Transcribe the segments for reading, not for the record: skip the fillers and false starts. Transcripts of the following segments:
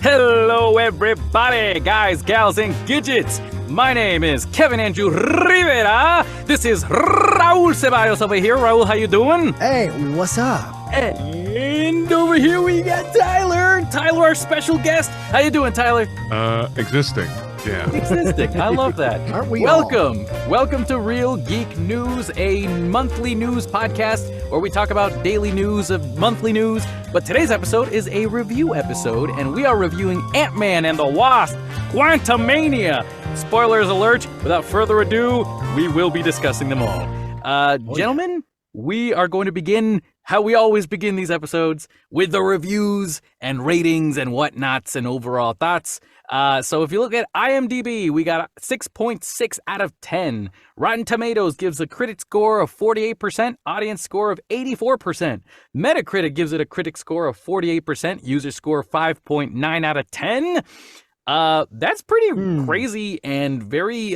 Hello, everybody, guys, gals, and gadgets. My name is Kevin Andrew Rivera. This is Raul Ceballos over here. Raul, how you doing? Hey, what's up? And over here we got Tyler. Tyler, our special guest. How you doing, Tyler? Existing. Yeah. Existing. I love that. Aren't we Welcome. Welcome to Real Geek News, a monthly news podcast where we talk about daily news of monthly news. But today's episode is a review episode, and we are reviewing Ant-Man and the Wasp, Quantumania. Spoilers alert. Without further ado, we will be discussing them all. Gentlemen, we are going to begin how we always begin these episodes, with the reviews and ratings and whatnots and overall thoughts. So if you look at IMDb, we got 6.6 out of 10. Rotten Tomatoes gives a critic score of 48%, audience score of 84%. Metacritic gives it a critic score of 48%, user score 5.9 out of 10. That's pretty crazy and very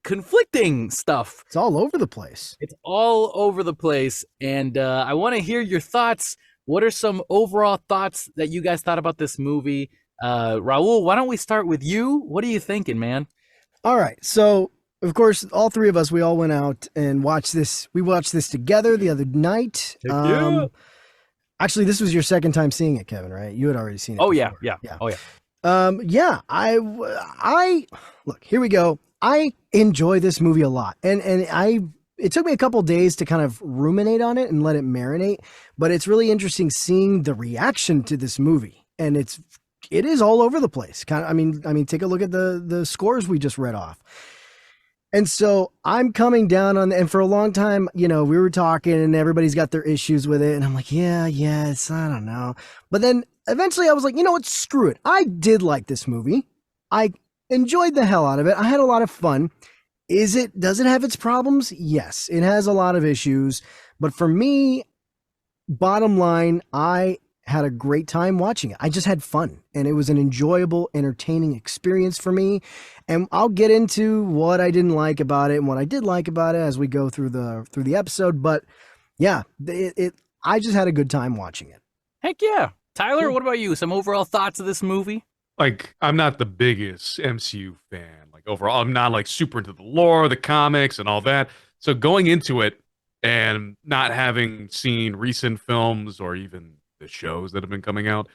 conflicting stuff. It's all over the place. It's all over the place, and I want to hear your thoughts. What are some overall thoughts that you guys thought about this movie? Raul, why don't we start with you? What are you thinking, man? All right. So, of course, all three of us, we all went out and watched this. We watched this together the other night. Yeah. Actually, this was your second time seeing it, Kevin, right? You had already seen it. Oh, before. yeah. Oh, yeah. I look, here we go. I enjoy this movie a lot. And it took me a couple days to kind of ruminate on it and let it marinate, but it's really interesting seeing the reaction to this movie. And it is all over the place. I mean, take a look at the scores we just read off. And so I'm coming down on, and for a long time, we were talking and everybody's got their issues with it. And I'm like, yeah, I don't know. But then eventually I was like, you know what? Screw it. I did like this movie. I enjoyed the hell out of it. I had a lot of fun. Does it have its problems? Yes, it has a lot of issues. But for me, bottom line, I had a great time watching it. I just had fun, and it was an enjoyable, entertaining experience for me. And I'll get into what I didn't like about it and what I did like about it as we go through the episode. But yeah, I just had a good time watching it. Heck yeah. Tyler, what about you? Some overall thoughts of this movie? Like, I'm not the biggest MCU fan. Like, overall, I'm not, like, super into the lore, the comics, and all that. So going into it and not having seen recent films or even the shows that have been coming out,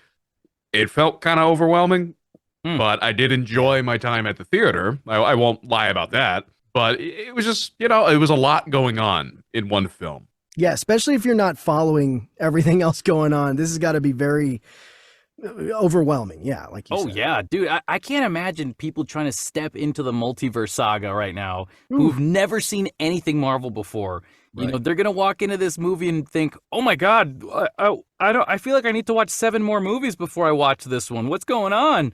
it felt kind of overwhelming. But I did enjoy my time at the theater. I won't lie about that. But it was just, it was a lot going on in one film. Yeah, especially if you're not following everything else going on. This has got to be very overwhelming. Yeah, like you said. Yeah, dude. I can't imagine people trying to step into the multiverse saga right now who've never seen anything Marvel before. Right. They're gonna walk into this movie and think, "Oh my God, I feel like I need to watch 7 more movies before I watch this one. What's going on?"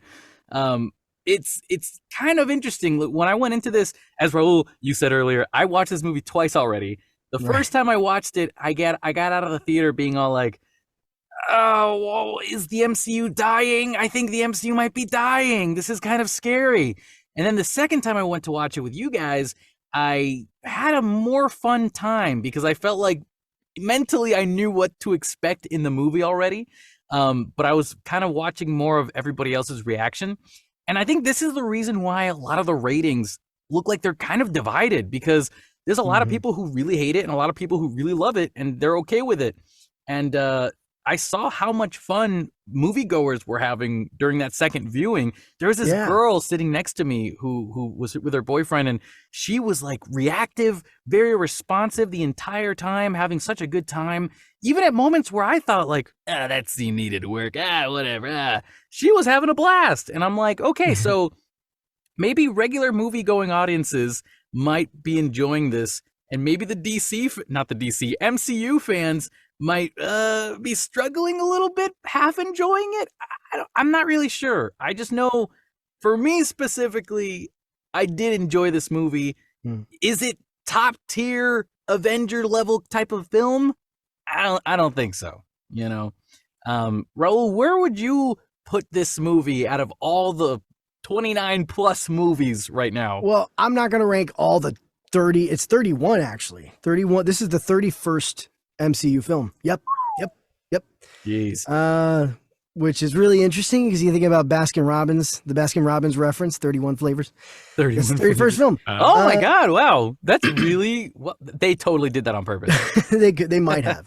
It's kind of interesting. When I went into this, as Raul, you said earlier, I watched this movie twice already. The first time I watched it, I got out of the theater being all like, "Oh, whoa, is the MCU dying? I think the MCU might be dying. This is kind of scary." And then the second time I went to watch it with you guys, I had a more fun time because I felt like mentally I knew what to expect in the movie already. But I was kind of watching more of everybody else's reaction. And I think this is the reason why a lot of the ratings look like they're kind of divided, because there's a lot of people who really hate it and a lot of people who really love it and they're okay with it. And I saw how much fun moviegoers were having during that second viewing. There was this girl sitting next to me who was with her boyfriend, and she was like reactive, very responsive the entire time, having such a good time. Even at moments where I thought like, that scene needed work, whatever. She was having a blast. And I'm like, okay, so maybe regular movie-going audiences might be enjoying this, and maybe the MCU fans might be struggling a little bit, half enjoying it. I'm not really sure. I just know, for me specifically, I did enjoy this movie. Is it top tier Avenger level type of film? I don't think so. Raul, where would you put this movie out of all the 29 plus movies right now? Well, I'm not going to rank all the 30. It's 31 actually. 31. This is the 31st MCU film. Yep. Jeez. which is really interesting because you think about Baskin Robbins, the Baskin Robbins reference, 31 flavors. 31 It's the very first film. Oh my God! Wow, that's really they totally did that on purpose. They might have.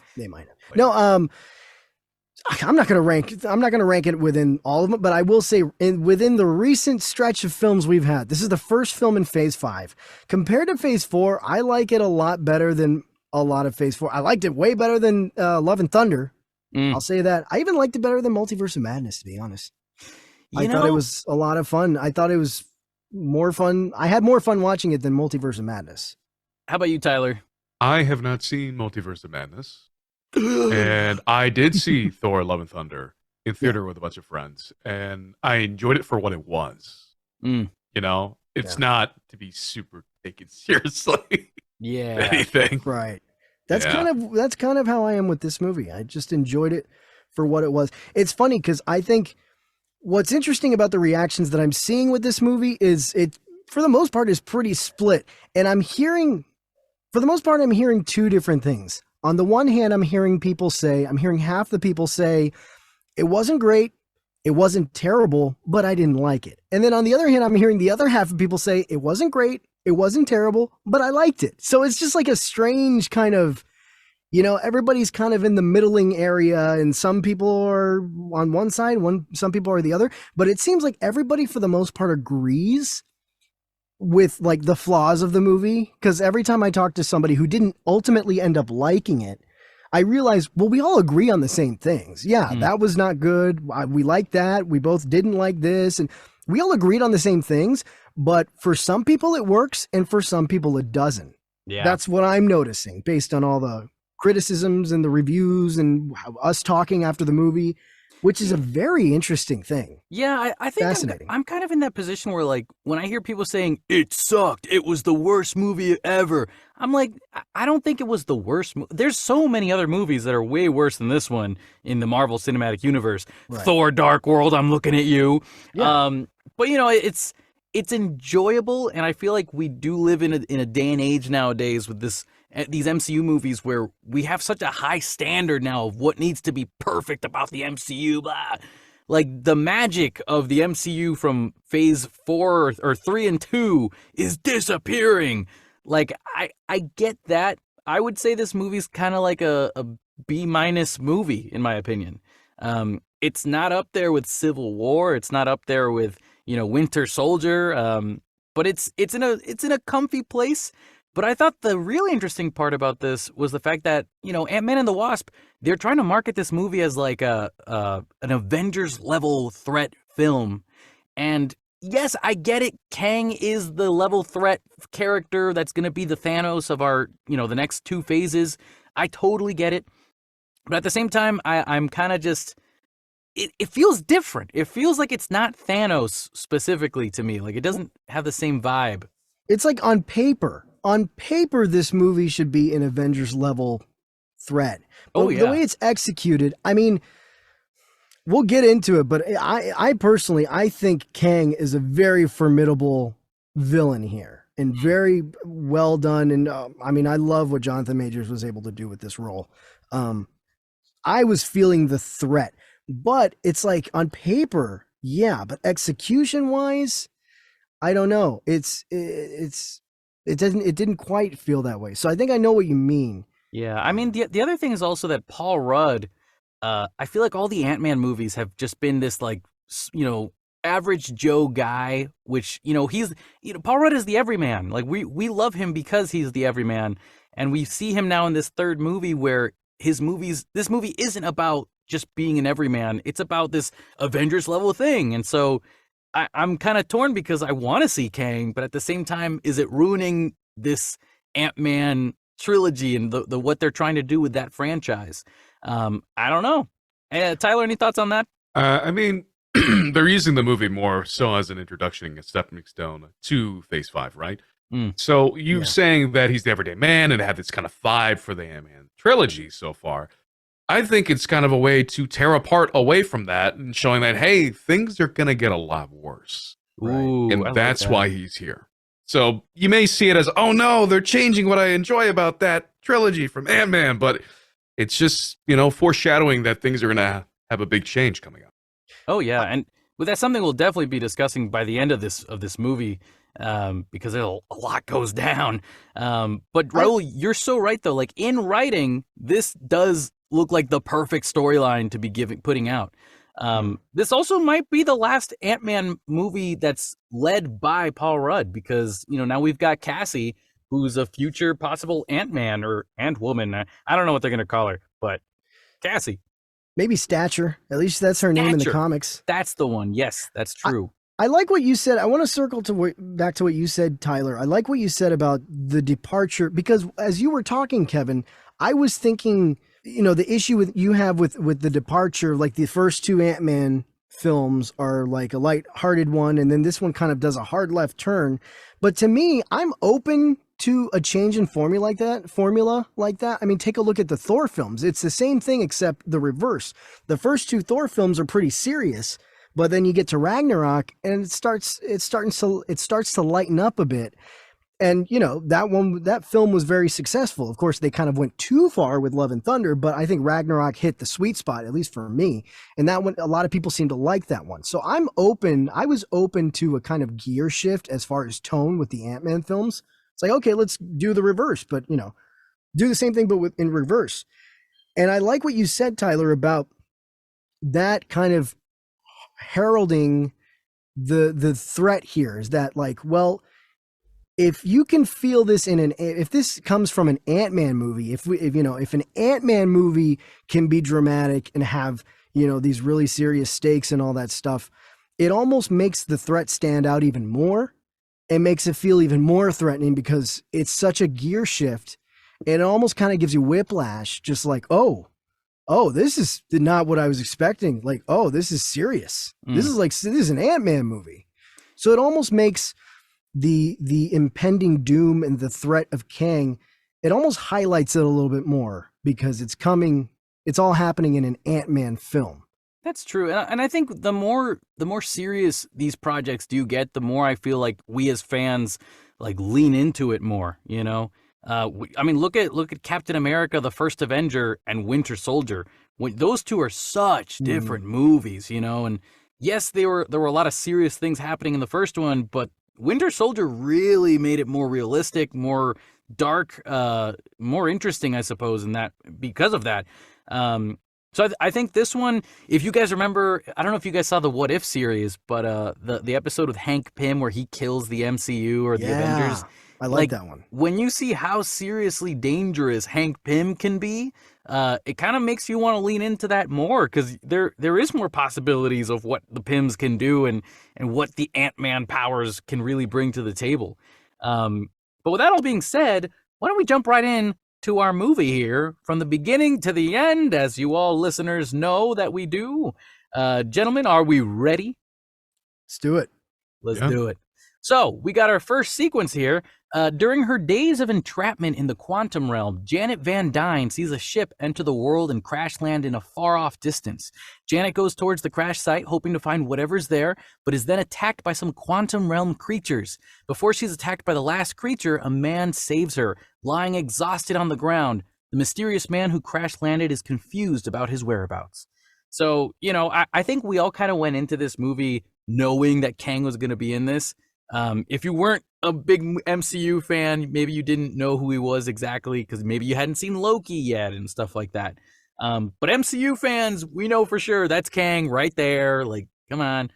No, I'm not gonna rank it within all of them, but I will say within the recent stretch of films we've had, this is the first film in Phase 5. Compared to Phase 4, I like it a lot better than a lot of Phase 4. I liked it way better than Love and Thunder. I'll say that. I even liked it better than Multiverse of Madness, to be honest. I thought it was a lot of fun. I thought it was more fun. I had more fun watching it than Multiverse of Madness. How about you, Tyler? I have not seen Multiverse of Madness. And I did see Thor: Love and Thunder in theater with a bunch of friends, and I enjoyed it for what it was. You know, it's not to be super taken seriously. Anything. Right. That's kind of how I am with this movie. I just enjoyed it for what it was. It's funny because I think what's interesting about the reactions that I'm seeing with this movie is it, for the most part, is pretty split. And I'm hearing two different things. On the one hand, I'm hearing half the people say, it wasn't great, it wasn't terrible, but I didn't like it. And then on the other hand, I'm hearing the other half of people say, it wasn't great, it wasn't terrible, but I liked it. So it's just like a strange kind of, everybody's kind of in the middling area, and some people are on one side, some people are the other, but it seems like everybody for the most part agrees with like the flaws of the movie. Because every time I talk to somebody who didn't ultimately end up liking it, I realize, well, we all agree on the same things. Yeah, that was not good. We liked that. We both didn't like this. And we all agreed on the same things. But for some people it works, and for some people it doesn't. Yeah. That's what I'm noticing based on all the criticisms and the reviews and us talking after the movie, which is a very interesting thing. Yeah, I think fascinating. I'm kind of in that position where, like, when I hear people saying, it sucked, it was the worst movie ever, I'm like, I don't think it was the worst. There's so many other movies that are way worse than this one in the Marvel Cinematic Universe. Right. Thor: Dark World, I'm looking at you. Yeah. But, it's enjoyable, and I feel like we do live in a day and age nowadays with these MCU movies where we have such a high standard now of what needs to be perfect about the MCU, blah. Like, the magic of the MCU from Phase 4 or 3 and 2 is disappearing. Like, I get that. I would say this movie's kind of like a B- movie, in my opinion. It's not up there with Civil War. It's not up there with, Winter Soldier. But it's in a comfy place. But I thought the really interesting part about this was the fact that, Ant-Man and the Wasp, they're trying to market this movie as like an Avengers level threat film. And yes, I get it. Kang is the level threat character that's going to be the Thanos of our, the next two phases. I totally get it. But at the same time, I'm kind of just, it feels different. It feels like it's not Thanos specifically to me. Like, it doesn't have the same vibe. It's like on paper, this movie should be an Avengers level threat. But the way it's executed, I mean, we'll get into it, but I personally, I think Kang is a very formidable villain here and very well done. And I love what Jonathan Majors was able to do with this role. I was feeling the threat, but it's like on paper, yeah, but execution wise, I don't know. It didn't quite feel that way. So I think I know what you mean. Yeah, I mean, the other thing is also that Paul Rudd, I feel like all the Ant-Man movies have just been this, like, average Joe guy, which, he's, Paul Rudd is the everyman. Like, we love him because he's the everyman. And we see him now in this third movie where this movie isn't about just being an everyman. It's about this Avengers level thing. And so I'm kind of torn because I want to see Kang, but at the same time, is it ruining this Ant-Man trilogy and the what they're trying to do with that franchise? I don't know. Tyler, any thoughts on that? I mean, they're using the movie more so as an introduction, a stepping stone to Phase 5, right? So you saying that he's the everyday man and had this kind of vibe for the Ant-Man trilogy so far, I think it's kind of a way to tear apart away from that and showing that, hey, things are going to get a lot worse. Ooh, and that's why he's here. So you may see it as, oh no, they're changing what I enjoy about that trilogy from Ant-Man, but it's just, foreshadowing that things are going to have a big change coming up. Oh yeah, and well, that's something we'll definitely be discussing by the end of this movie, because a lot goes down. But I Raul, you're so right though. Like in writing, this does look like the perfect storyline to be putting out. This also might be the last Ant-Man movie that's led by Paul Rudd, because now we've got Cassie, who's a future possible Ant-Man or Ant-Woman. I don't know what they're gonna call her, but Cassie. maybe Stature. At least that's her name in the Stature. comics. That's the one. Yes, that's true. I like what you said. I want to circle back to what you said, Tyler. I like what you said about the departure, because as you were talking, Kevin, I was thinking, the issue you have with the departure, like the first two Ant-Man films are like a light-hearted one, and then this one kind of does a hard left turn. But to me, I'm open to a change in formula like that. I mean, take a look at the Thor films. It's the same thing except the reverse. The first two Thor films are pretty serious, but then you get to Ragnarok and it starts to lighten up a bit. And that film was very successful. Of course, they kind of went too far with Love and Thunder, but I think Ragnarok hit the sweet spot, at least for me. And that one, a lot of people seem to like that one. So I was open to a kind of gear shift as far as tone with the Ant-Man films. It's like, okay, let's do the reverse, but do the same thing, but in reverse. And I like what you said, Tyler, about that kind of heralding the threat here, is that like, well, if you can feel this if this comes from an Ant-Man movie, if an Ant-Man movie can be dramatic and have, these really serious stakes and all that stuff, it almost makes the threat stand out even more and makes it feel even more threatening, because it's such a gear shift. And it almost kind of gives you whiplash, just like, oh, this is not what I was expecting. Like, oh, this is serious. This is an Ant-Man movie. So it almost makes the impending doom and the threat of Kang, it almost highlights it a little bit more, because it's all happening in an Ant-Man film. That's true. And I think the more serious these projects do get, the more I feel like we as fans like lean into it more, I mean, look at Captain America, the First Avenger, and Winter Soldier. Those two are such different movies, and yes, there were a lot of serious things happening in the first one, but Winter Soldier really made it more realistic, more dark, more interesting, I suppose, in that, because of that. So I think this one, if you guys remember, I don't know if you guys saw the What If series, but the episode with Hank Pym where he kills the MCU or the Avengers. I like that one. When you see how seriously dangerous Hank Pym can be, it kind of makes you want to lean into that more, because there is more possibilities of what the Pyms can do and what the Ant-Man powers can really bring to the table. But with that all being said, why don't we jump right in to our movie here from the beginning to the end, as you all listeners know that we do. Gentlemen, are we ready? Let's do it. Let's do it. So we got our first sequence here. During her days of entrapment in the quantum realm, Janet Van Dyne sees a ship enter the world and crash land in a far-off distance. Janet goes towards the crash site, hoping to find whatever's there, but is then attacked by some quantum realm creatures. Before she's attacked by the last creature, a man saves her, lying exhausted on the ground. The mysterious man who crash landed is confused about his whereabouts. So, I think we all kind of went into this movie knowing that Kang was going to be in this. If you weren't a big MCU fan, maybe you didn't know who he was exactly, because maybe you hadn't seen Loki yet and stuff like that. But MCU fans, we know for sure that's Kang right there. Like, come on.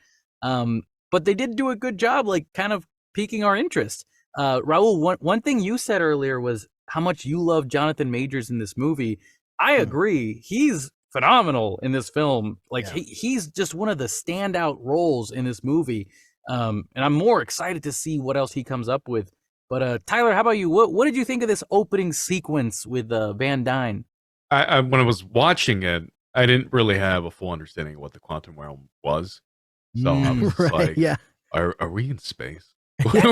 But they did do a good job, like, kind of piquing our interest. Raul, one thing you said earlier was how much you love Jonathan Majors in this movie. I agree. He's phenomenal in this film. Like, he's just one of the standout roles in this movie. And I'm more excited to see what else he comes up with. But Tyler, how about you? What did you think of this opening sequence with Van Dyne? I when I was watching it, I didn't really have a full understanding of what the quantum realm was. So I was like, are we in space? Where's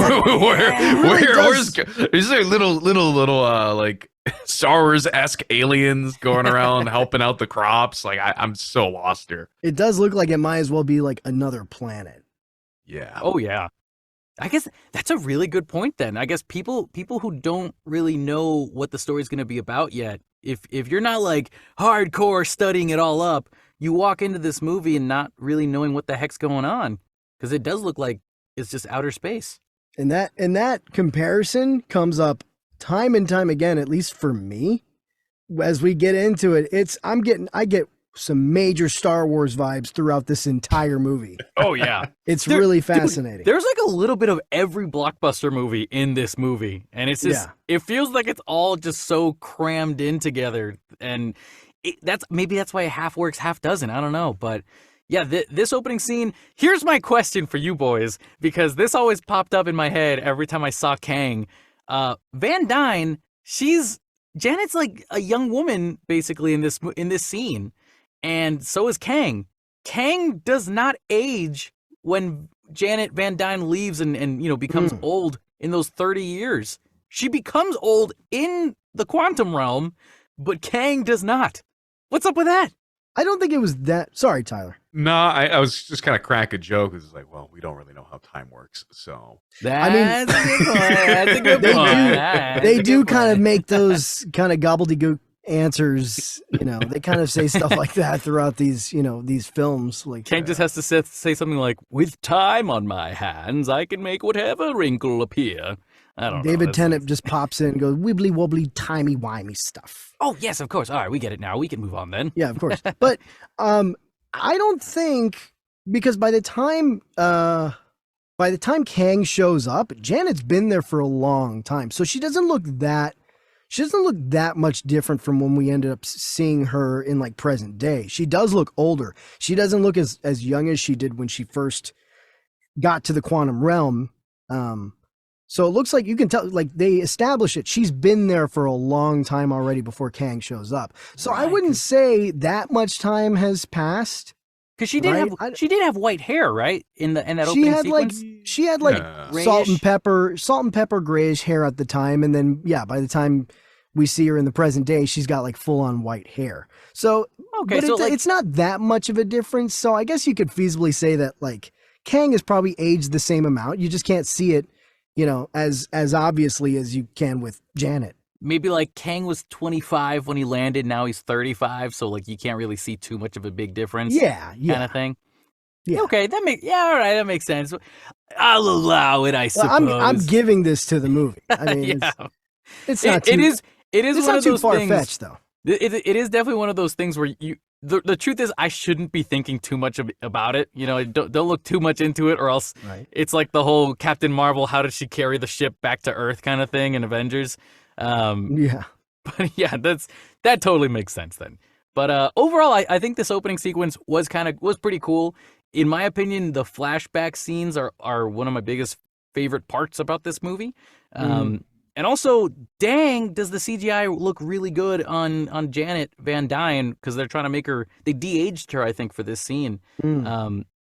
is there little like Star Wars-esque aliens going around helping out the crops? Like I'm so lost here. It does look like it might as well be like another planet. Yeah. Oh yeah. I guess that's a really good point then. I guess people who don't really know what the story's going to be about yet, if you're not like hardcore studying it all up, you walk into this movie and not really knowing what the heck's going on, because it does look like it's just outer space. And that comparison comes up time and time again, at least for me. As we get into it, I get some major Star Wars vibes throughout this entire movie. Oh yeah. It's really fascinating. Dude, there's like a little bit of every blockbuster movie in this movie, and it's just it feels like it's all just so crammed in together, and that's why half works, half doesn't. I don't know, but yeah, this opening scene. Here's my question for you boys, because this always popped up in my head every time I saw Kang. Van Dyne, Janet's like a young woman basically in this scene, and so is Kang. Kang does not age when Janet Van Dyne leaves and becomes old in those 30 years. She becomes old in the quantum realm, but Kang does not. What's up with that? I don't think it was that. Sorry, Tyler. No, I was just kind of crack a joke. It's like, well, we don't really know how time works, so that's a good point. That's a good point. They do kind of make those kind of gobbledygook answers. They kind of say stuff like that throughout these films. Like Kang just has to say something like, "With time on my hands, I can make whatever wrinkle appear." I don't know. David Tennant just pops in and goes wibbly wobbly timey wimey stuff. Oh yes, of course. All right, we get it now. We can move on then. Yeah, of course. But I don't think, because by the time Kang shows up, Janet's been there for a long time, so she doesn't look that much different from when we ended up seeing her in like present day. She does look older. She doesn't look as young as she did when she first got to the quantum realm. So it looks like you can tell, like they establish it. She's been there for a long time already before Kang shows up. So I wouldn't say that much time has passed. Because she did have white hair, right? In that opening sequence. She had like salt and pepper grayish hair at the time, and then by the time we see her in the present day, she's got like full on white hair. So it's not that much of a difference. So I guess you could feasibly say that like Kang has probably aged the same amount. You just can't see it, as obviously as you can with Janet. Maybe like Kang was 25 when he landed. Now he's 35. So like you can't really see too much of a big difference. Yeah. Kind of thing. Yeah. Okay. All right. That makes sense. I'll allow it, I suppose. I'm giving this to the movie. I mean, it's not too, it is it's one not of too those far-fetched though. It is definitely one of those things where the truth is I shouldn't be thinking too much about it. Don't look too much into it, or else it's like the whole Captain Marvel, how did she carry the ship back to Earth kind of thing in Avengers. But yeah, that totally makes sense then. But overall, I think this opening sequence was pretty cool. In my opinion, the flashback scenes are one of my biggest favorite parts about this movie. And also, dang, does the CGI look really good on Janet Van Dyne, because they're trying to make her, they de-aged her, I think, for this scene.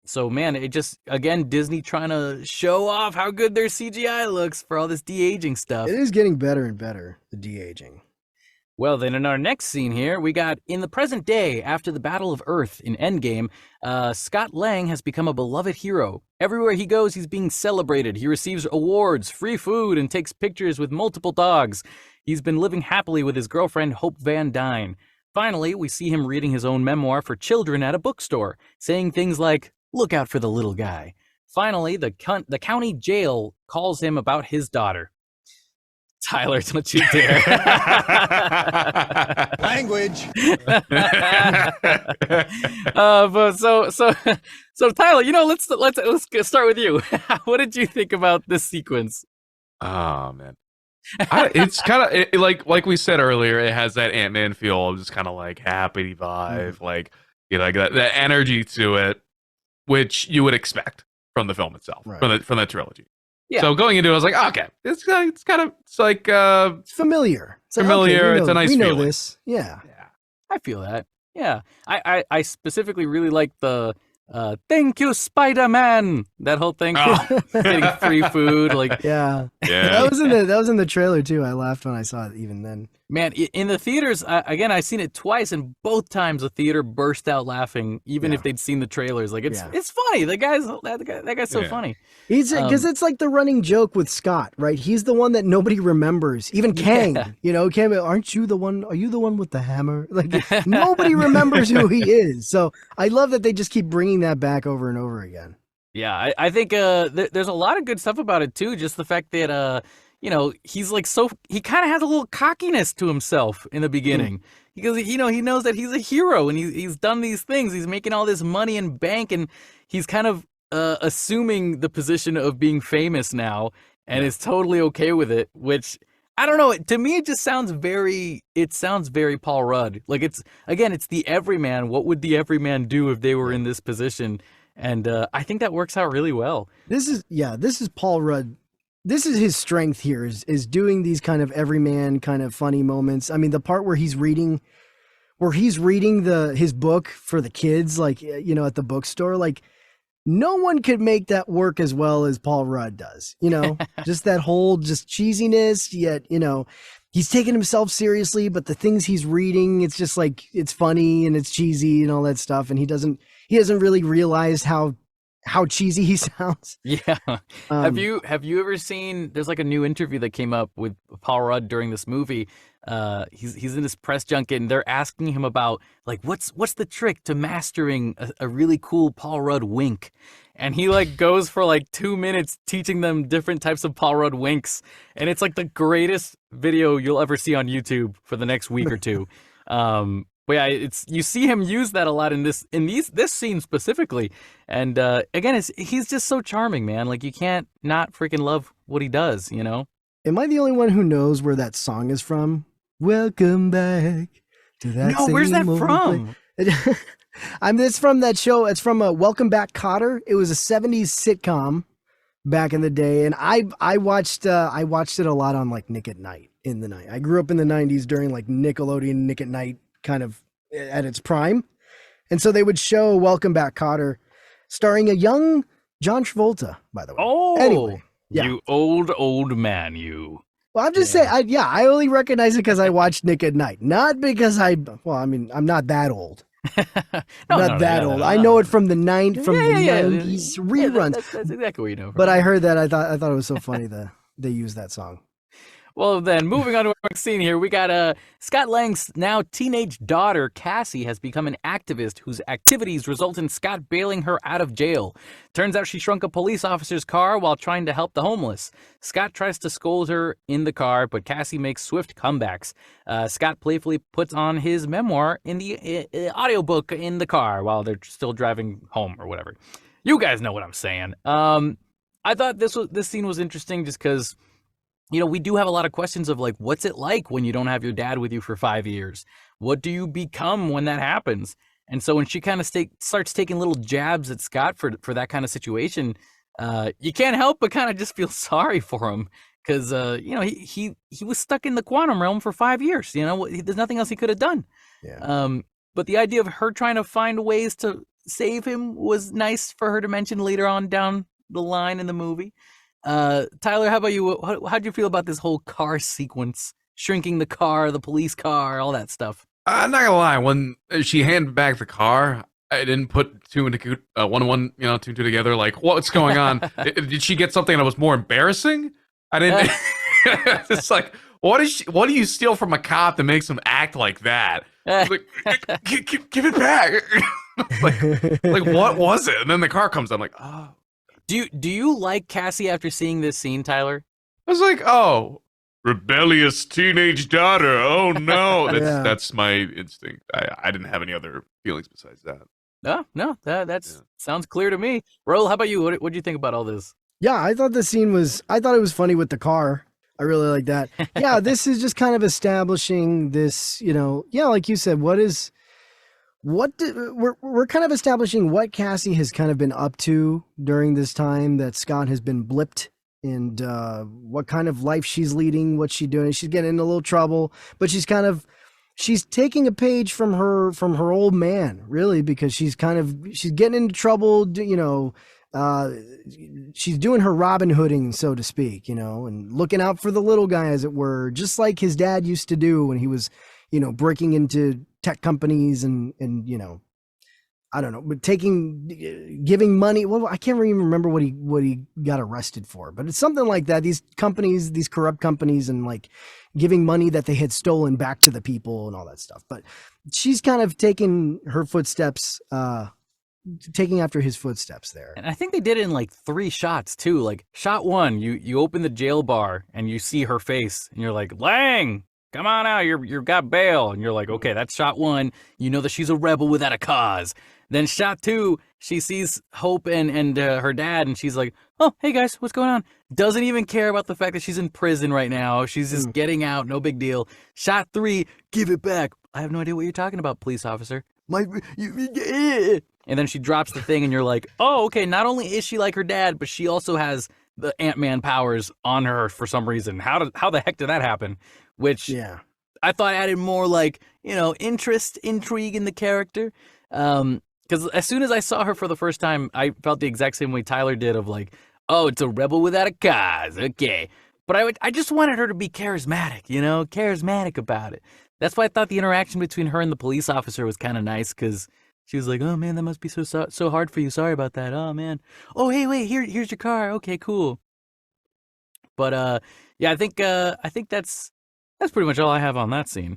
So, man, it just, again, Disney trying to show off how good their CGI looks for all this de-aging stuff. It is getting better and better, the de-aging. Well, then in our next scene here, we got in the present day, after the Battle of Earth in Endgame, Scott Lang has become a beloved hero. Everywhere he goes, he's being celebrated. He receives awards, free food, and takes pictures with multiple dogs. He's been living happily with his girlfriend, Hope Van Dyne. Finally, we see him reading his own memoir for children at a bookstore, saying things like, "Look out for the little guy." Finally, the county jail calls him about his daughter. Tyler, don't you dare. Language. So Tyler, let's start with you. What did you think about this sequence? Oh man, it's kind of like we said earlier. It has that Ant-Man feel of just kind of like happy vibe, like like that energy to it, which you would expect from the film itself, from the trilogy. Yeah. So going into it, I was like, okay, it's like familiar. It's familiar. Okay, it's a nice we know feeling. This. Yeah. I feel that. Yeah. I specifically really like the thank you, Spider-Man. That whole thing. Getting free food. Like yeah. That was in the trailer too. I laughed when I saw it even then. Man, in the theaters, again, I seen it twice, and both times the theater burst out laughing, even if they'd seen the trailers. Like it's funny. That guy's so funny. He's because it's like the running joke with Scott, right? He's the one that nobody remembers. Even Kang, Kang, aren't you the one? Are you the one with the hammer? Like nobody remembers who he is. So I love that they just keep bringing that back over and over again. Yeah, I think there's a lot of good stuff about it too. Just the fact that he's like he kind of has a little cockiness to himself in the beginning because he knows that he's a hero and he's done these things. He's making all this money in bank and he's kind of assuming the position of being famous now and is totally okay with it. Which I don't know. To me, it just sounds very Paul Rudd. Like it's the everyman. What would the everyman do if they were in this position? And I think that works out really well. This is Paul Rudd. This is his strength here is doing these kind of everyman kind of funny moments. I mean, the part where he's reading his book for the kids, like, at the bookstore, like no one could make that work as well as Paul Rudd does, just that whole just cheesiness, yet, he's taking himself seriously, but the things he's reading, it's just like, it's funny and it's cheesy and all that stuff. And he doesn't really realize how cheesy he sounds. Yeah. Have you ever seen, there's like a new interview that came up with Paul Rudd during this movie. He's in this press junket and they're asking him about like, what's the trick to mastering a really cool Paul Rudd wink? And he like goes for like 2 minutes teaching them different types of Paul Rudd winks. And it's like the greatest video you'll ever see on YouTube for the next week or two. But yeah, you see him use that a lot in this scene specifically, and again, he's just so charming, man. Like you can't not freaking love what he does, Am I the only one who knows where that song is from? Welcome back to that. No, where's that from? It's from that show. It's from Welcome Back, Kotter. It was a '70s sitcom back in the day, and I watched it a lot on like Nick at Night in the night. I grew up in the '90s during like Nickelodeon Nick at Night kind of at its prime. And so they would show Welcome Back, Kotter, starring a young John Travolta, by the way. Oh, anyway, you old man, you. Well, I'm just saying, I only recognize it because I watched Nick at Night, not because I'm not that old. Not that old. I know it from the 90s reruns. That's exactly what you know. But I heard that, I thought it was so funny that they used that song. Well, then, moving on to our next scene here, we got Scott Lang's now teenage daughter, Cassie, has become an activist whose activities result in Scott bailing her out of jail. Turns out she shrunk a police officer's car while trying to help the homeless. Scott tries to scold her in the car, but Cassie makes swift comebacks. Scott playfully puts on his memoir in the audiobook in the car while they're still driving home or whatever. You guys know what I'm saying. I thought this scene was interesting just because we do have a lot of questions of like, what's it like when you don't have your dad with you for 5 years? What do you become when that happens? And so when she kind of starts taking little jabs at Scott for that kind of situation, you can't help but kind of just feel sorry for him because, he was stuck in the quantum realm for 5 years. There's nothing else he could have done. Yeah. But the idea of her trying to find ways to save him was nice for her to mention later on down the line in the movie. Tyler, how about you? How'd you feel about this whole car sequence? Shrinking the car, the police car, all that stuff. I'm not gonna lie. When she handed back the car, I didn't put two and two together. Like, what's going on? Did she get something that was more embarrassing? I didn't. It's like, what do you steal from a cop that makes him act like that? Like, give it back. like, what was it? And then the car comes. I'm like, oh. Do you like Cassie after seeing this scene, Tyler? I was like, oh, rebellious teenage daughter. Oh no, that's my instinct. I didn't have any other feelings besides that. No, that sounds clear to me. Roel, how about you? What do you think about all this? Yeah, I thought it was funny with the car. I really like that. Yeah, this is just kind of establishing this, like you said, we're kind of establishing what Cassie has kind of been up to during this time that Scott has been blipped, and what kind of life she's leading, what she's doing. She's getting in a little trouble, but she's kind of she's taking a page from her old man, really, because she's getting into trouble, she's doing her Robin Hooding, so to speak, and looking out for the little guy, as it were, just like his dad used to do when he was, breaking into tech companies and I don't know, but giving money. Well, I can't even remember what he got arrested for, but it's something like that. These companies, these corrupt companies, and like giving money that they had stolen back to the people and all that stuff. But she's kind of taking her footsteps, taking after his footsteps there. And I think they did it in like 3 shots too. Like shot 1, you open the jail bar and you see her face, and you're like, Lang, come on out, you've got bail. And you're like, okay, that's shot 1. You know that she's a rebel without a cause. Then shot 2, she sees Hope and her dad, and she's like, oh, hey guys, what's going on? Doesn't even care about the fact that she's in prison right now. She's just getting out, no big deal. Shot 3, give it back. I have no idea what you're talking about, police officer. And then she drops the thing, and you're like, oh, okay, not only is she like her dad, but she also has the Ant-Man powers on her for some reason. How the heck did that happen? Which I thought added more like, interest, intrigue in the character. Because as soon as I saw her for the first time, I felt the exact same way Tyler did of like, oh, it's a rebel without a cause. Okay. But I just wanted her to be charismatic, charismatic about it. That's why I thought the interaction between her and the police officer was kind of nice, because she was like, oh man, that must be so hard for you. Sorry about that. Oh man. Oh, hey, wait, here's your car. Okay, cool. But yeah, I think that's pretty much all I have on that scene.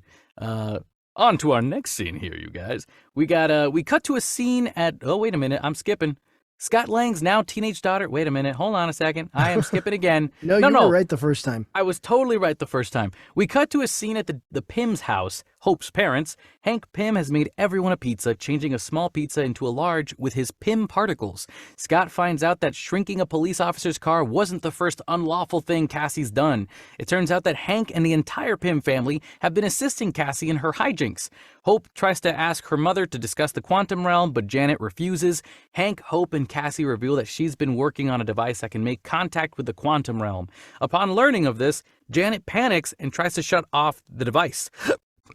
On to our next scene here, you guys. We cut to a scene at, oh, wait a minute, I'm skipping. Scott Lang's now teenage daughter. Wait a minute, hold on a second. I am skipping again. No, you were right the first time. I was totally right the first time. We cut to a scene at the Pym's house, Hope's parents. Hank Pym has made everyone a pizza, changing a small pizza into a large with his Pym particles. Scott finds out that shrinking a police officer's car wasn't the first unlawful thing Cassie's done. It turns out that Hank and the entire Pym family have been assisting Cassie in her hijinks. Hope tries to ask her mother to discuss the quantum realm, but Janet refuses. Hank, Hope, and Cassie reveal that she's been working on a device that can make contact with the quantum realm. Upon learning of this, Janet panics and tries to shut off the device.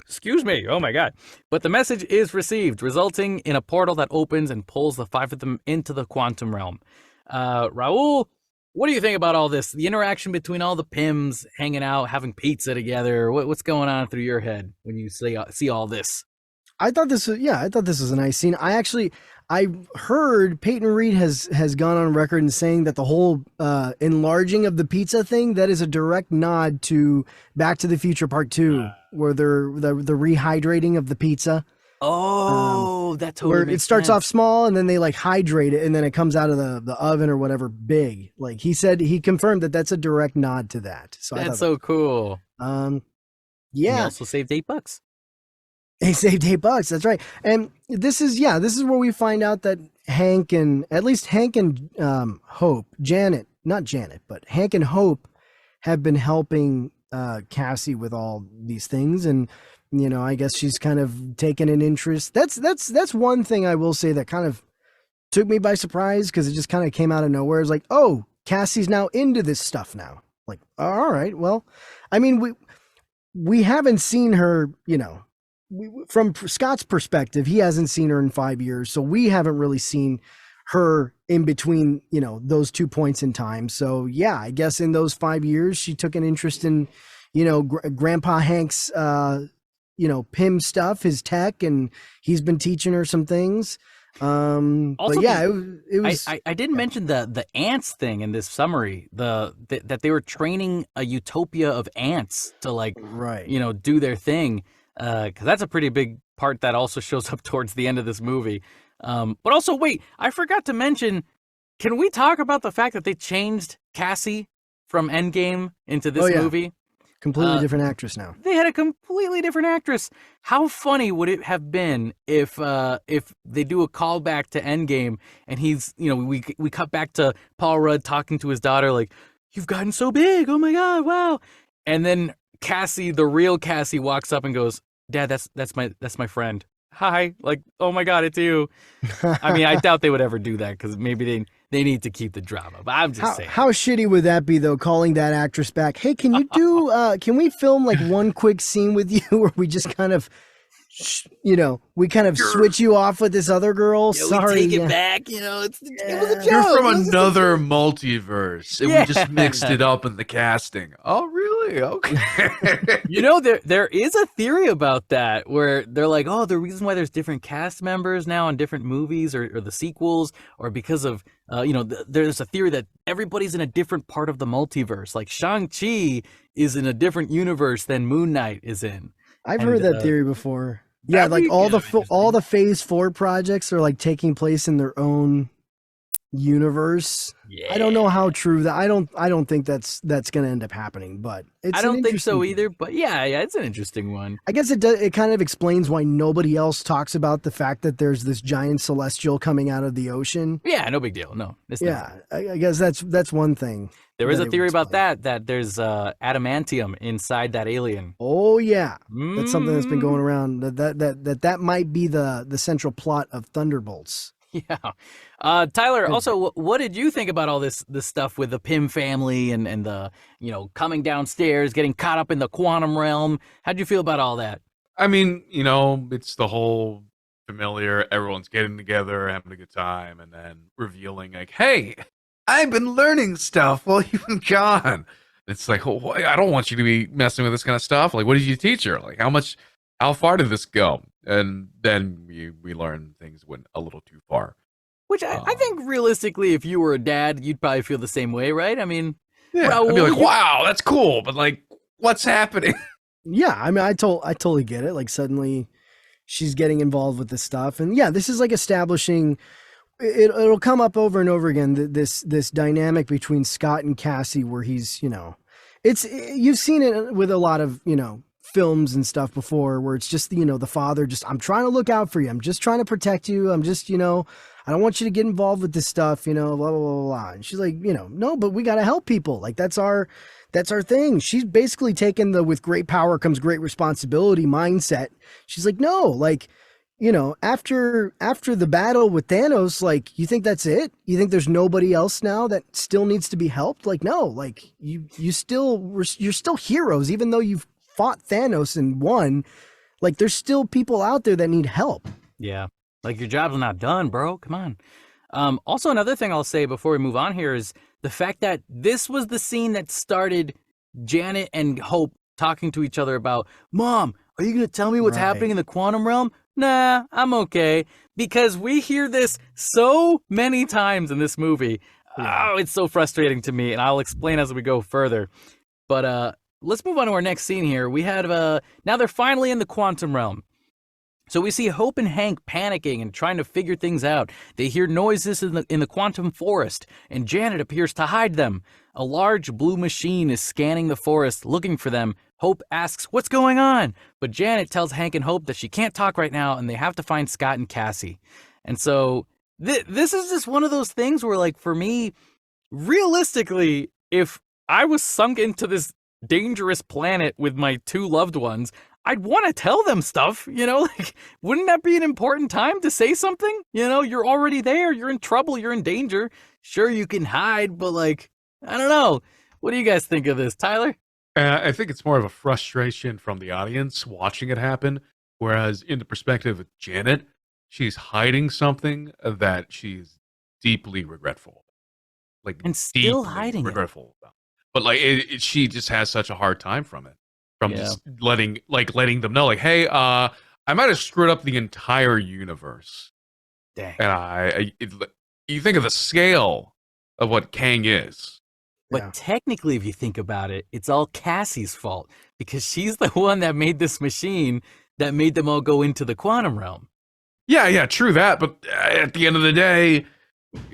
Excuse me, oh my god. But the message is received, resulting in a portal that opens and pulls the 5 of them into the quantum realm. Raul, what do you think about all this? The interaction between all the Pyms hanging out, having pizza together. What's going on through your head when you see all this? I thought this was a nice scene. I heard Peyton Reed has gone on record in saying that the whole enlarging of the pizza thing, that is a direct nod to Back to the Future Part 2, where they're the rehydrating of the pizza. Oh, that totally where makes it starts sense. off small and then they like hydrate it and then it comes out of the oven or whatever big. Like he confirmed that that's a direct nod to that. So that's so cool. Yeah. And he also saved $8. He saved $8. That's right. And this is where we find out that Hank and Hope, not Janet, but Hank and Hope have been helping Cassie with all these things. And, I guess she's kind of taken an interest. That's one thing I will say that kind of took me by surprise, because it just kind of came out of nowhere. It's like, oh, Cassie's now into this stuff now. Like, all right, well, I mean, we haven't seen her, from Scott's perspective, he hasn't seen her in 5 years. So we haven't really seen her in between, those 2 points in time. So yeah, I guess in those 5 years, she took an interest in, Grandpa Hank's, Pym stuff, his tech, and he's been teaching her some things. Also, but yeah, it was. I didn't mention the ants thing in this summary. That they were training a utopia of ants to do their thing. Because that's a pretty big part that also shows up towards the end of this movie. But also, wait, I forgot to mention. Can we talk about the fact that they changed Cassie from Endgame into this movie? Completely different actress now. They had a completely different actress. How funny would it have been if they do a callback to Endgame and he's, we cut back to Paul Rudd talking to his daughter like, "You've gotten so big. Oh my god, wow!" And then Cassie, the real Cassie, walks up and goes, "Dad, that's my friend." hi, like, oh my God, it's you. I mean, I doubt they would ever do that because maybe they need to keep the drama. But I'm just saying. How shitty would that be though? Calling that actress back. Hey, can you do? Can we film like one quick scene with you where we just kind of, we kind of switch you off with this other girl? Yeah, Sorry, we take it back. It was a joke. You're from It was another multiverse, and we just mixed it up in the casting. Oh, really? Okay. there is a theory about that where they're like, oh, the reason why there's different cast members now in different movies or the sequels, or because of, there's a theory that everybody's in a different part of the multiverse. Like Shang-Chi is in a different universe than Moon Knight is in. I've heard that theory before. Yeah, like all the Phase 4 projects are like taking place in their own universe. Yeah. I don't know how true that. I don't think that's going to end up happening, but I don't think so either. But yeah, it's an interesting one. I guess it kind of explains why nobody else talks about the fact that there's this giant celestial coming out of the ocean. Yeah, no big deal. No. I guess that's one thing. There is a theory about that there's adamantium inside that alien. Oh yeah, that's something that's been going around. That might be the central plot of Thunderbolts. Yeah. Tyler, also, what did you think about all this stuff with the Pym family and the, coming downstairs, getting caught up in the quantum realm? How'd you feel about all that? I mean, it's the whole familiar, everyone's getting together, having a good time, and then revealing like, hey, I've been learning stuff while you've been gone. It's like, oh, I don't want you to be messing with this kind of stuff. Like, what did you teach her? Like, how far did this go? And then we learned things went a little too far. Which I think realistically, if you were a dad, you'd probably feel the same way, right? I mean, yeah, I'd be like, wow, that's cool, but like, what's happening? Yeah, I mean, I totally get it. Like suddenly she's getting involved with this stuff. And yeah, this is like establishing, it'll come up over and over again, this dynamic between Scott and Cassie where he's, you've seen it with a lot of, films and stuff before where it's just, the father just, I'm trying to look out for you. I'm just trying to protect you. I'm just, I don't want you to get involved with this stuff, blah, blah, blah, blah. And she's like, no, but we got to help people. Like that's our thing. She's basically taken the with great power comes great responsibility mindset. She's like, no, like, after the battle with Thanos, like, you think that's it? You think there's nobody else now that still needs to be helped? Like, no, like you're still heroes, even though you've fought Thanos and won. Like, there's still people out there that need help. Yeah. Like, your job's not done, bro. Come on. Also, another thing I'll say before we move on here is the fact that this was the scene that started Janet and Hope talking to each other about, Mom, are you going to tell me what's happening in the quantum realm? Nah, I'm okay. Because we hear this so many times in this movie. Yeah. Oh, it's so frustrating to me, and I'll explain as we go further. But let's move on to our next scene here. We have, now they're finally in the quantum realm. So we see Hope and Hank panicking and trying to figure things out. They hear noises in the quantum forest, and Janet appears to hide them. A large blue machine is scanning the forest, looking for them. Hope asks, what's going on? But Janet tells Hank and Hope that she can't talk right now, and they have to find Scott and Cassie. And so this is just one of those things where, like, for me, realistically, if I was sunk into this dangerous planet with my two loved ones, I'd want to tell them stuff, like, wouldn't that be an important time to say something? You're already there, you're in trouble, you're in danger. Sure, you can hide, but like, I don't know. What do you guys think of this, Tyler? I think it's more of a frustration from the audience watching it happen. Whereas in the perspective of Janet, she's hiding something that she's deeply regretful. Like, and still hiding regretful about. But like, she just has such a hard time from it. From just letting them know, like, hey, I might have screwed up the entire universe. Dang. And you think of the scale of what Kang is. But technically, if you think about it, it's all Cassie's fault because she's the one that made this machine that made them all go into the quantum realm. Yeah, true that. But at the end of the day,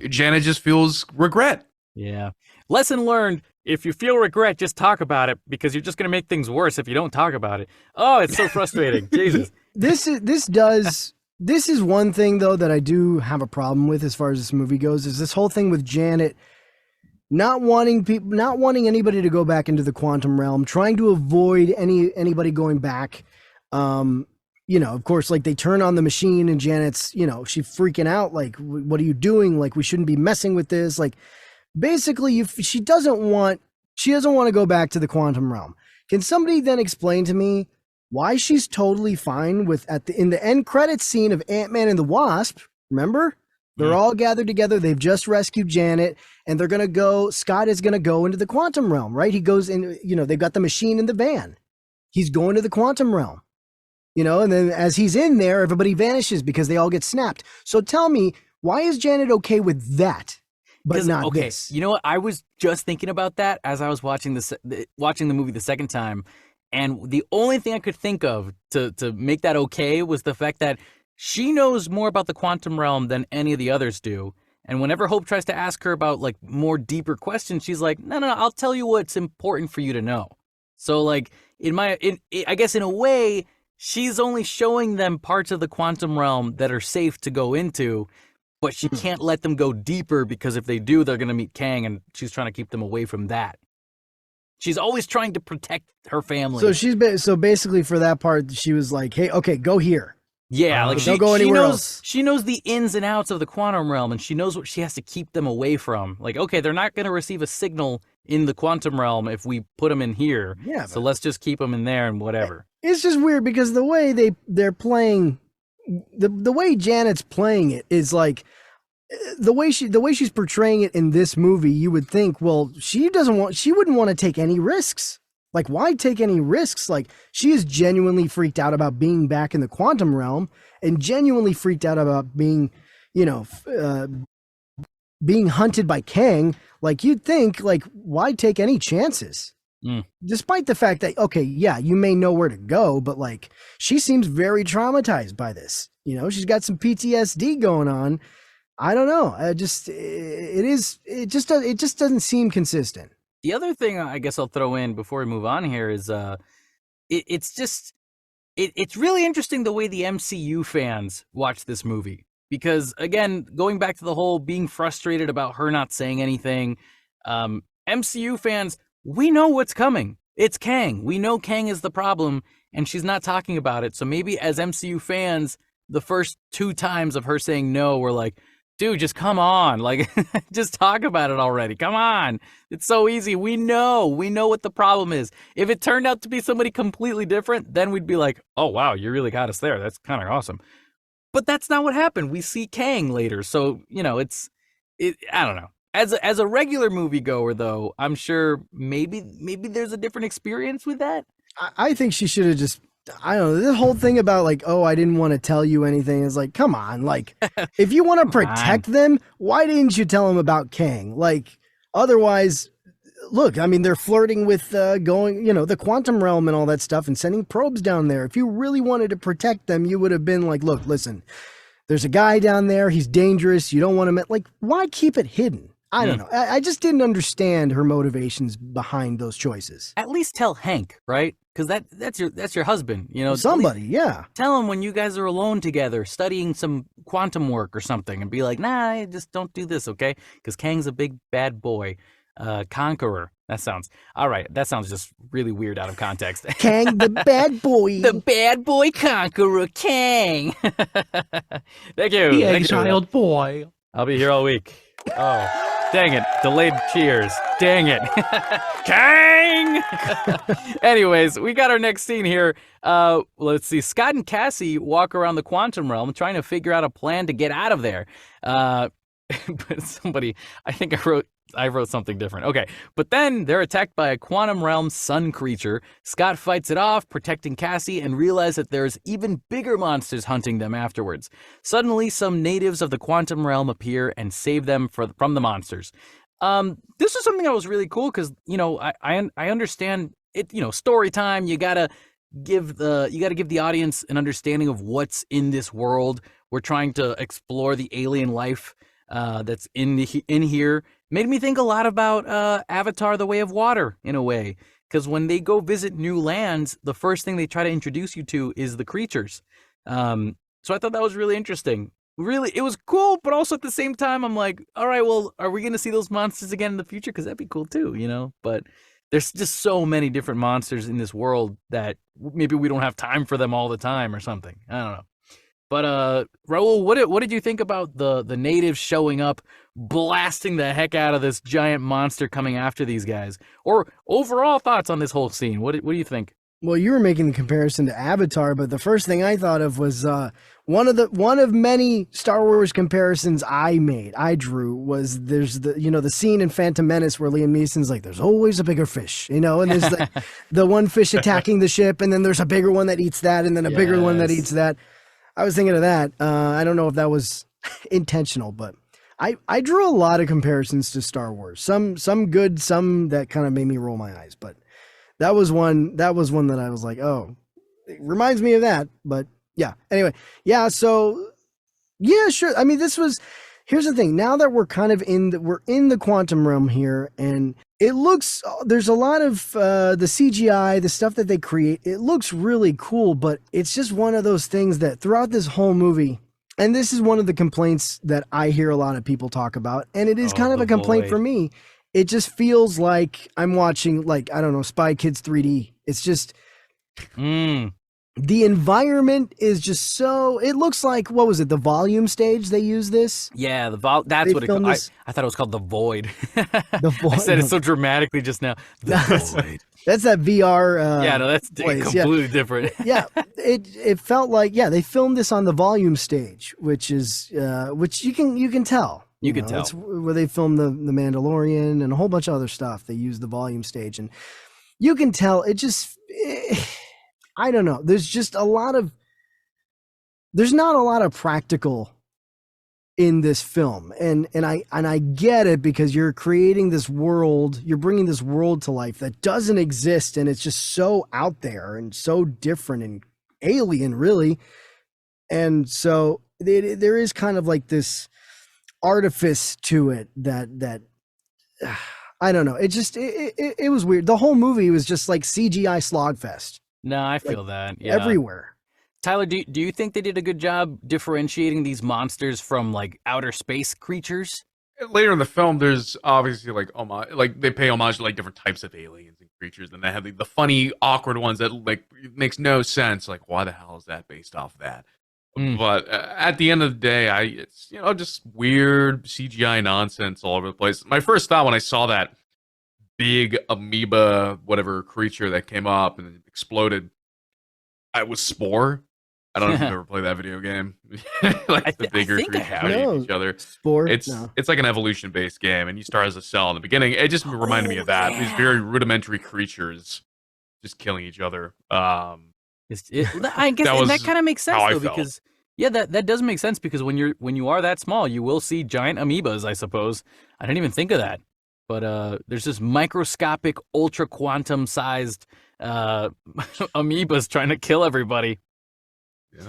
Janet just feels regret. Yeah. Lesson learned. If you feel regret, just talk about it because you're just going to make things worse if you don't talk about it. Oh, it's so frustrating. Jesus. This is one thing though that I do have a problem with as far as this movie goes is this whole thing with Janet not wanting anybody to go back into the quantum realm, trying to avoid anybody going back. of course, like they turn on the machine and Janet's, she's freaking out. Like, what are you doing? Like, we shouldn't be messing with this. Like, basically, she doesn't want to go back to the quantum realm. Can somebody then explain to me why she's totally fine with in the end credits scene of Ant-Man and the Wasp? Remember? They're all gathered together. They've just rescued Janet, and they're going to go. Scott is going to go into the quantum realm, right? He goes in, they've got the machine in the van. He's going to the quantum realm, and then as he's in there, everybody vanishes because they all get snapped. So tell me, why is Janet okay with that, but not this? You know what? I was just thinking about that as I was watching the movie the second time, and the only thing I could think of to make that okay was the fact that she knows more about the quantum realm than any of the others do. And whenever Hope tries to ask her about like more deeper questions, she's like, no, I'll tell you what's important for you to know. So like I guess in a way, she's only showing them parts of the quantum realm that are safe to go into, but she can't let them go deeper because if they do, they're going to meet Kang, and she's trying to keep them away from that. She's always trying to protect her family. So basically for that part, she was like, hey, okay, go here. Yeah, like don't go anywhere else. She knows the ins and outs of the quantum realm, and she knows what she has to keep them away from. Like, okay, they're not going to receive a signal in the quantum realm if we put them in here. Yeah, so let's just keep them in there and whatever. It's just weird because the way they're playing, the way Janet's playing it is like the way she's portraying it in this movie. You would think, well, she wouldn't want to take any risks. Like, why take any risks? Like, she is genuinely freaked out about being back in the quantum realm and genuinely freaked out about being, being hunted by Kang. Like, you'd think, like, why take any chances? Despite the fact that, okay, yeah, you may know where to go, but like, she seems very traumatized by this. She's got some PTSD going on. I don't know. It just doesn't seem consistent. The other thing I guess I'll throw in before we move on here is it's really interesting the way the MCU fans watch this movie. Because, again, going back to the whole being frustrated about her not saying anything, MCU fans, we know what's coming. It's Kang. We know Kang is the problem, and she's not talking about it. So maybe as MCU fans, the first 2 times of her saying no, we're like, dude, just come on. Like, just talk about it already. Come on. It's so easy. We know what the problem is. If it turned out to be somebody completely different, then we'd be like, oh, wow, you really got us there. That's kind of awesome. But that's not what happened. We see Kang later. So, I don't know. As a regular moviegoer, though, I'm sure maybe there's a different experience with that. I think she should have just, I don't know, this whole thing about like, oh, I didn't want to tell you anything is like, come on. Like, if you want to protect them, why didn't you tell them about Kang? Like, otherwise, look, I mean, they're flirting with going, the quantum realm and all that stuff and sending probes down there. If you really wanted to protect them, you would have been like, look, listen, there's a guy down there. He's dangerous. You don't want to, like, why keep it hidden? I don't know. I just didn't understand her motivations behind those choices. At least tell Hank, right? Because that's your husband, Somebody, yeah. Tell him when you guys are alone together, studying some quantum work or something, and be like, nah, just don't do this, okay? Because Kang's a big bad boy, conqueror. That sounds just really weird out of context. Kang, the bad boy, the bad boy conqueror, Kang. Thank you, the exiled boy. I'll be here all week. Oh. Dang it. Delayed cheers. Dang it. Kang! Anyways, we got our next scene here. Let's see. Scott and Cassie walk around the quantum realm trying to figure out a plan to get out of there. But I wrote something different. Okay. But then they're attacked by a quantum realm sun creature. Scott fights it off, protecting Cassie, and realizes that there's even bigger monsters hunting them afterwards. Suddenly, some natives of the quantum realm appear and save them from the monsters. This is something that was really cool because, I understand it, story time. You gotta give the audience an understanding of what's in this world. We're trying to explore the alien life that's in here. Made me think a lot about Avatar: The Way of Water in a way, because when they go visit new lands, the first thing they try to introduce you to is the creatures. So I thought that was really interesting. Really, it was cool, but also at the same time, I'm like, all right, well, are we going to see those monsters again in the future? Because that'd be cool too, But there's just so many different monsters in this world that maybe we don't have time for them all the time or something. I don't know. But Raul, what did you think about the natives showing up, blasting the heck out of this giant monster coming after these guys? Or overall thoughts on this whole scene? What do you think? Well, you were making the comparison to Avatar, but the first thing I thought of was one of many Star Wars comparisons I drew was there's the scene in Phantom Menace where Liam Neeson's like, there's always a bigger fish, and there's the one fish attacking the ship, and then there's a bigger one that eats that, and then a bigger one that eats that. I was thinking of that. I don't know if that was intentional, but I drew a lot of comparisons to Star Wars. Some good, some that kind of made me roll my eyes, but that was one that I was like, oh, it reminds me of that. But yeah, anyway, yeah. So yeah, sure. I mean, here's the thing. Now that we're kind of we're in the quantum realm here, and it looks, there's a lot of the CGI, the stuff that they create. It looks really cool, but it's just one of those things that throughout this whole movie, and this is one of the complaints that I hear a lot of people talk about, and it is kind of a complaint for me. It just feels like I'm watching, like, I don't know, Spy Kids 3D. It's just, the environment is just so, it looks like, what was it, the volume stage they use this? Yeah, that's what I thought it was called The Void. The Void. I said it so dramatically just now. The Void. That's that VR. Yeah, no, that's completely different. Yeah, it felt like, they filmed this on the volume stage, which is which you can tell. You can tell. It's where they filmed the Mandalorian and a whole bunch of other stuff. They use the volume stage, and you can tell it just. I don't know. There's not a lot of practical in this film, and I get it, because you're creating this world, you're bringing this world to life that doesn't exist, and it's just so out there and so different and alien, really. And so there is kind of like this artifice to it that I don't know. It just it was weird. The whole movie was just like CGI slogfest. No, I feel that. Yeah. Everywhere. Tyler, do you think they did a good job differentiating these monsters from like outer space creatures? Later in the film, there's obviously like they pay homage to like different types of aliens and creatures, and they have the funny, awkward ones that like makes no sense. Like, why the hell is that based off that? But at the end of the day, it's just weird CGI nonsense all over the place. My first thought when I saw that big amoeba, whatever creature that came up and exploded, I was Spore. I don't know if you've ever played that video game. Like the bigger creatures fighting each other. Spore. It's like an evolution based game, and you start as a cell in the beginning. It just reminded me of that. These very rudimentary creatures just killing each other. I guess that kind of makes sense though, because that does make sense, because when you are that small, you will see giant amoebas, I suppose. I didn't even think of that. But there's this microscopic, ultra quantum sized amoebas trying to kill everybody. Yeah.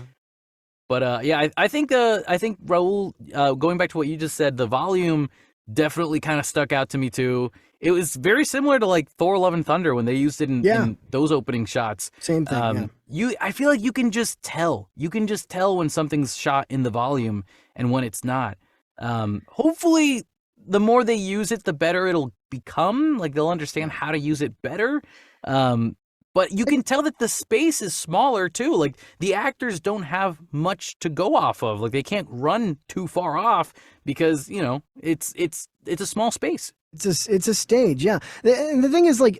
But I think Raul, going back to what you just said, the volume definitely kind of stuck out to me too. It was very similar to like Thor: Love and Thunder when they used it in those opening shots. Same thing. I feel like you can just tell. You can just tell when something's shot in the volume and when it's not. Hopefully, the more they use it, the better it'll become. Like they'll understand how to use it better. But you can tell that the space is smaller too. Like the actors don't have much to go off of. Like they can't run too far off because it's a small space. It's a stage, yeah. And the thing is, like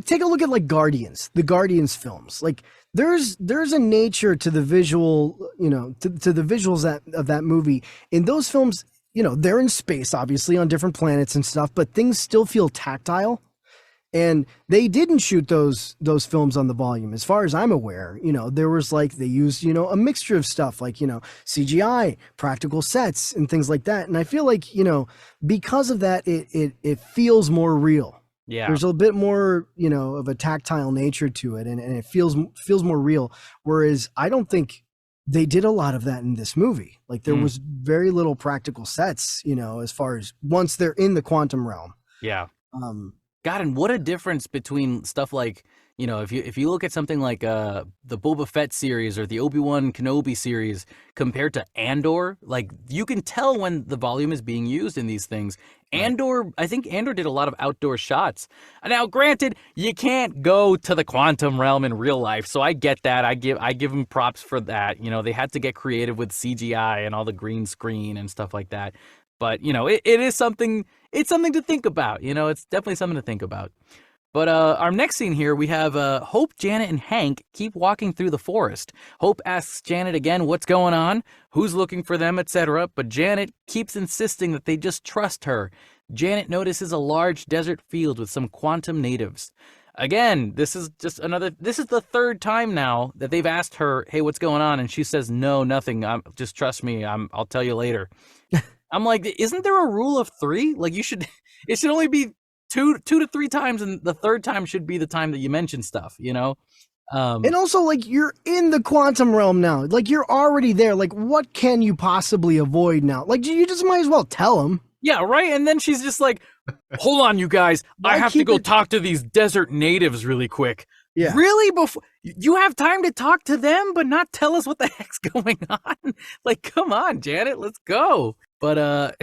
take a look at like the Guardians films. Like there's a nature to the visual, to the visuals of that movie. In those films, they're in space, obviously on different planets and stuff, but things still feel tactile. And they didn't shoot those films on the volume, as far as I'm aware. There was they used, a mixture of stuff like, CGI, practical sets and things like that. And I feel like, because of that, it feels more real. Yeah. There's a bit more, of a tactile nature to it, and it feels more real. Whereas I don't think they did a lot of that in this movie. Like there was very little practical sets, as far as once they're in the quantum realm. Yeah. God, and what a difference between stuff like, You know, if you look at something like the Boba Fett series or the Obi-Wan Kenobi series compared to Andor, like you can tell when the volume is being used in these things. Andor, I think Andor did a lot of outdoor shots. Now, granted, you can't go to the quantum realm in real life, so I get that. I give them props for that. You know, they had to get creative with CGI and all the green screen and stuff like that. But you know, it is something. It's something to think about. You know, it's definitely something to think about. But our next scene here, we have Hope, Janet, and Hank keep walking through the forest. Hope asks Janet again what's going on, who's looking for them, etc. But Janet keeps insisting that they just trust her. Janet notices a large desert field with some quantum natives. Again, this is the third time now that they've asked her, hey, what's going on? And she says, no, nothing. Just trust me. I'll tell you later. I'm like, isn't there a rule of 3? Like it should only be two to 3 times, and the third time should be the time that you mention stuff, you know? And also, like, you're in the quantum realm now. Like, you're already there. Like, what can you possibly avoid now? Like, you just might as well tell them. Yeah, right? And then she's just like, hold on, you guys. I have to go talk to these desert natives really quick. Yeah. Really? Before you have time to talk to them, but not tell us what the heck's going on? Like, come on, Janet, let's go. But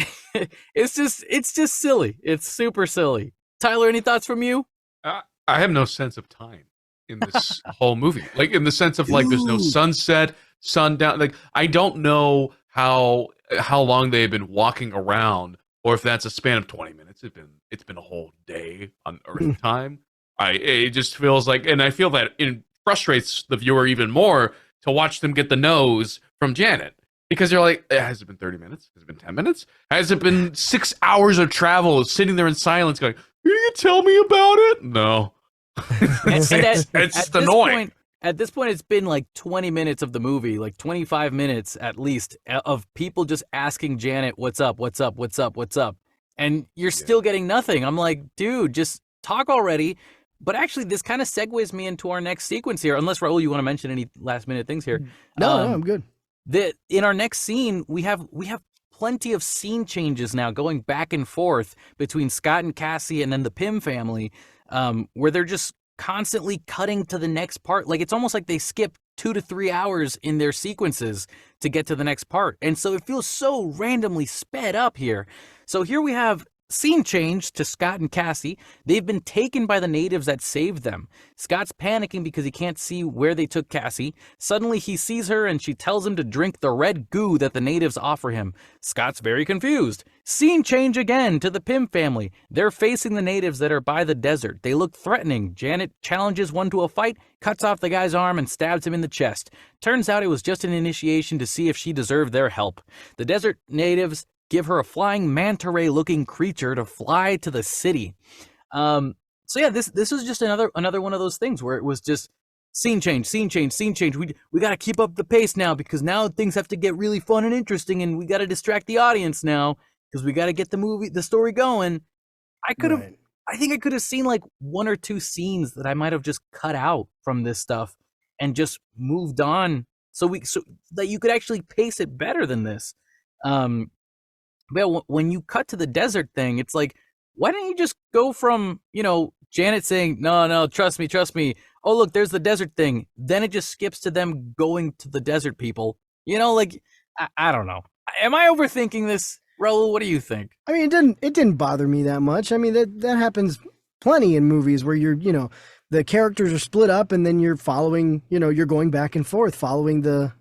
it's just silly. It's super silly. Tyler, any thoughts from you? I have no sense of time in this whole movie. Like in the sense of like, there's no sunset, sundown. Like I don't know how long they've been walking around, or if that's a span of 20 minutes. It's been a whole day on Earth time. It just feels like, and I feel that it frustrates the viewer even more to watch them get the nose from Janet. Because they're like, has it been 30 minutes? Has it been 10 minutes? Has it been 6 hours of travel, sitting there in silence going, can you tell me about it? No. It's annoying. At this point, it's been like 20 minutes of the movie, like 25 minutes at least, of people just asking Janet, what's up, what's up, what's up, what's up? And you're still getting nothing. I'm like, dude, just talk already. But actually, this kind of segues me into our next sequence here. Unless, Raul, you want to mention any last minute things here. No, I'm good. In our next scene, we have plenty of scene changes now going back and forth between Scott and Cassie and then the Pym family, where they're just constantly cutting to the next part. Like it's almost like they skip 2 to 3 hours in their sequences to get to the next part. And so it feels so randomly sped up here. So here we have scene change to Scott and Cassie. They've been taken by the natives that saved them. Scott's panicking because he can't see where they took Cassie. Suddenly he sees her and she tells him to drink the red goo that the natives offer him. Scott's very confused. Scene change again to the Pym family. They're facing the natives that are by the desert. They look threatening. Janet challenges one to a fight, cuts off the guy's arm and stabs him in the chest. Turns out it was just an initiation to see if she deserved their help. The desert natives give her a flying manta ray looking creature to fly to the city. So yeah, this was just another one of those things where it was just scene change. We got to keep up the pace now because now things have to get really fun and interesting, and we got to distract the audience now because we got to get the story going. I think I could have seen like 1 or 2 scenes that I might have just cut out from this stuff and just moved on so that you could actually pace it better than this. But when you cut to the desert thing, it's like, why don't you just go from, Janet saying, no, trust me. Oh, look, there's the desert thing. Then it just skips to them going to the desert people. I don't know. Am I overthinking this? Raul, what do you think? I mean, it didn't bother me that much. I mean, that happens plenty in movies where the characters are split up and then you're following, you're going back and forth, following the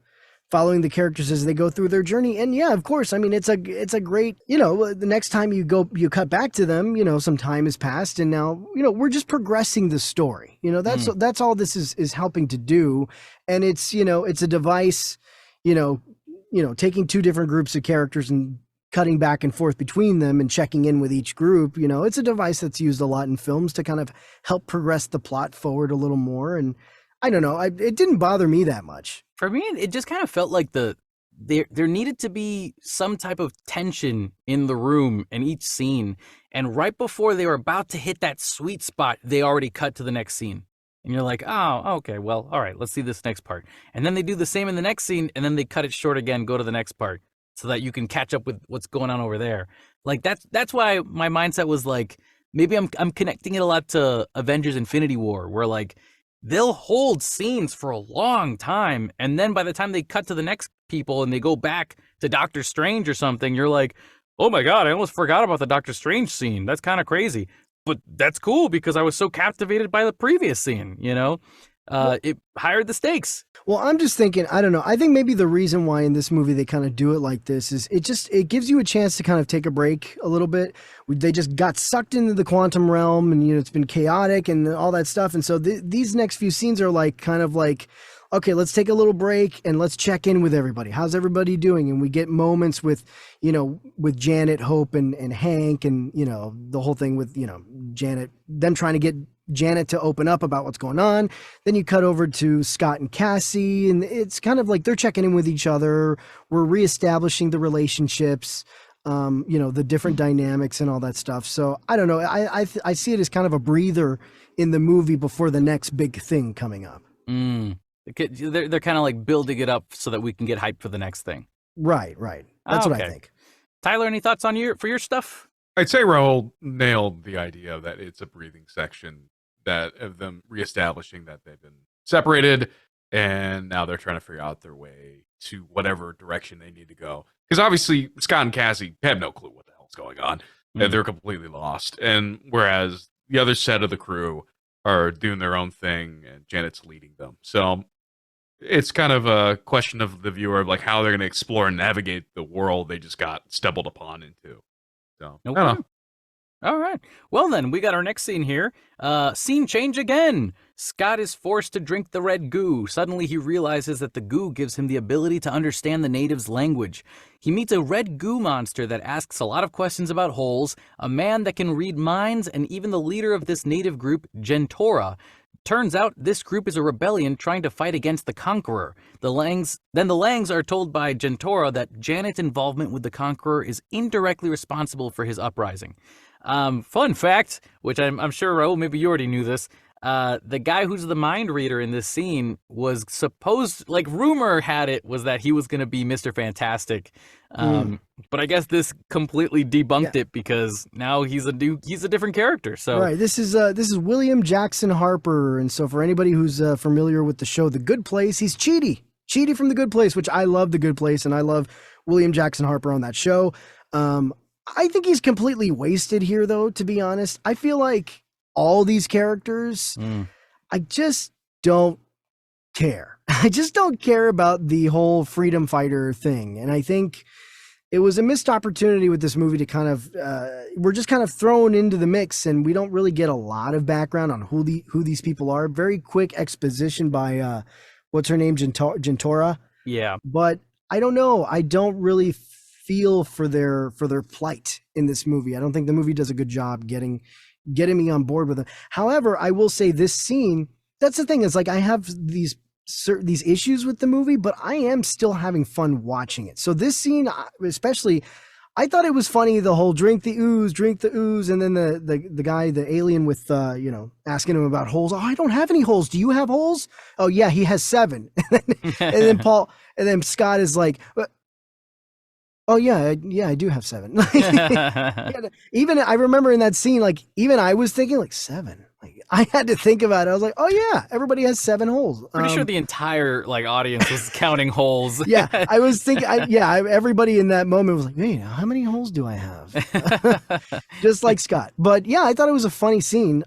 characters as they go through their journey. And yeah, of course, I mean, it's a great, the next time you cut back to them, some time has passed and now, we're just progressing the story. That's all this is helping to do. And it's, it's a device, taking 2 different groups of characters and cutting back and forth between them and checking in with each group. It's a device that's used a lot in films to kind of help progress the plot forward a little more. And I don't know, it didn't bother me that much. For me, it just kind of felt like there needed to be some type of tension in the room in each scene. And right before they were about to hit that sweet spot, they already cut to the next scene. And you're like, oh, okay, well, all right, let's see this next part. And then they do the same in the next scene, and then they cut it short again, go to the next part, so that you can catch up with what's going on over there. Like, that's why my mindset was like, maybe I'm connecting it a lot to Avengers Infinity War, where like, they'll hold scenes for a long time, and then by the time they cut to the next people and they go back to Doctor Strange or something, you're like, oh my god, I almost forgot about the Doctor Strange scene. That's kind of crazy. But that's cool because I was so captivated by the previous scene, you know? It higher the stakes. Well, I'm just thinking, I don't know. I think maybe the reason why in this movie they kind of do it like this is it gives you a chance to kind of take a break a little bit. They just got sucked into the quantum realm, and it's been chaotic and all that stuff. And so these next few scenes are like kind of like, okay, let's take a little break and let's check in with everybody. How's everybody doing? And we get moments with, with Janet, Hope, and Hank, and, the whole thing with, Janet, them trying to get Janet to open up about what's going on. Then you cut over to Scott and Cassie, and it's kind of like they're checking in with each other. We're reestablishing the relationships, the different dynamics and all that stuff. So I don't know. I see it as kind of a breather in the movie before the next big thing coming up. They're kind of like building it up so that we can get hyped for the next thing. Right. That's what I think. Tyler, any thoughts on your stuff? I'd say Raul nailed the idea that it's a breathing section, that of them reestablishing that they've been separated, and now they're trying to figure out their way to whatever direction they need to go. Because obviously Scott and Cassie have no clue what the hell's going on. And they're completely lost. And whereas the other set of the crew are doing their own thing, and Janet's leading them. So it's kind of a question of the viewer of like how they're going to explore and navigate the world they just got stumbled upon into. So I don't know. All right. Well, then, we got our next scene here. Scene change again. Scott is forced to drink the red goo. Suddenly, he realizes that the goo gives him the ability to understand the natives' language. He meets a red goo monster that asks a lot of questions about holes, a man that can read minds, and even the leader of this native group, Gentora. Turns out this group is a rebellion trying to fight against the Conqueror. The Langs are told by Gentora that Janet's involvement with the Conqueror is indirectly responsible for his uprising. Fun fact, which I'm sure, Raul, maybe you already knew this. The guy who's the mind reader in this scene was supposed, like rumor had it, was that he was going to be Mr. Fantastic. But I guess this completely debunked it because now he's a different character. So right, this is William Jackson Harper, and so for anybody who's familiar with the show The Good Place, he's Chidi from The Good Place, which I love The Good Place, and I love William Jackson Harper on that show. I think he's completely wasted here, though, to be honest. I feel like all these characters, I just don't care. I just don't care about the whole freedom fighter thing. And I think it was a missed opportunity with this movie to kind of, we're just kind of thrown into the mix, and we don't really get a lot of background on who these people are. Very quick exposition by, what's her name? Gentora. Yeah. But I don't know. I don't really feel for their plight in this movie. I don't think the movie does a good job getting me on board with it. However, I will say this scene, that's the thing, is like I have these issues with the movie, but I am still having fun watching it. So this scene especially, I thought it was funny, the whole drink the ooze, and then the guy, the alien with asking him about holes. Oh, I don't have any holes. Do you have holes? Oh yeah, he has 7. and then Scott is like, oh yeah, I do have 7. Even I remember in that scene, like even I was thinking like 7. Like I had to think about it. I was like, oh yeah, everybody has 7 holes. Pretty sure the entire audience was counting holes. Yeah, I was thinking. Everybody in that moment was like, hey, how many holes do I have? Just like Scott. But yeah, I thought it was a funny scene.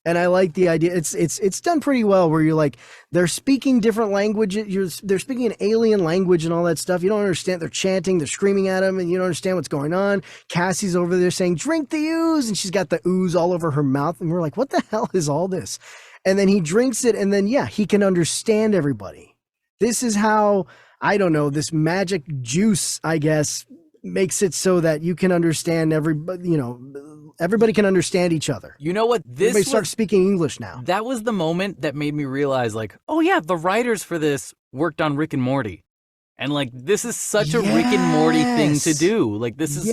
And I like the idea. It's done pretty well, where you're like, they're speaking different languages. They're speaking an alien language and all that stuff. You don't understand. They're chanting. They're screaming at him, and you don't understand what's going on. Cassie's over there saying, "Drink the ooze," and she's got the ooze all over her mouth, and we're like, what the hell is all this? And then he drinks it, and then he can understand everybody. This is how, I don't know, this magic juice, I guess, makes it so that you can understand everybody. Everybody can understand each other. You know what? Everybody starts speaking English now. That was the moment that made me realize, like, oh yeah, the writers for this worked on Rick and Morty. And like, this is such a Rick and Morty thing to do. Like, this is,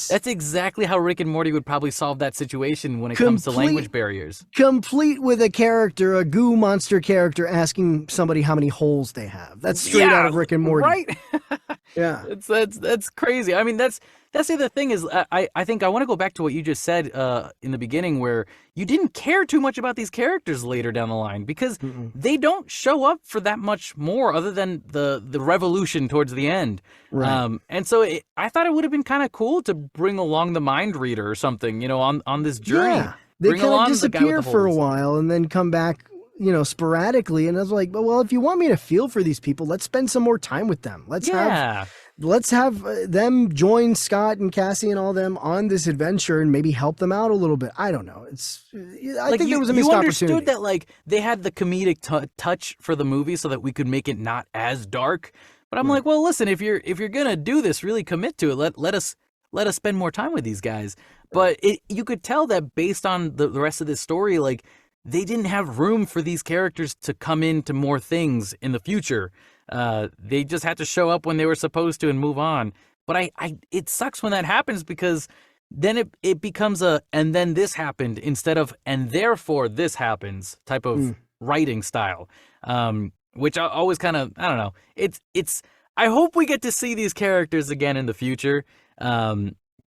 that's exactly how Rick and Morty would probably solve that situation when it comes to language barriers. Complete with a character, a goo monster character, asking somebody how many holes they have. That's straight out of Rick and Morty. Right? Yeah. That's crazy. I mean, that's the other thing is I think I want to go back to what you just said in the beginning, where you didn't care too much about these characters later down the line because they don't show up for that much more other than the revolution towards the end. Right. And so I thought it would have been kind of cool to bring along the mind reader or something, you know, on this journey. Yeah. They Bring kind along of the guy with disappear the for a holes. while and then come back, you know, sporadically. And I was like, well, if you want me to feel for these people, let's spend some more time with them. Let's have them join Scott and Cassie and all them on this adventure and maybe help them out a little bit. I don't know. I think there was a missed you opportunity. understood that like they had the comedic touch for the movie so that we could make it not as dark. But I'm like, well, listen, if you're gonna do this, really commit to it. Let us spend more time with these guys. But you could tell that based on the rest of this story, like they didn't have room for these characters to come into more things in the future. They just had to show up when they were supposed to and move on. But it sucks when that happens because then it becomes and then this happened instead of and therefore this happens type of writing style. Which I always kind of, I don't know. It's I hope we get to see these characters again in the future.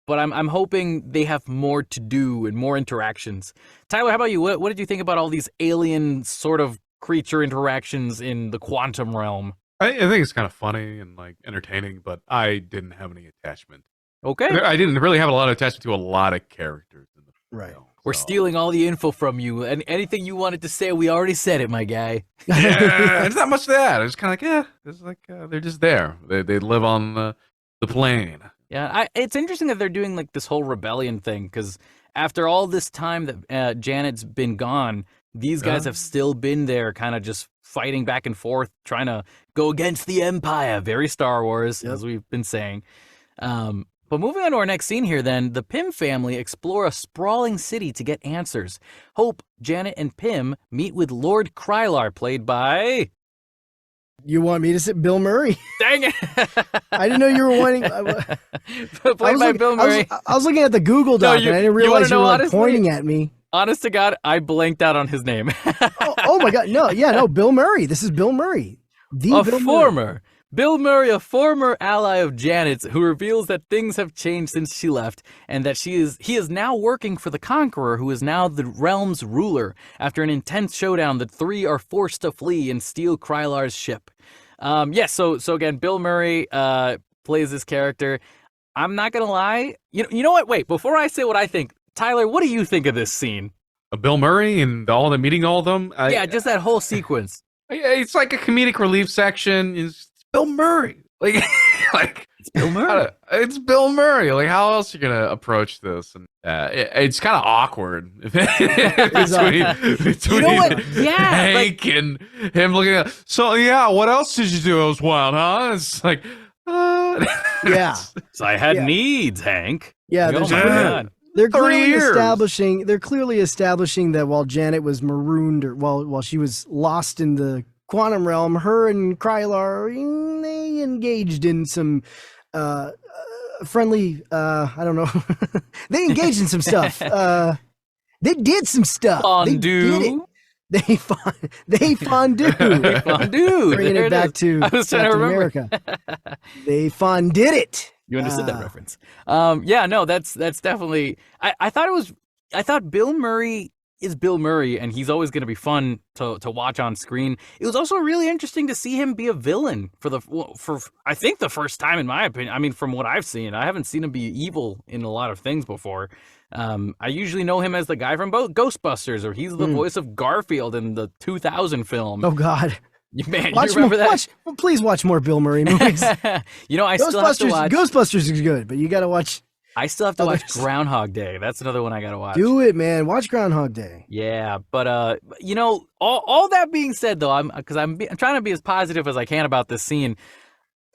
But I'm hoping they have more to do and more interactions. Tyler, how about you? What did you think about all these alien sort of creature interactions in the quantum realm? I think it's kind of funny and like entertaining, but I didn't have any attachment. Okay. I didn't really have a lot of attachment to a lot of characters in the film. We're stealing all the info from you, and anything you wanted to say, we already said it, my guy. Yeah, there's not much to that. It's kind of like, yeah, it's like they're just there. They live on the plane. Yeah, it's interesting that they're doing like this whole rebellion thing because after all this time that Janet's been gone, these guys have still been there, kind of just fighting back and forth, trying to go against the Empire. Very Star Wars, as we've been saying. But moving on to our next scene here, then, the Pym family explore a sprawling city to get answers. Hope, Janet, and Pym meet with Lord Krylar, played by... You want me to say Bill Murray? Dang it! I didn't know you were wanting. Played by Bill Murray. I was looking at the Google Doc and I didn't realize you were like, pointing at me. Honest to God, I blanked out on his name. oh my God. No, Bill Murray. This is Bill Murray. Bill Murray, a former ally of Janet's, who reveals that things have changed since she left, and that he is now working for the Conqueror, who is now the realm's ruler. After an intense showdown, the three are forced to flee and steal Krylar's ship. So again, Bill Murray plays this character. I'm not gonna lie. You know what? Wait, before I say what I think, Tyler, what do you think of this scene? Bill Murray and all the meeting all of them. Just that whole sequence. It's like a comedic relief section. It's Bill Murray. Like it's Bill Murray. It's Bill Murray. Like, how else are you gonna approach this? And it's kind of awkward between you know what? Yeah, Hank and him looking at. So yeah, what else did you do? It was wild, huh? It's like, yeah. So I had needs, Hank. Yeah, oh my God. They're clearly establishing that while Janet was marooned, or while she was lost in the quantum realm, her and Krylar, they engaged in some friendly, I don't know. They engaged in some stuff. They did some stuff. Fondue. They fondue. They fondue. Bringing it back to America. They fondue it. You understood that reference. That's definitely. I thought Bill Murray is Bill Murray, and he's always going to be fun to watch on screen. It was also really interesting to see him be a villain for I think the first time, in my opinion. I mean, from what I've seen, I haven't seen him be evil in a lot of things before. I usually know him as the guy from Ghostbusters, or he's the voice of Garfield in the 2000 film. Oh God. Man, you remember that? Please watch more Bill Murray movies. I still have to watch. Ghostbusters is good, but you got to watch. I still have to watch Groundhog Day. That's another one I got to watch. Do it, man. Watch Groundhog Day. Yeah, but all that being said, though, I'm trying to be as positive as I can about this scene.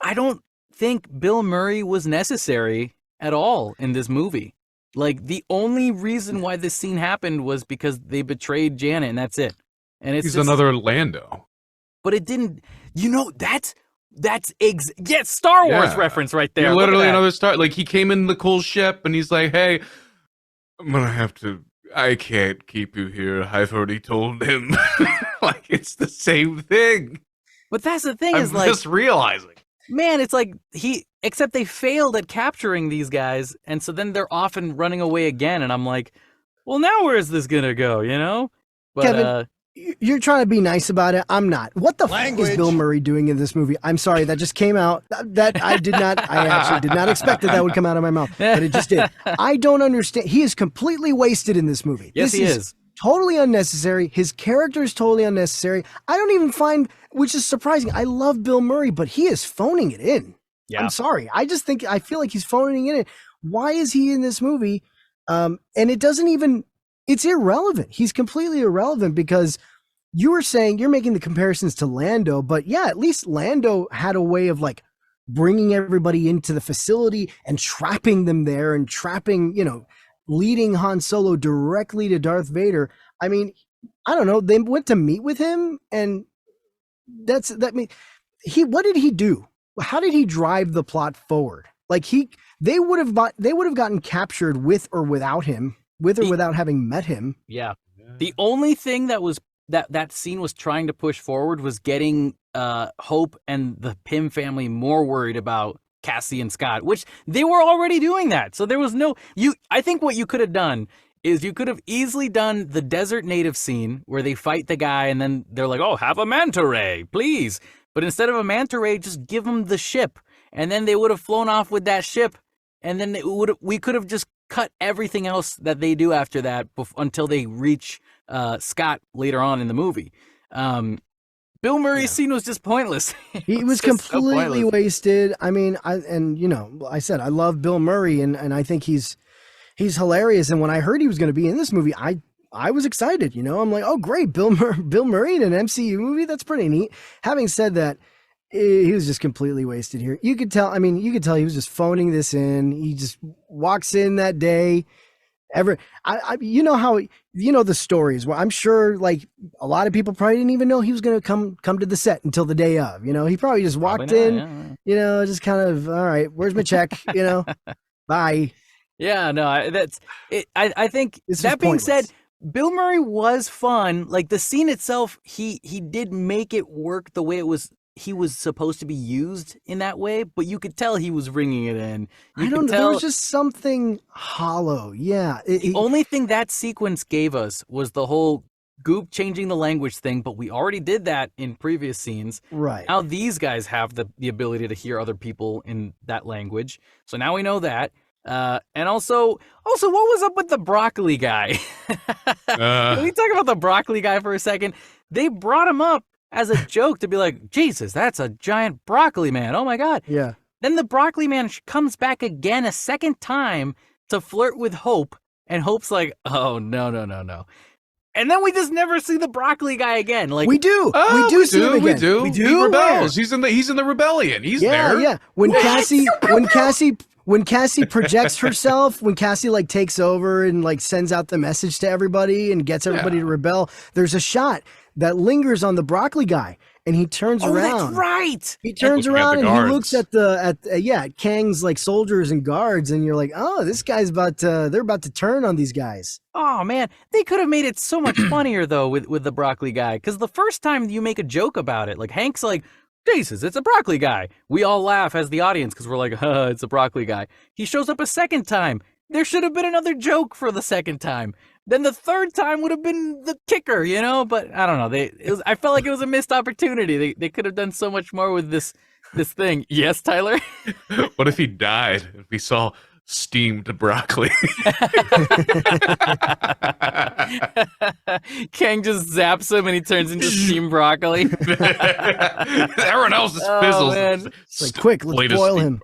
I don't think Bill Murray was necessary at all in this movie. Like, the only reason why this scene happened was because they betrayed Janet, and that's it. And he's another Lando. But it didn't, that's Star Wars reference right there. You're literally another Star. Like, he came in the cool ship and he's like, "Hey, I can't keep you here. I've already told him." Like, it's the same thing. But that's the thing, I'm just realizing. man, it's like except they failed at capturing these guys, and so then they're off and running away again, and I'm like, well, now where is this gonna go, you know? But Kevin, you're trying to be nice about it. I'm not. What the fuck is Bill Murray doing in this movie? I'm sorry, that just came out. That I actually did not expect that would come out of my mouth, but it just did. I don't understand. He is completely wasted in this movie. Yes, this he is. Totally unnecessary. His character is totally unnecessary. I don't even find, which is surprising. I love Bill Murray, but he is phoning it in. Yeah. I'm sorry. I feel like he's phoning it in. Why is he in this movie? And it doesn't even, it's irrelevant. He's completely irrelevant because you were saying you're making the comparisons to Lando, but yeah, at least Lando had a way of like bringing everybody into the facility and trapping them there and trapping, leading Han Solo directly to Darth Vader. I mean, I don't know. They went to meet with him, and what did he do? How did he drive the plot forward? Like they would have gotten captured with or without him, with or without having met him. Yeah. The only thing that scene was trying to push forward was getting Hope and the Pym family more worried about Cassie and Scott, which they were already doing that. So there was I think what you could have done is you could have easily done the desert native scene where they fight the guy and then they're like, oh, have a manta ray, please. But instead of a manta ray, just give them the ship. And then they would have flown off with that ship. And then we could have just cut everything else that they do after that until they reach Scott later on in the movie. Bill Murray's scene was just pointless. He was completely wasted. I mean, I said I love Bill Murray, and I think he's hilarious. And when I heard he was going to be in this movie, I was excited. I'm like, oh great, Bill Murray in an MCU movie. That's pretty neat. Having said that, he was just completely wasted here. You could tell. I mean, you could tell he was just phoning this in. He just walks in that day. The stories where I'm sure like a lot of people probably didn't even know he was going to come to the set until the day of, he probably just walked in, just kind of, all right, where's my check? Bye. Yeah, no, that's it. I think that being said, Bill Murray was fun. Like the scene itself, he did make it work the way he was supposed to be used in that way, but you could tell he was ringing it in. There was just something hollow. Yeah. The only thing that sequence gave us was the whole Goop changing the language thing, but we already did that in previous scenes. Right. Now these guys have the ability to hear other people in that language. So now we know that. And also, what was up with the broccoli guy? Can we talk about the broccoli guy for a second? They brought him up as a joke to be like, Jesus, that's a giant broccoli man. Oh my God. Yeah. Then the broccoli man comes back again a second time to flirt with Hope. And Hope's like, oh, no. And then we just never see the broccoli guy again. Like we do. We do see him again. We do. He rebels. He's in the rebellion. He's there. Yeah. When Cassie projects herself, when Cassie like takes over and like sends out the message to everybody and gets everybody to rebel, there's a shot that lingers on the broccoli guy, and he turns around. That's right. He turns around and he looks at Kang's like soldiers and guards, and you're like, oh, this guy's they're about to turn on these guys. Oh man, they could have made it so much funnier though with the broccoli guy, because the first time you make a joke about it, like Hank's like, Jesus, it's a broccoli guy. We all laugh as the audience because we're like, it's a broccoli guy. He shows up a second time. There should have been another joke for the second time. Then the third time would have been the kicker, But I don't know. I felt like it was a missed opportunity. They could have done so much more with this thing. Yes, Tyler? What if he died? If we saw steamed broccoli. Kang just zaps him and he turns into steamed broccoli. Everyone else just fizzles. Man. It's like, quick, let's boil him.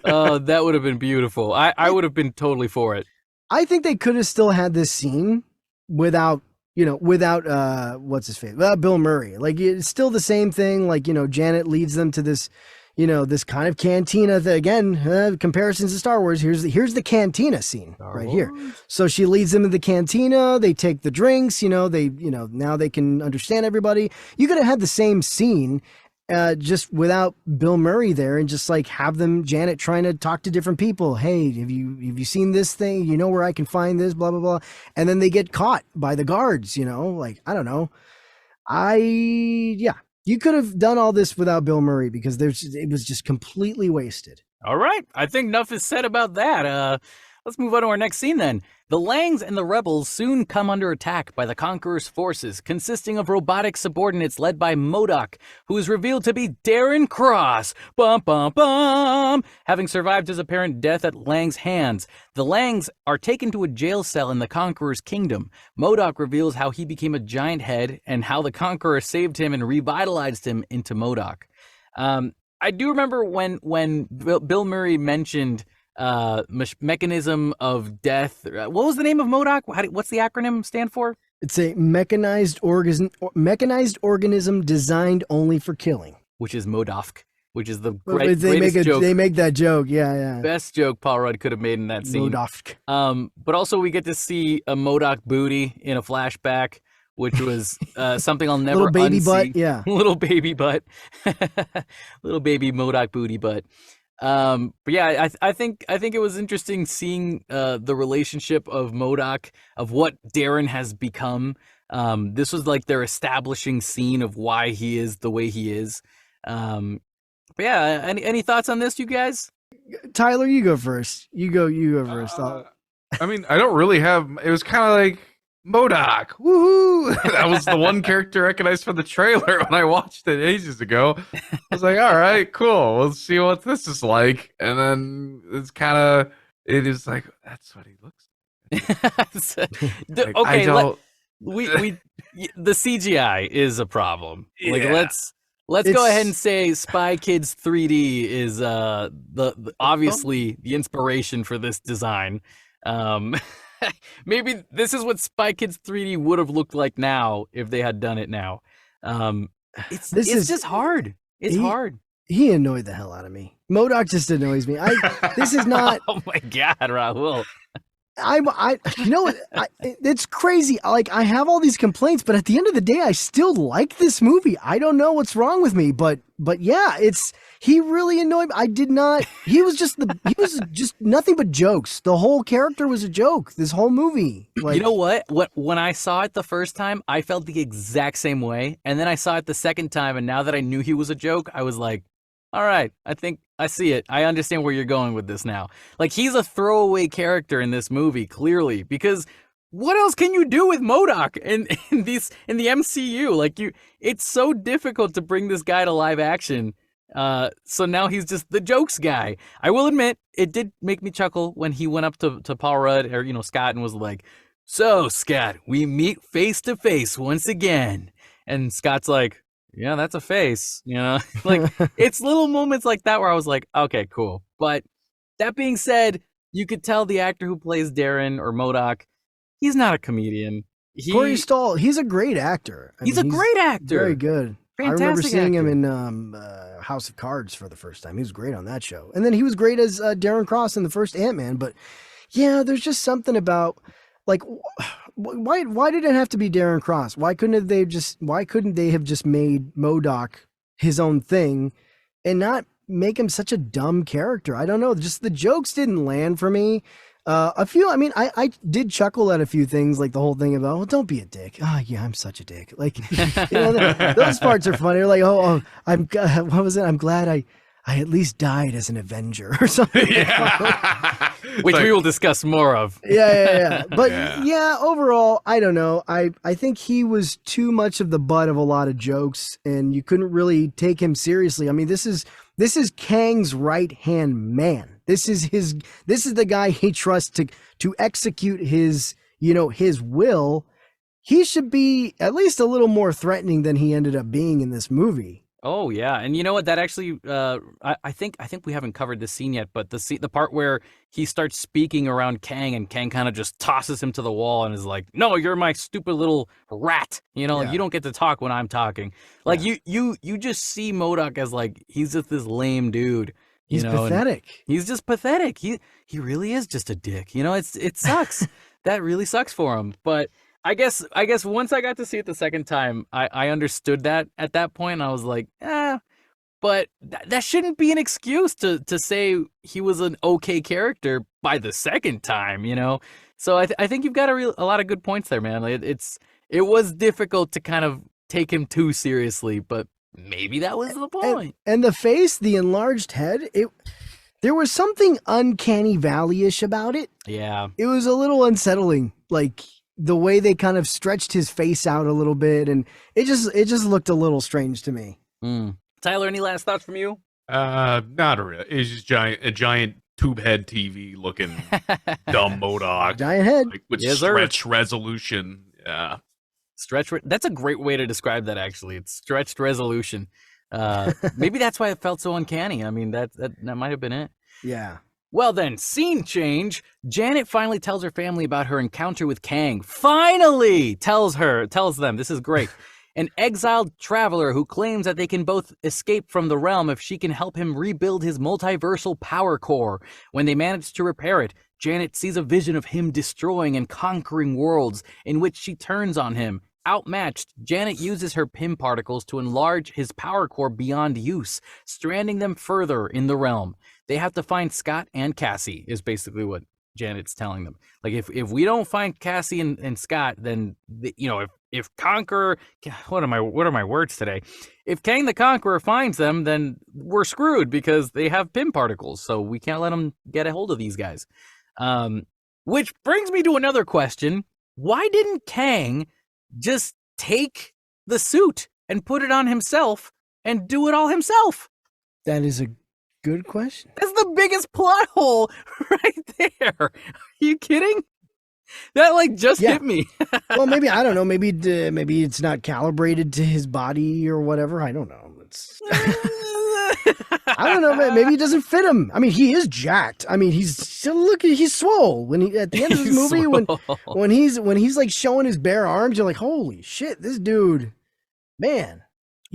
Oh, that would have been beautiful. I would have been totally for it. I think they could have still had this scene without what's his face? Without Bill Murray. Like it's still the same thing. Like, Janet leads them to this, this kind of cantina again, comparisons to Star Wars. Here's the cantina scene right here. So she leads them to the cantina. They take the drinks, now they can understand everybody. You could have had the same scene, just without Bill Murray there, and just like have Janet trying to talk to different people. Hey, have you seen this thing? You know where I can find this, blah, blah, blah. And then they get caught by the guards, like, I don't know. You could have done all this without Bill Murray because it was just completely wasted. All right. I think enough is said about that. Let's move on to our next scene then. The Langs and the rebels soon come under attack by the Conqueror's forces, consisting of robotic subordinates led by Modoc, who is revealed to be Darren Cross. Bum, bum, bum! Having survived his apparent death at Lang's hands, the Langs are taken to a jail cell in the Conqueror's kingdom. Modoc reveals how he became a giant head and how the Conqueror saved him and revitalized him into Modoc. I do remember when Bill Murray mentioned mechanism of death. What was the name of Modoc? What's the acronym stand for? It's a mechanized organism designed only for killing. Which is Modoc, which is the greatest joke. They make that joke, yeah. Best joke Paul Rudd could have made in that scene. Modoc. But also we get to see a Modoc booty in a flashback, which was something I'll never little baby unsee. butt, yeah. Little baby butt. Little baby Modoc booty butt. But yeah, I think it was interesting seeing the relationship of Modoc, of what Darren has become. This was like their establishing scene of why he is the way he is. But yeah, any thoughts on this, you guys? Tyler, you go first. You go first. I mean, I don't really have. It was kind of like Modoc, woohoo! That was the one character I recognized from the trailer when I watched it ages ago. I was like, all right, cool. We'll see what this is like. And then it is like, that's what he looks like. Okay, we the CGI is a problem. Like, let's go ahead and say Spy Kids 3D is the obviously the inspiration for this design. Maybe this is what Spy Kids 3D would have looked like now if they had done it now. It's just hard. It's hard. He annoyed the hell out of me. Modoc just annoys me. This is not. Oh my God, Rahul. You know what? It's crazy. Like, I have all these complaints, but at the end of the day, I still like this movie. I don't know what's wrong with me, but yeah, he really annoyed me. I did not. He was just nothing but jokes. The whole character was a joke. This whole movie. Like, you know what? When I saw it the first time, I felt the exact same way, and then I saw it the second time, and now that I knew he was a joke, I was like, all right, I think I see it. I understand where you're going with this now. Like, he's a throwaway character in this movie, clearly, because what else can you do with Modoc in the MCU? Like, it's so difficult to bring this guy to live action. So now he's just the jokes guy. I will admit, it did make me chuckle when he went up to Paul Rudd or Scott and was like, "So Scott, we meet face to face once again," and Scott's like, "Yeah, that's a face," like, it's little moments like that where I was like, okay, cool. But that being said, you could tell the actor who plays Darren or Modoc, he's not a comedian. Corey Stoll, he's a great actor. He's a great actor. Very good. Fantastic. I remember seeing actor. him in House of Cards for the first time. He was great on that show. And then he was great as Darren Cross in the first Ant-Man. But yeah, there's just something about, like, why did it have to be Darren Cross? Why couldn't they have just made Modoc his own thing and not make him such a dumb character? I don't know. Just the jokes didn't land for me. I did chuckle at a few things, like the whole thing about, well, don't be a dick. Oh yeah, I'm such a dick. Like, those parts are funny. Like, what was it? I'm glad I at least died as an Avenger or something. Yeah. Which we will discuss more of. Yeah. But yeah, overall, I don't know. I think he was too much of the butt of a lot of jokes, and you couldn't really take him seriously. I mean, this is Kang's right-hand man. This is the guy he trusts to execute his will. He should be at least a little more threatening than he ended up being in this movie. Oh yeah, and you know what? That actually, I think we haven't covered this scene yet, but the part where he starts speaking around Kang, and Kang kind of just tosses him to the wall and is like, "No, you're my stupid little rat. You don't get to talk when I'm talking." Like, you just see Modoc as, like, he's just this lame dude. He's pathetic. He's just pathetic. He really is just a dick. It sucks. That really sucks for him. But I guess once I got to see it the second time, I understood that at that point. I was like, but that shouldn't be an excuse to say he was an okay character by the second time, So I think you've got a lot of good points there, man. It was difficult to kind of take him too seriously, but maybe that was the point. And the face, the enlarged head, there was something uncanny valley-ish about it. Yeah. It was a little unsettling, like the way they kind of stretched his face out a little bit, and it just looked a little strange to me. Tyler, any last thoughts from you? Not really. It's just a giant tube head TV looking dumb Modoc. Giant head. Like, with Yes, stretch resolution. Yeah. That's a great way to describe that, actually. It's stretched resolution. Maybe that's why it felt so uncanny. I mean, that might have been it. Yeah. Well then, scene change. Janet finally tells her family about her encounter with Kang. Finally tells them. This is great. An exiled traveler who claims that they can both escape from the realm if she can help him rebuild his multiversal power core. When they manage to repair it, Janet sees a vision of him destroying and conquering worlds, in which she turns on him. Outmatched, Janet uses her Pym particles to enlarge his power core beyond use, stranding them further in the realm. They have to find Scott and Cassie, is basically what Janet's telling them. Like, if we don't find Cassie and Scott, then if Conqueror, what are my words today? If Kang the Conqueror finds them, then we're screwed because they have Pym particles, so we can't let them get a hold of these guys. Which brings me to another question: why didn't Kang just take the suit and put it on himself and do it all himself? That is a good question. That's the biggest plot hole right there. Are you kidding? That just hit me. Well, maybe, I don't know. Maybe it's not calibrated to his body or whatever. I don't know. I don't know. Maybe it doesn't fit him. I mean, he is jacked. I mean, he's swole. When at the end of this movie, when he's like showing his bare arms, you're like, holy shit, this dude, man.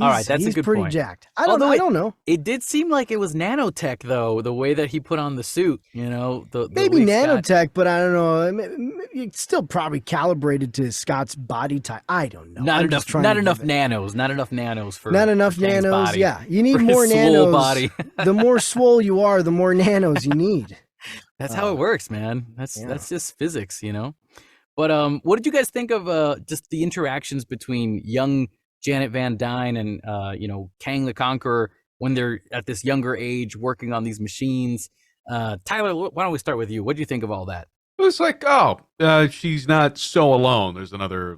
All right, that's a good pretty point. Jacked. I don't know. It did seem like it was nanotech, though, the way that he put on the suit. The maybe nanotech, but I don't know. It's still probably calibrated to Scott's body type. I don't know. Not enough nanos. Not enough nanos for Kang's nanos. body. Yeah, you need more nanos. Body. The more swole you are, the more nanos you need. That's how it works, man. That's just physics, But what did you guys think of just the interactions between young Janet Van Dyne and Kang the Conqueror when they're at this younger age working on these machines? Tyler, why don't we start with you? What do you think of all that? It was like, she's not so alone. There's another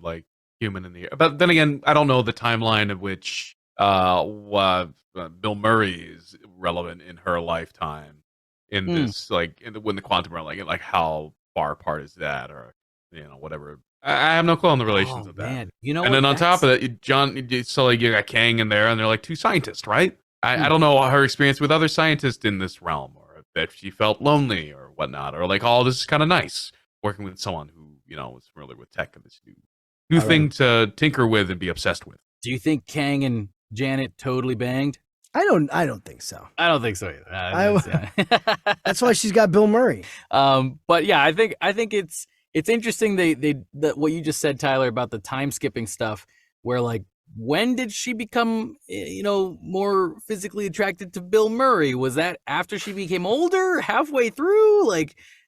human in the air. But then again, I don't know the timeline of which Bill Murray is relevant in her lifetime. In this, when the quantum realm, how far apart is that, or whatever. I have no clue on the relations of that. Man. And then on top of that, you got Kang in there, and they're like two scientists, right? I don't know her experience with other scientists in this realm, or if she felt lonely or whatnot, or this is kind of nice working with someone who is familiar with tech and this new thing to tinker with and be obsessed with. Do you think Kang and Janet totally banged? I don't think so. I don't think so either. That's why she's got Bill Murray. But yeah, I think it's interesting that what you just said, Tyler, about the time skipping stuff, where when did she become more physically attracted to Bill Murray? Was that after she became older, halfway through?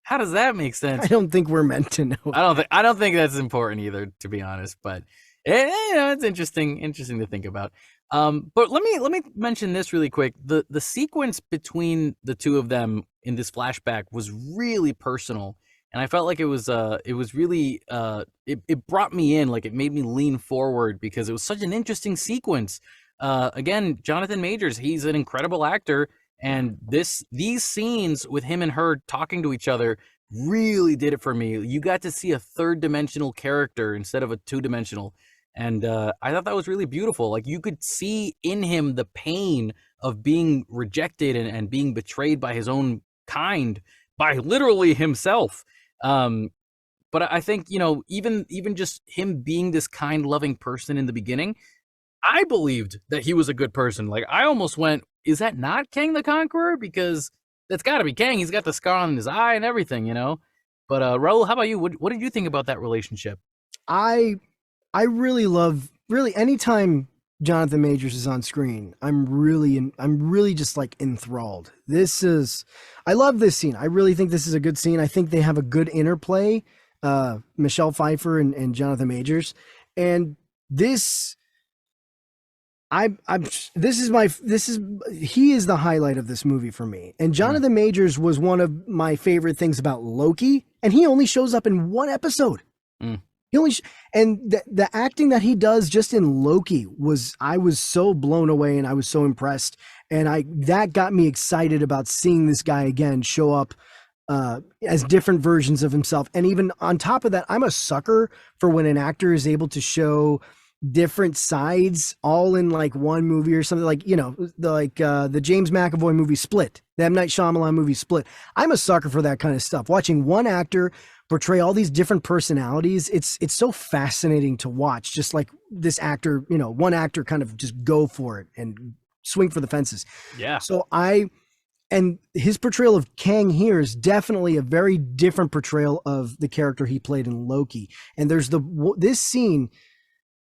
How does that make sense? I don't think we're meant to know. I don't think that's important either, to be honest, but it's interesting to think about. But let me mention this really quick. The sequence between the two of them in this flashback was really personal. And I felt like it was really, it brought me in, it made me lean forward because it was such an interesting sequence. Again, Jonathan Majors, he's an incredible actor. And these scenes with him and her talking to each other really did it for me. You got to see a third dimensional character instead of a two-dimensional. And I thought that was really beautiful. You could see in him the pain of being rejected and being betrayed by his own kind, by literally himself. But I think, even just him being this kind, loving person in the beginning, I believed that he was a good person. I almost went, is that not Kang the Conqueror? Because that's got to be Kang. He's got the scar on his eye and everything, But Raul, how about you? What did you think about that relationship? I really love, anytime Jonathan Majors is on screen, I'm really just enthralled. I love this scene. I really think this is a good scene. I think they have a good interplay, Michelle Pfeiffer and Jonathan Majors. And this, he is the highlight of this movie for me. And Jonathan Majors was one of my favorite things about Loki, and he only shows up in one episode. He only and the acting that he does just in Loki I was so blown away, and I was so impressed, and that got me excited about seeing this guy again show up as different versions of himself. And even on top of that, I'm a sucker for when an actor is able to show different sides all in like one movie or something, like, the James McAvoy movie Split, the M. Night Shyamalan movie Split. I'm a sucker for that kind of stuff. Watching one actor portray all these different personalities, it's so fascinating to watch. Just like this actor, one actor kind of just go for it and swing for the fences. Yeah. So and his portrayal of Kang here is definitely a very different portrayal of the character he played in Loki. And there's this scene.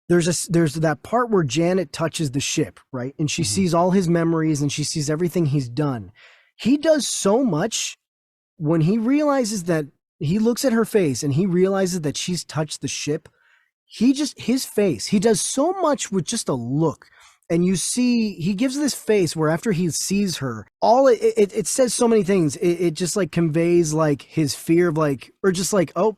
There's that part where Janet touches the ship, right? And she sees all his memories and she sees everything he's done. He does so much when he realizes that he looks at her face and he realizes that she's touched the ship. His face, he does so much with just a look. And you see, he gives this face where after he sees her, it says so many things. It just like conveys like his fear of like, or just like, oh,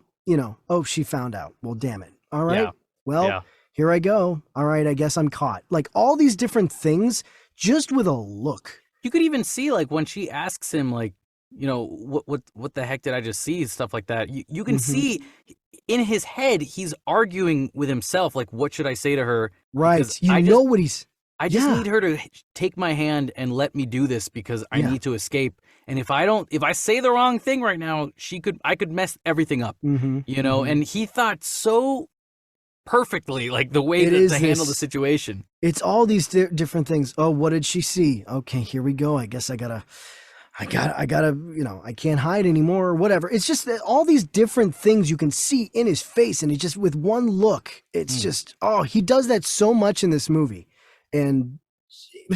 she found out. Well, damn it. All right. Yeah. Well, yeah. Here I go. All right, I guess I'm caught. Like all these different things just with a look. You could even see like when she asks him like, what the heck did I just see? Stuff like that. You can see in his head, he's arguing with himself. Like, what should I say to her? Right. I just need her to take my hand and let me do this because I need to escape. And if I say the wrong thing right now, I could mess everything up, and he thought so perfectly, like the way to handle the situation. It's all these different things. Oh, what did she see? Okay, here we go. I guess I gotta, I can't hide anymore or whatever. It's just that all these different things you can see in his face, and he just with one look, it's just, he does that so much in this movie, and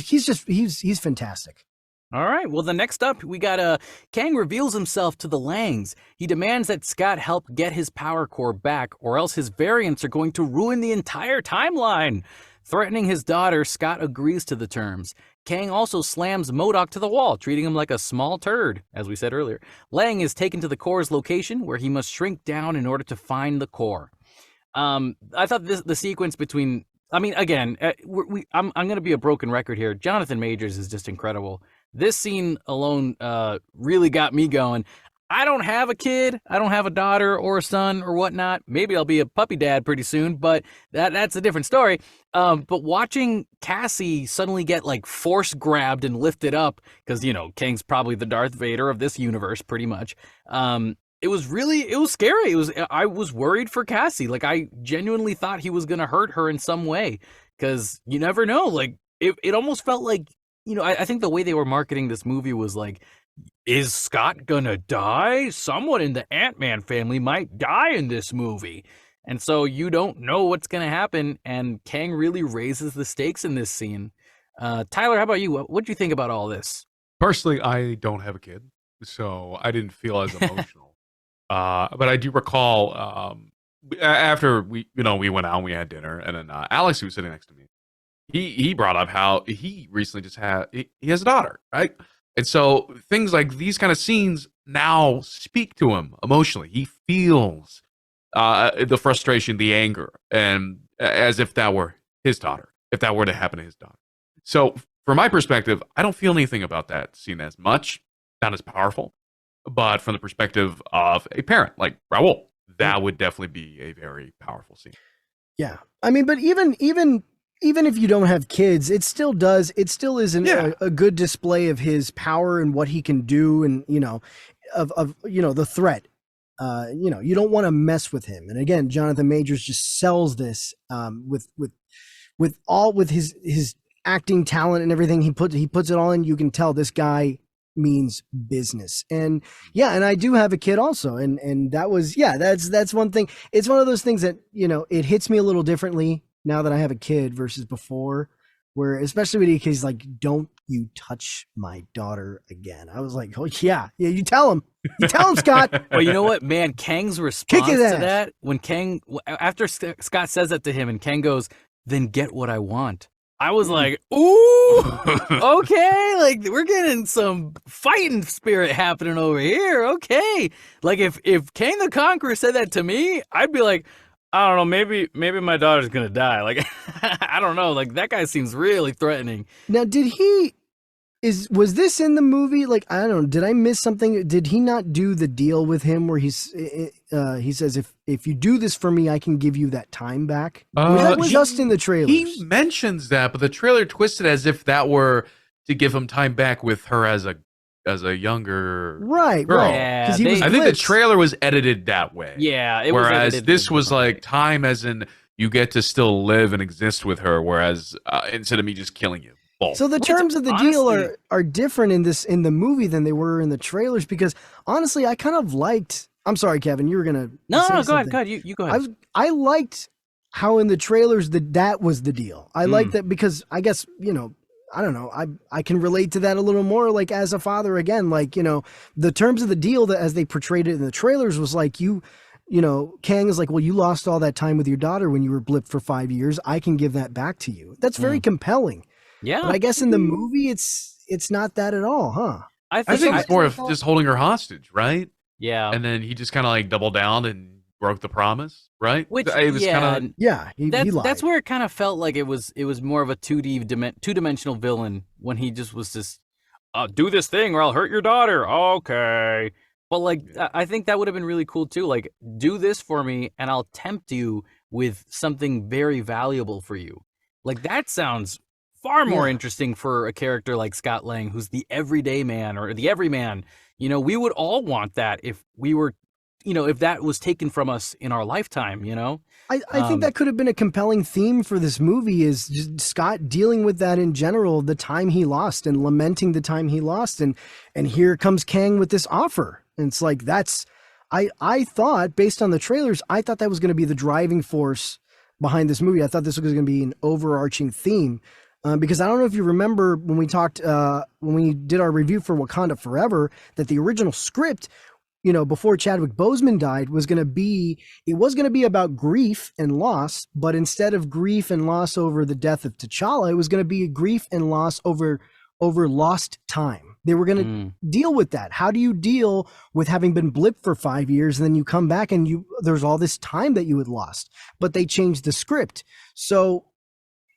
he's fantastic. All right. Well, the next up, we got Kang reveals himself to the Langs. He demands that Scott help get his power core back, or else his variants are going to ruin the entire timeline. Threatening his daughter, Scott agrees to the terms. Kang also slams Modoc to the wall, treating him like a small turd, as we said earlier. Lang is taken to the core's location, where he must shrink down in order to find the core. I thought the sequence between... I mean, again, I'm going to be a broken record here. Jonathan Majors is just incredible. This scene alone really got me going. I don't have a kid. I don't have a daughter or a son or whatnot. Maybe I'll be a puppy dad pretty soon, but that's a different story. But watching Cassie suddenly get like force grabbed and lifted up, because, Kang's probably the Darth Vader of this universe pretty much. It was scary. I was worried for Cassie. Like I genuinely thought he was going to hurt her in some way, because you never know. Like it almost felt like, I think the way they were marketing this movie was like, is Scott gonna die? Someone in the Ant-Man family might die in this movie. And so you don't know what's gonna happen, and Kang really raises the stakes in this scene. Tyler, how about you? What do you think about all this? Personally, I don't have a kid, so I didn't feel as emotional. But I do recall after we went out and we had dinner, and then Alex, who was sitting next to me, he brought up how he recently he has a daughter, right? And so things like these kind of scenes now speak to him emotionally. He feels the frustration, the anger, and as if that were his daughter, if that were to happen to his daughter. So from my perspective, I don't feel anything about that scene as much, not as powerful. But from the perspective of a parent like Raul, that would definitely be a very powerful scene. Yeah. I mean, but even if you don't have kids, it still is a good display of his power and what he can do, and the threat. You don't want to mess with him. And again, Jonathan Majors just sells this with his acting talent and everything. He puts it all in. You can tell this guy means business. And and I do have a kid also, and that was that's one thing. It's one of those things that it hits me a little differently now that I have a kid versus before, where especially when he's like, don't you touch my daughter again. I was like, oh yeah, you tell him, Scott. Well, you know what, man, Kang's response to that, when Kang, after Scott says that to him and Kang goes, then get what I want. I was like, ooh, okay, like we're getting some fighting spirit happening over here. Okay. Like if Kang the Conqueror said that to me, I'd be like, I don't know, maybe my daughter's gonna die. Like I don't know. Like that guy seems really threatening. Now, was this in the movie? Like, I don't know. Did I miss something? Did he not do the deal with him where he says, if you do this for me, I can give you that time back? Was that just in the trailers? He mentions that, but the trailer twisted as if that were to give him time back with her as a younger girl. Right. Yeah, Because he was I think the blitzed. trailer was edited that way. Yeah, it whereas was this was like time as in you get to still live and exist with her, whereas instead of me just killing you. So the terms of the deal are different in the movie than they were in the trailers, because honestly, I kind of liked. I'm sorry, Kevin, you were gonna. No, go ahead. You go ahead. I liked how in the trailers that was the deal. I liked that because I guess I don't know. I can relate to that a little more. Like as a father, again, like the terms of the deal that as they portrayed it in the trailers was like Kang is like, well, you lost all that time with your daughter when you were blipped for 5 years. I can give that back to you. That's very compelling. Yeah, but I guess in the movie, it's not that at all, huh? I think it's more of just holding her hostage, right? Yeah, and then he just kind of like doubled down and broke the promise, right? Which it was kinda, he lied. That's where it kind of felt like it was more of a two-dimensional villain when he just was just do this thing or I'll hurt your daughter. Okay, but like I think that would have been really cool too. Like do this for me and I'll tempt you with something very valuable for you. Like that sounds far more interesting for a character like Scott Lang, who's the everyday man or the everyman. We would all want that if we were, if that was taken from us in our lifetime, I think that could have been a compelling theme for this movie, is just Scott dealing with that in general, the time he lost and lamenting the time he lost. And here comes Kang with this offer. And it's like, I thought based on the trailers, I thought that was going to be the driving force behind this movie. I thought this was going to be an overarching theme. Because I don't know if you remember when we talked, when we did our review for Wakanda Forever, that the original script, before Chadwick Boseman died, was going to be about grief and loss, but instead of grief and loss over the death of T'Challa, it was going to be grief and loss over lost time. They were going to deal with that. How do you deal with having been blipped for 5 years and then you come back and there's all this time that you had lost, but they changed the script. So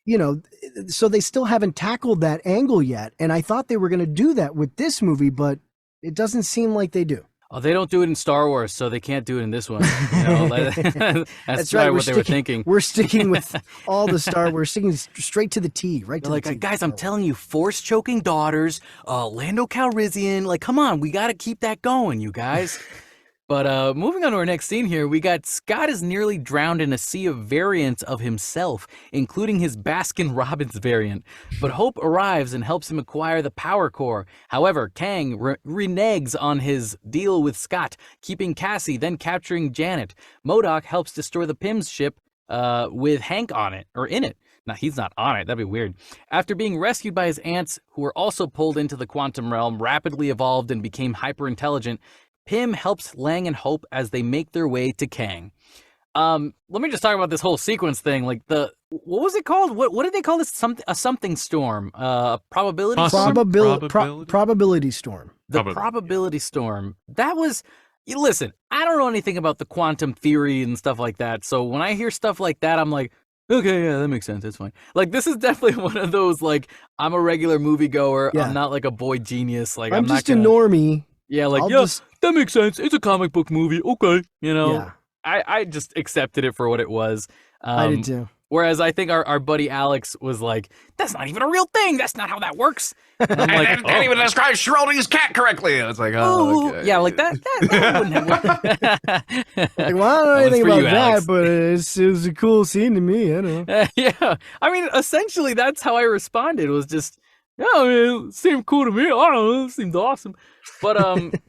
they still haven't tackled that angle yet. And I thought they were going to do that with this movie, but it doesn't seem like they do. Oh, they don't do it in Star Wars, so they can't do it in this one. That's right. What they were thinking. We're sticking with all the Star Wars, sticking straight to the T, right? They're like, guys, I'm telling you, force choking daughters, Lando Calrissian. Like, come on, we got to keep that going, you guys. But moving on to our next scene here, we got Scott is nearly drowned in a sea of variants of himself, including his Baskin-Robbins variant. But Hope arrives and helps him acquire the power core. However, Kang reneges on his deal with Scott, keeping Cassie, then capturing Janet. Modoc helps destroy the Pym's ship with Hank on it, or in it. Now, he's not on it. That'd be weird. After being rescued by his aunts, who were also pulled into the quantum realm, rapidly evolved and became hyper-intelligent, Pym helps Lang and Hope as they make their way to Kang. Let me just talk about this whole sequence thing. Like what was it called? What did they call this? Something storm? Probability storm? Probability storm. The probability storm. That was. Listen, I don't know anything about the quantum theory and stuff like that. So when I hear stuff like that, I'm like, okay, yeah, that makes sense. That's fine. Like, this is definitely one of those, like, I'm a regular moviegoer. Yeah. I'm not like a boy genius. Like, I'm just not a normie. Yeah, like, that makes sense. It's a comic book movie. Okay. Yeah. I just accepted it for what it was. I did too. Whereas I think our buddy Alex was like, that's not even a real thing. That's not how that works. And I'm like, I can't even describe Schrodinger's cat correctly. And it's like, okay. Yeah, like that wouldn't have worked. Like, well, I don't know anything about that, but it was a cool scene to me. I don't know. Yeah. I mean, essentially, that's how I responded. It was just, it seemed cool to me. I don't know. It seemed awesome. But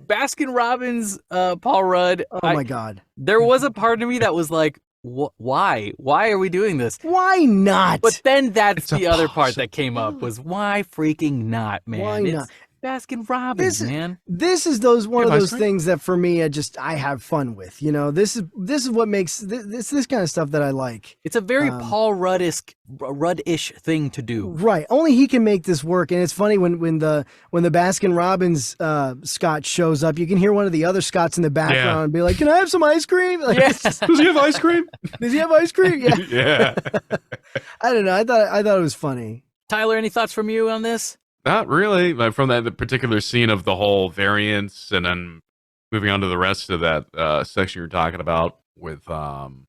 Baskin Robbins, Paul Rudd. Oh my God. There was a part of me that was like, why? Why are we doing this? Why not? But then that's the other part that came up was why freaking not, man? Why not? Baskin Robbins, This is man. this is one of have ice those cream? things that for me I have fun with. You know, this is what makes this kind of stuff that I like. It's a very Paul Rudd-ish thing to do. Right. Only he can make this work. And it's funny when the Baskin Robbins Scott shows up, you can hear one of the other Scots in the background be like, "Can I have some ice cream?" Like, Yes. Does he have ice cream? Does he have ice cream? Yeah. Yeah. I don't know. I thought it was funny. Tyler, any thoughts from you on this? Not really. Like from the particular scene of the whole variance, and then moving on to the rest of that section you're talking about with Kang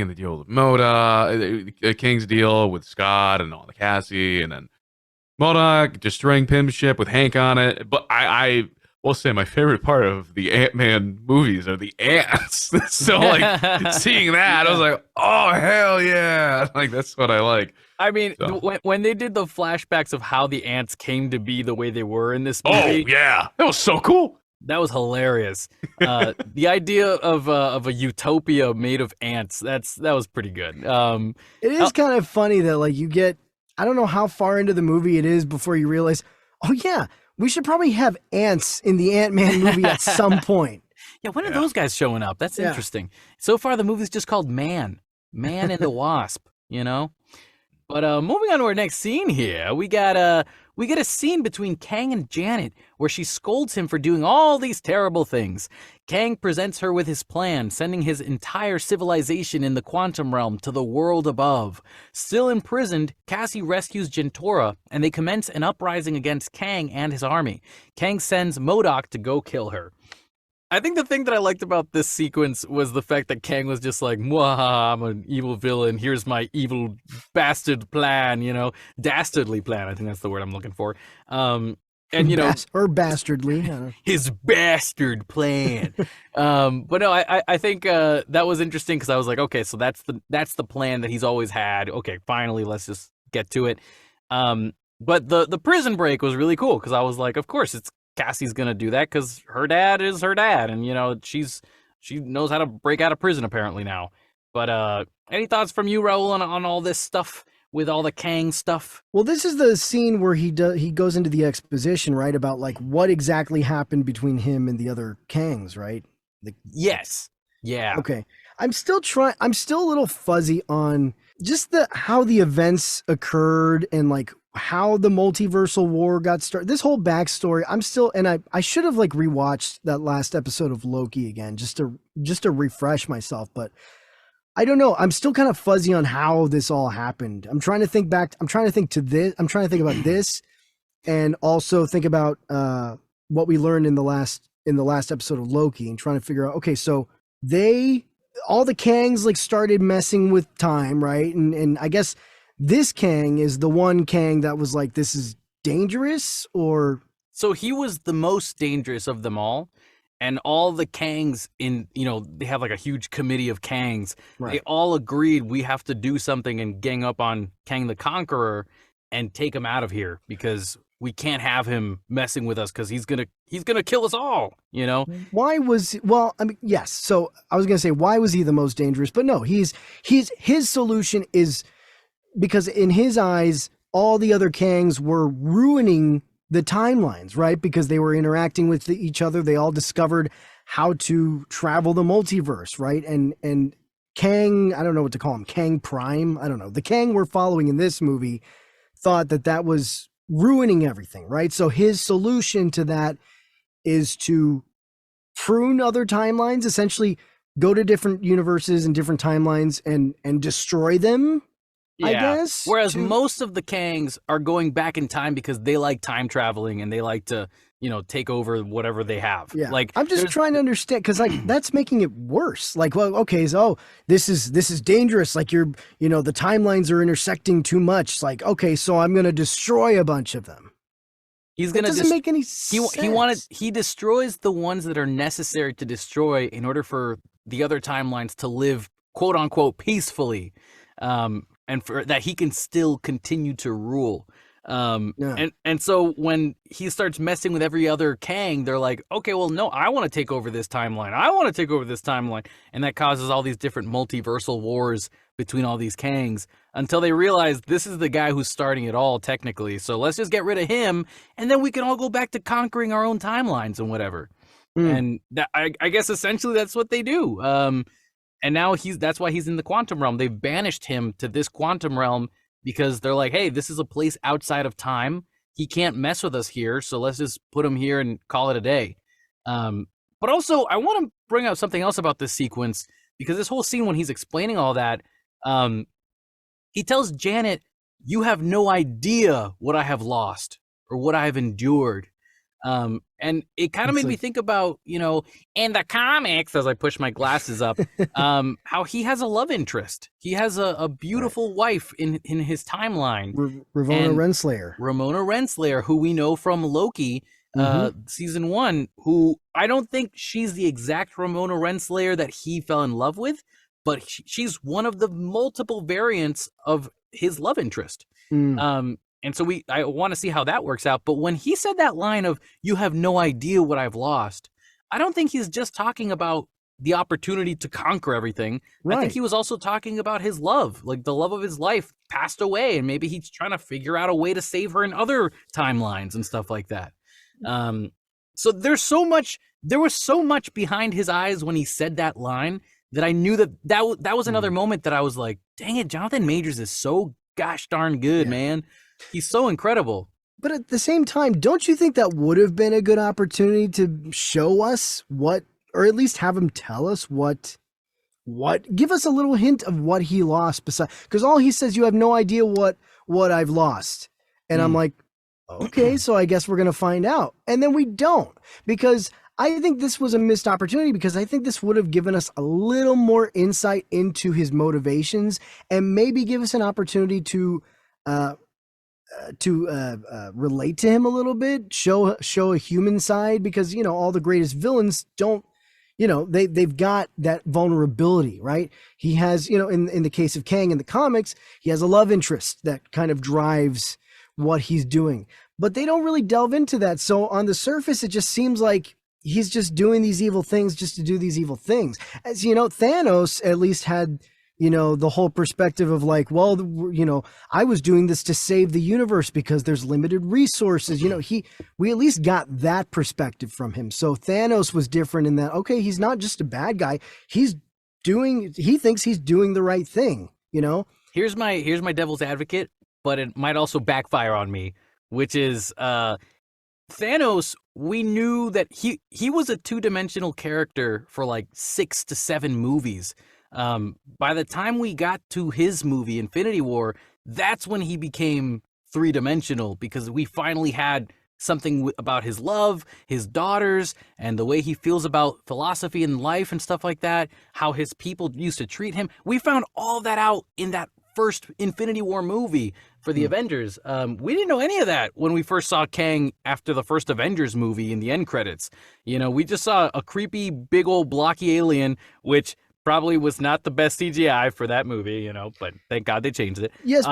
and the deal with Modoc, Kang's deal with Scott and all the Cassie, and then Modoc destroying Pym's ship with Hank on it. But I will say my favorite part of the Ant-Man movies are the ants. So like seeing that, I was like, oh hell yeah! Like that's what I like. I mean, So. when they did the flashbacks of how the ants came to be the way they were in this Oh movie, yeah, that was so cool. that was hilarious. The idea of a utopia made of ants, that was pretty good. It is kind of funny that like you get, I don't know how far into the movie it is before you realize, oh yeah, we should probably have ants in the Ant-Man movie at some point. Yeah, when are those guys showing up? That's interesting. So far, the movie's just called Man and the Wasp, you know? But moving on to our next scene here, we get a scene between Kang and Janet where she scolds him for doing all these terrible things. Kang presents her with his plan, sending his entire civilization in the quantum realm to the world above. Still imprisoned, Cassie rescues Jentora, and they commence an uprising against Kang and his army. Kang sends Modoc to go kill her. I think the thing that I liked about this sequence was the fact that Kang was just like, "Mwahaha, I'm an evil villain. Here's my evil bastard plan, you know, dastardly plan." I think that's the word I'm looking for. And you know, or bastardly. I don't know. his bastard plan. But no, I think that was interesting because I was like, okay, so that's the plan that he's always had. Okay, finally, let's just get to it. But the prison break was really cool because I was like, of course, it's Cassie's gonna do that because her dad is her dad, and you know she knows how to break out of prison apparently now. But any thoughts from you, Raul, on all this stuff with all the Kang stuff? Well, this is the scene where he goes into the exposition, right, about like what exactly happened between him and the other Kangs, right? Yes. Yeah. Okay. I'm still a little fuzzy on just how the events occurred and like how the multiversal war got started. This whole backstory, I should have like rewatched that last episode of Loki again just to refresh myself, but I don't know. I'm still kind of fuzzy on how this all happened. I'm trying to think back. I'm trying to think about this, and also think about what we learned in the last episode of Loki, and trying to figure out. Okay, so all the Kangs like started messing with time, right? And I guess this Kang is the one Kang that was like, this is dangerous, or so he was the most dangerous of them all. And all the Kangs they have like a huge committee of Kangs. Right. They all agreed we have to do something and gang up on Kang the Conqueror and take him out of here because we can't have him messing with us because he's gonna kill us all. You know? Yes. So I was gonna say, why was he the most dangerous? But no, his solution is because in his eyes, all the other Kangs were ruining the timelines, right? Because they were interacting with each other. They all discovered how to travel the multiverse, right? And Kang, I don't know what to call him, Kang Prime, I don't know. The Kang we're following in this movie thought that was ruining everything, right? So his solution to that is to prune other timelines, essentially go to different universes and different timelines and destroy them. Yeah. I guess. Whereas most of the Kangs are going back in time because they like time traveling and they like to, take over whatever they have. Yeah. Like I'm just trying to understand because like that's making it worse. Like, well, okay, so this is dangerous. Like the timelines are intersecting too much. Like, okay, so I'm gonna destroy a bunch of them. Doesn't make any sense. He destroys the ones that are necessary to destroy in order for the other timelines to live quote unquote peacefully. And for that he can still continue to rule. Yeah. And so when he starts messing with every other Kang, they're like, okay, well, no, I want to take over this timeline. I want to take over this timeline. And that causes all these different multiversal wars between all these Kangs until they realize this is the guy who's starting it all, technically. So let's just get rid of him, and then we can all go back to conquering our own timelines and whatever. And that, I guess essentially that's what they do. And now that's why he's in the quantum realm. They've banished him to this quantum realm because they're like, hey, this is a place outside of time. He can't mess with us here, so let's just put him here and call it a day. But also, I want to bring up something else about this sequence, because this whole scene when he's explaining all that, he tells Janet, you have no idea what I have lost or what I have endured. And it kind of made me think about, you know, in the comics, as I push my glasses up, how he has a love interest. He has a beautiful wife in his timeline. Ramona Renslayer. Ramona Renslayer, who we know from Loki, season 1, who I don't think she's the exact Ramona Renslayer that he fell in love with, but she's one of the multiple variants of his love interest. And so I want to see how that works out. But when he said that line of, you have no idea what I've lost, I don't think he's just talking about the opportunity to conquer everything. Right. I think he was also talking about his love, like the love of his life passed away. And maybe he's trying to figure out a way to save her in other timelines and stuff like that. So there was so much behind his eyes when he said that line that I knew that was another moment that I was like, dang it, Jonathan Majors is so gosh darn good, man. He's so incredible. But at the same time, don't you think that would have been a good opportunity to show us what, or at least have him tell us what, give us a little hint of what he lost besides, because all he says, you have no idea what I've lost. And I'm like, okay, so I guess we're going to find out. And then we don't, because I think this was a missed opportunity, because I think this would have given us a little more insight into his motivations and maybe give us an opportunity to relate to him a little bit, show a human side, because, you know, all the greatest villains don't, you know, they've got that vulnerability, right? He has, you know, in the case of Kang in the comics, he has a love interest that kind of drives what he's doing, but they don't really delve into that. So on the surface, it just seems like he's just doing these evil things just to do these evil things. As you know, Thanos at least had, you know, the whole perspective of like, well, you know, I was doing this to save the universe because there's limited resources. You know, we at least got that perspective from him. So Thanos was different in that, okay, he's not just a bad guy. He thinks he's doing the right thing, you know? Here's my devil's advocate, but it might also backfire on me, which is Thanos, we knew that he was a two-dimensional character for like 6 to 7 movies. By the time we got to his movie Infinity War, that's when he became 3-dimensional, because we finally had something about his love, his daughters, and the way he feels about philosophy and life and stuff like that, how his people used to treat him. We found all that out in that first Infinity War movie for the Avengers. We didn't know any of that when we first saw Kang after the first Avengers movie in the end credits. You know, we just saw a creepy, big old blocky alien, which probably was not the best CGI for that movie, you know, but thank God they changed it. Yes,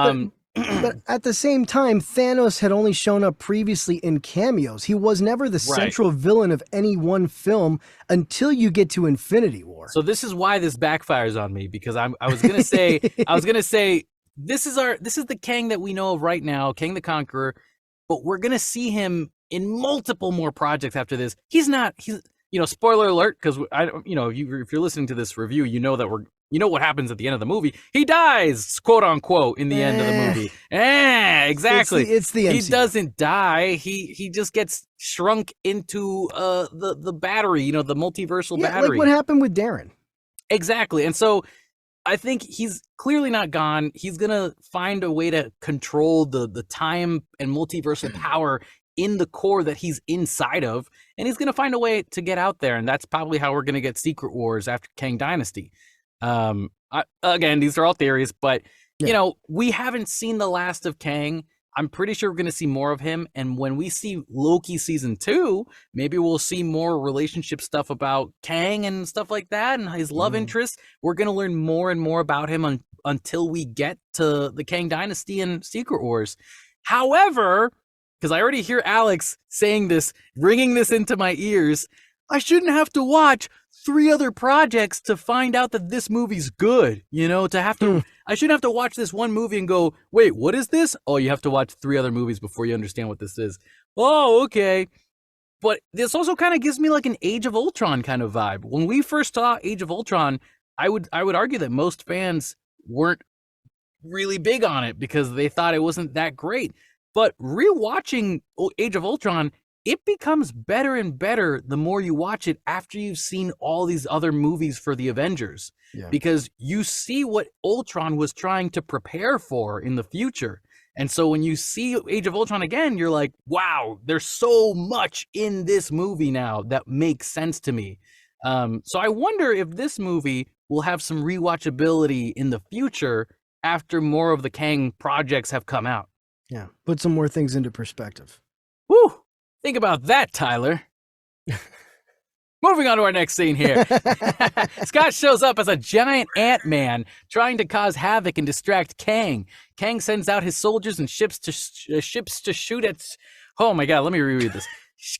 but at the same time, Thanos had only shown up previously in cameos. He was never the central villain of any one film until you get to Infinity War. So this is why this backfires on me, because I was gonna say this is the Kang that we know of right now, Kang the Conqueror, but we're gonna see him in multiple more projects after this. He's you know, spoiler alert, because you know, if you're listening to this review, you know that you know what happens at the end of the movie. He dies, quote unquote, in the end of the movie. Exactly. It's the MCU. He doesn't die. He just gets shrunk into the battery, you know, the multiversal battery. Like what happened with Darren. Exactly. And so I think he's clearly not gone. He's gonna find a way to control the time and multiversal power in the core that he's inside of, and he's going to find a way to get out there, and that's probably how we're going to get Secret Wars after Kang Dynasty. Again, these are all theories, but you know, we haven't seen the last of Kang. I'm pretty sure we're going to see more of him, and when we see Loki season 2, maybe we'll see more relationship stuff about Kang and stuff like that, and his love interest. We're going to learn more and more about him until we get to the Kang Dynasty and Secret Wars. However, because I already hear Alex saying this, ringing this into my ears, I shouldn't have to watch 3 other projects to find out that this movie's good. You know, I shouldn't have to watch this one movie and go, wait, what is this? Oh, you have to watch 3 other movies before you understand what this is. Oh, okay. But this also kind of gives me like an Age of Ultron kind of vibe. When we first saw Age of Ultron, I would argue that most fans weren't really big on it because they thought it wasn't that great. But rewatching Age of Ultron, it becomes better and better the more you watch it after you've seen all these other movies for the Avengers. Yeah. Because you see what Ultron was trying to prepare for in the future. And so when you see Age of Ultron again, you're like, wow, there's so much in this movie now that makes sense to me. So I wonder if this movie will have some rewatchability in the future after more of the Kang projects have come out. Yeah, put some more things into perspective. Woo! Think about that, Tyler. Moving on to our next scene here. Scott shows up as a giant Ant-Man trying to cause havoc and distract Kang. Kang sends out his soldiers and ships to shoot at... Oh my god, let me reread this.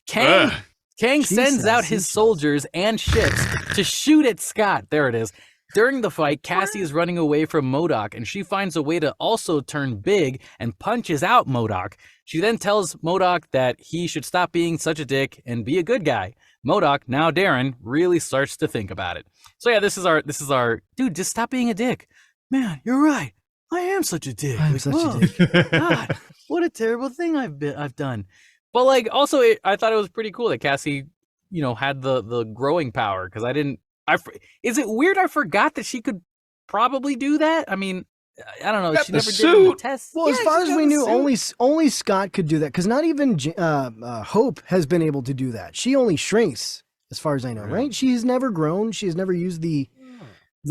Kang sends out his soldiers and ships to shoot at Scott. There it is. During the fight, Cassie is running away from Modoc, and she finds a way to also turn big and punches out Modoc. She then tells Modoc that he should stop being such a dick and be a good guy. Modoc, now Darren, really starts to think about it. So yeah, this is our dude, just stop being a dick. Man, you're right. I am such a dick. I'm such a dick. God, what a terrible thing I've done. But like, also, I thought it was pretty cool that Cassie, you know, had the growing power, because is it weird I forgot that she could probably do that? I mean, I don't know. She never did any tests. Well, as far as we knew, only Scott could do that, because not even Hope has been able to do that. She only shrinks, as far as I know, right? She's never grown. She's never used the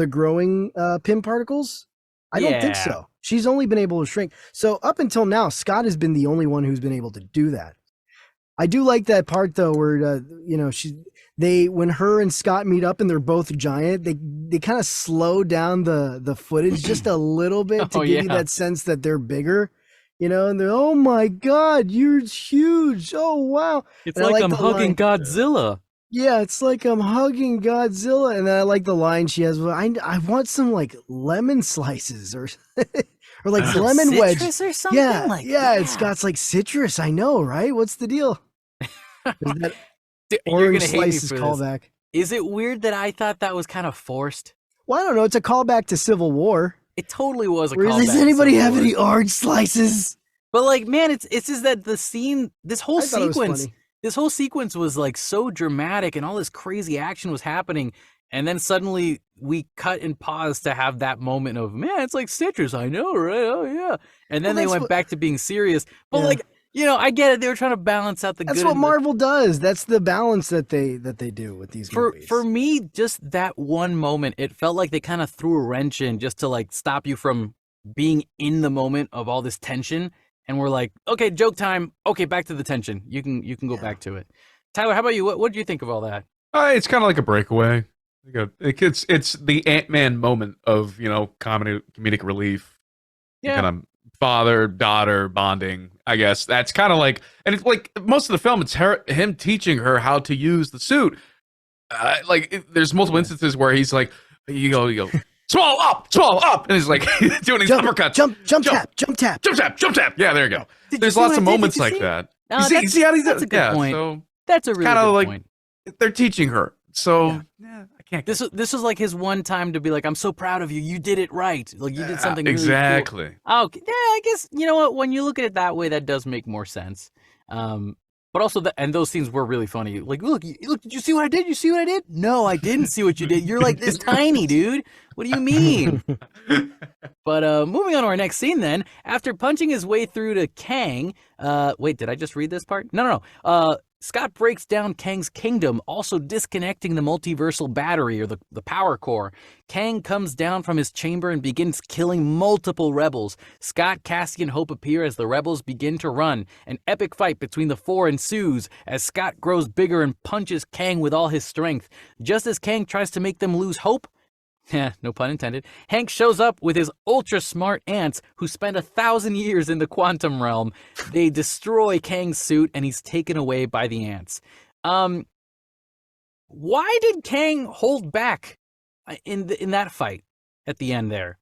growing Pym particles. I don't think so. She's only been able to shrink. So up until now, Scott has been the only one who's been able to do that. I do like that part though, where you know, when her and Scott meet up and they're both giant, they kind of slow down the footage just a little bit to give you that sense that they're bigger, you know, and they're, oh my god, you're huge, oh wow. It's like I'm hugging Godzilla. Yeah, it's like I'm hugging Godzilla. And then I like the line she has, I want some like lemon slices or or like lemon wedge or something. Scott's like, citrus, I know, right? What's the deal? Is that orange slices callback? Is it weird that I thought that was kind of forced? Well, I don't know. It's a callback to Civil War. It totally was a callback. Does anybody have any orange slices? But like, man, it's just that the scene, this whole sequence was like so dramatic, and all this crazy action was happening, and then suddenly we cut and pause to have that moment of, man, it's like citrus, I know, right? Oh yeah. And then they went back to being serious. But like, you know, I get it. They were trying to balance out the good. That's what Marvel does. That's the balance that they do with these movies. For me, just that one moment, it felt like they kind of threw a wrench in just to like stop you from being in the moment of all this tension. And we're like, okay, joke time. Okay, back to the tension. You can go back to it. Tyler, how about you? What did you think of all that? It's kind of like a breakaway. It's the Ant-Man moment of, you know, comedic relief. Yeah. Kind of father-daughter bonding, I guess. That's kind of like, and it's like most of the film, it's him teaching her how to use the suit. There's multiple instances where he's like, you go, swallow up, and he's like doing these uppercuts. Jump tap. Yeah, there you go. There's lots of moments like that. No, you see how he's that's a good point. So that's a really good point. They're teaching her. So I can't. This was like his one time to be like, I'm so proud of you. You did it right. Like you did something really exactly. Cool. Oh, yeah. I guess, you know what? When you look at it that way, that does make more sense. But also, and those scenes were really funny. Like, look, did you see what I did? You see what I did? No, I didn't see what you did. You're like this tiny, dude. What do you mean? But moving on to our next scene then. After punching his way through to Kang, wait, did I just read this part? No. Scott breaks down Kang's kingdom, also disconnecting the multiversal battery, or the power core. Kang comes down from his chamber and begins killing multiple rebels. Scott, Cassie, and Hope appear as the rebels begin to run. An epic fight between the four ensues as Scott grows bigger and punches Kang with all his strength. Just as Kang tries to make them lose hope, Yeah, no pun intended. Hank shows up with his ultra smart ants who spend 1,000 years in the quantum realm. They destroy Kang's suit and he's taken away by the ants. Why did Kang hold back in that fight at the end there?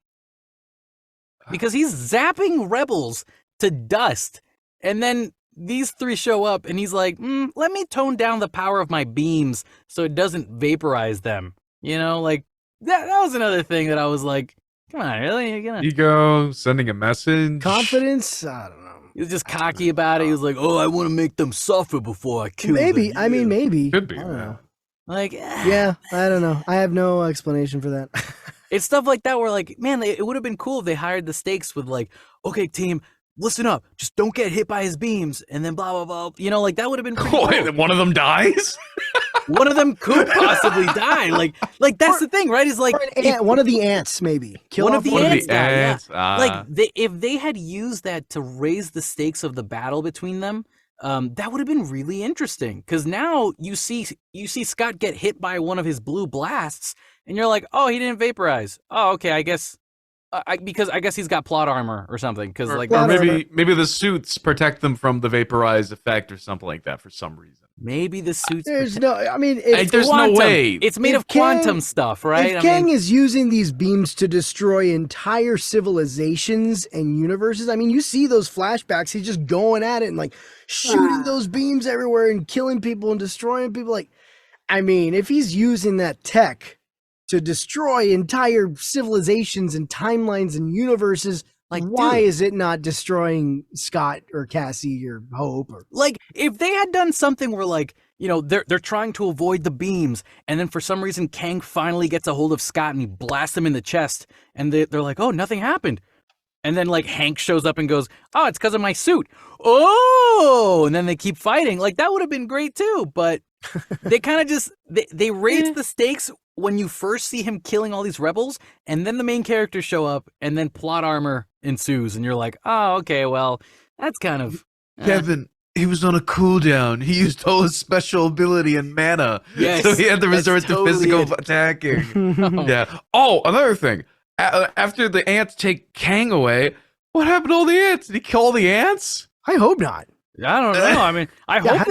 Because he's zapping rebels to dust, and then these three show up, and he's like, let me tone down the power of my beams so it doesn't vaporize them. You know, like, that was another thing that I was like, come on, really? You're gonna... Ego, sending a message. Confidence? I don't know. He was just cocky about it. He was like, oh, I want to make them suffer before I kill them. Maybe. I mean, maybe. Could be. I don't know. Like, yeah, I don't know. I have no explanation for that. It's stuff like that where, like, man, it would have been cool if they hired the stakes with, like, okay, team, listen up. Just don't get hit by his beams. And then blah, blah, blah. You know, like, that would have been pretty cool. Wait, one of them dies? One of them could possibly die. Like that's the thing, right? Is like one of the ants, maybe. Kill one off of the one ants. ants. Yeah. Like if they had used that to raise the stakes of the battle between them, that would have been really interesting. Because now you see Scott get hit by one of his blue blasts, and you're like, oh, he didn't vaporize. Oh, okay, I guess. Because I guess he's got plot armor or something. Because like, or maybe the suits protect them from the vaporized effect or something like that for some reason. Maybe the suits. There's no. I mean, there's quantum. No way. It's made of quantum stuff, right? If Kang is using these beams to destroy entire civilizations and universes, I mean, you see those flashbacks. He's just going at it and like shooting those beams everywhere and killing people and destroying people. Like, I mean, if he's using that tech to destroy entire civilizations and timelines and universes, like, why is it not destroying Scott or Cassie or Hope? Or like, if they had done something where, like, you know, they're trying to avoid the beams, and then for some reason Kang finally gets a hold of Scott and he blasts him in the chest, and they're like, oh, nothing happened. And then, like, Hank shows up and goes, oh, it's because of my suit. Oh, and then they keep fighting. Like, that would have been great too, but they kind of just, they raised the stakes when you first see him killing all these rebels, and then the main characters show up, and then plot armor ensues, and you're like, oh, okay, well, that's kind of... Kevin, he was on a cooldown. He used all his special ability and mana. Yes, so he had to resort totally to physical attacking. Yeah. Oh, another thing. After the ants take Kang away, what happened to all the ants? Did he kill all the ants? I hope not. I don't know. I mean, I hope how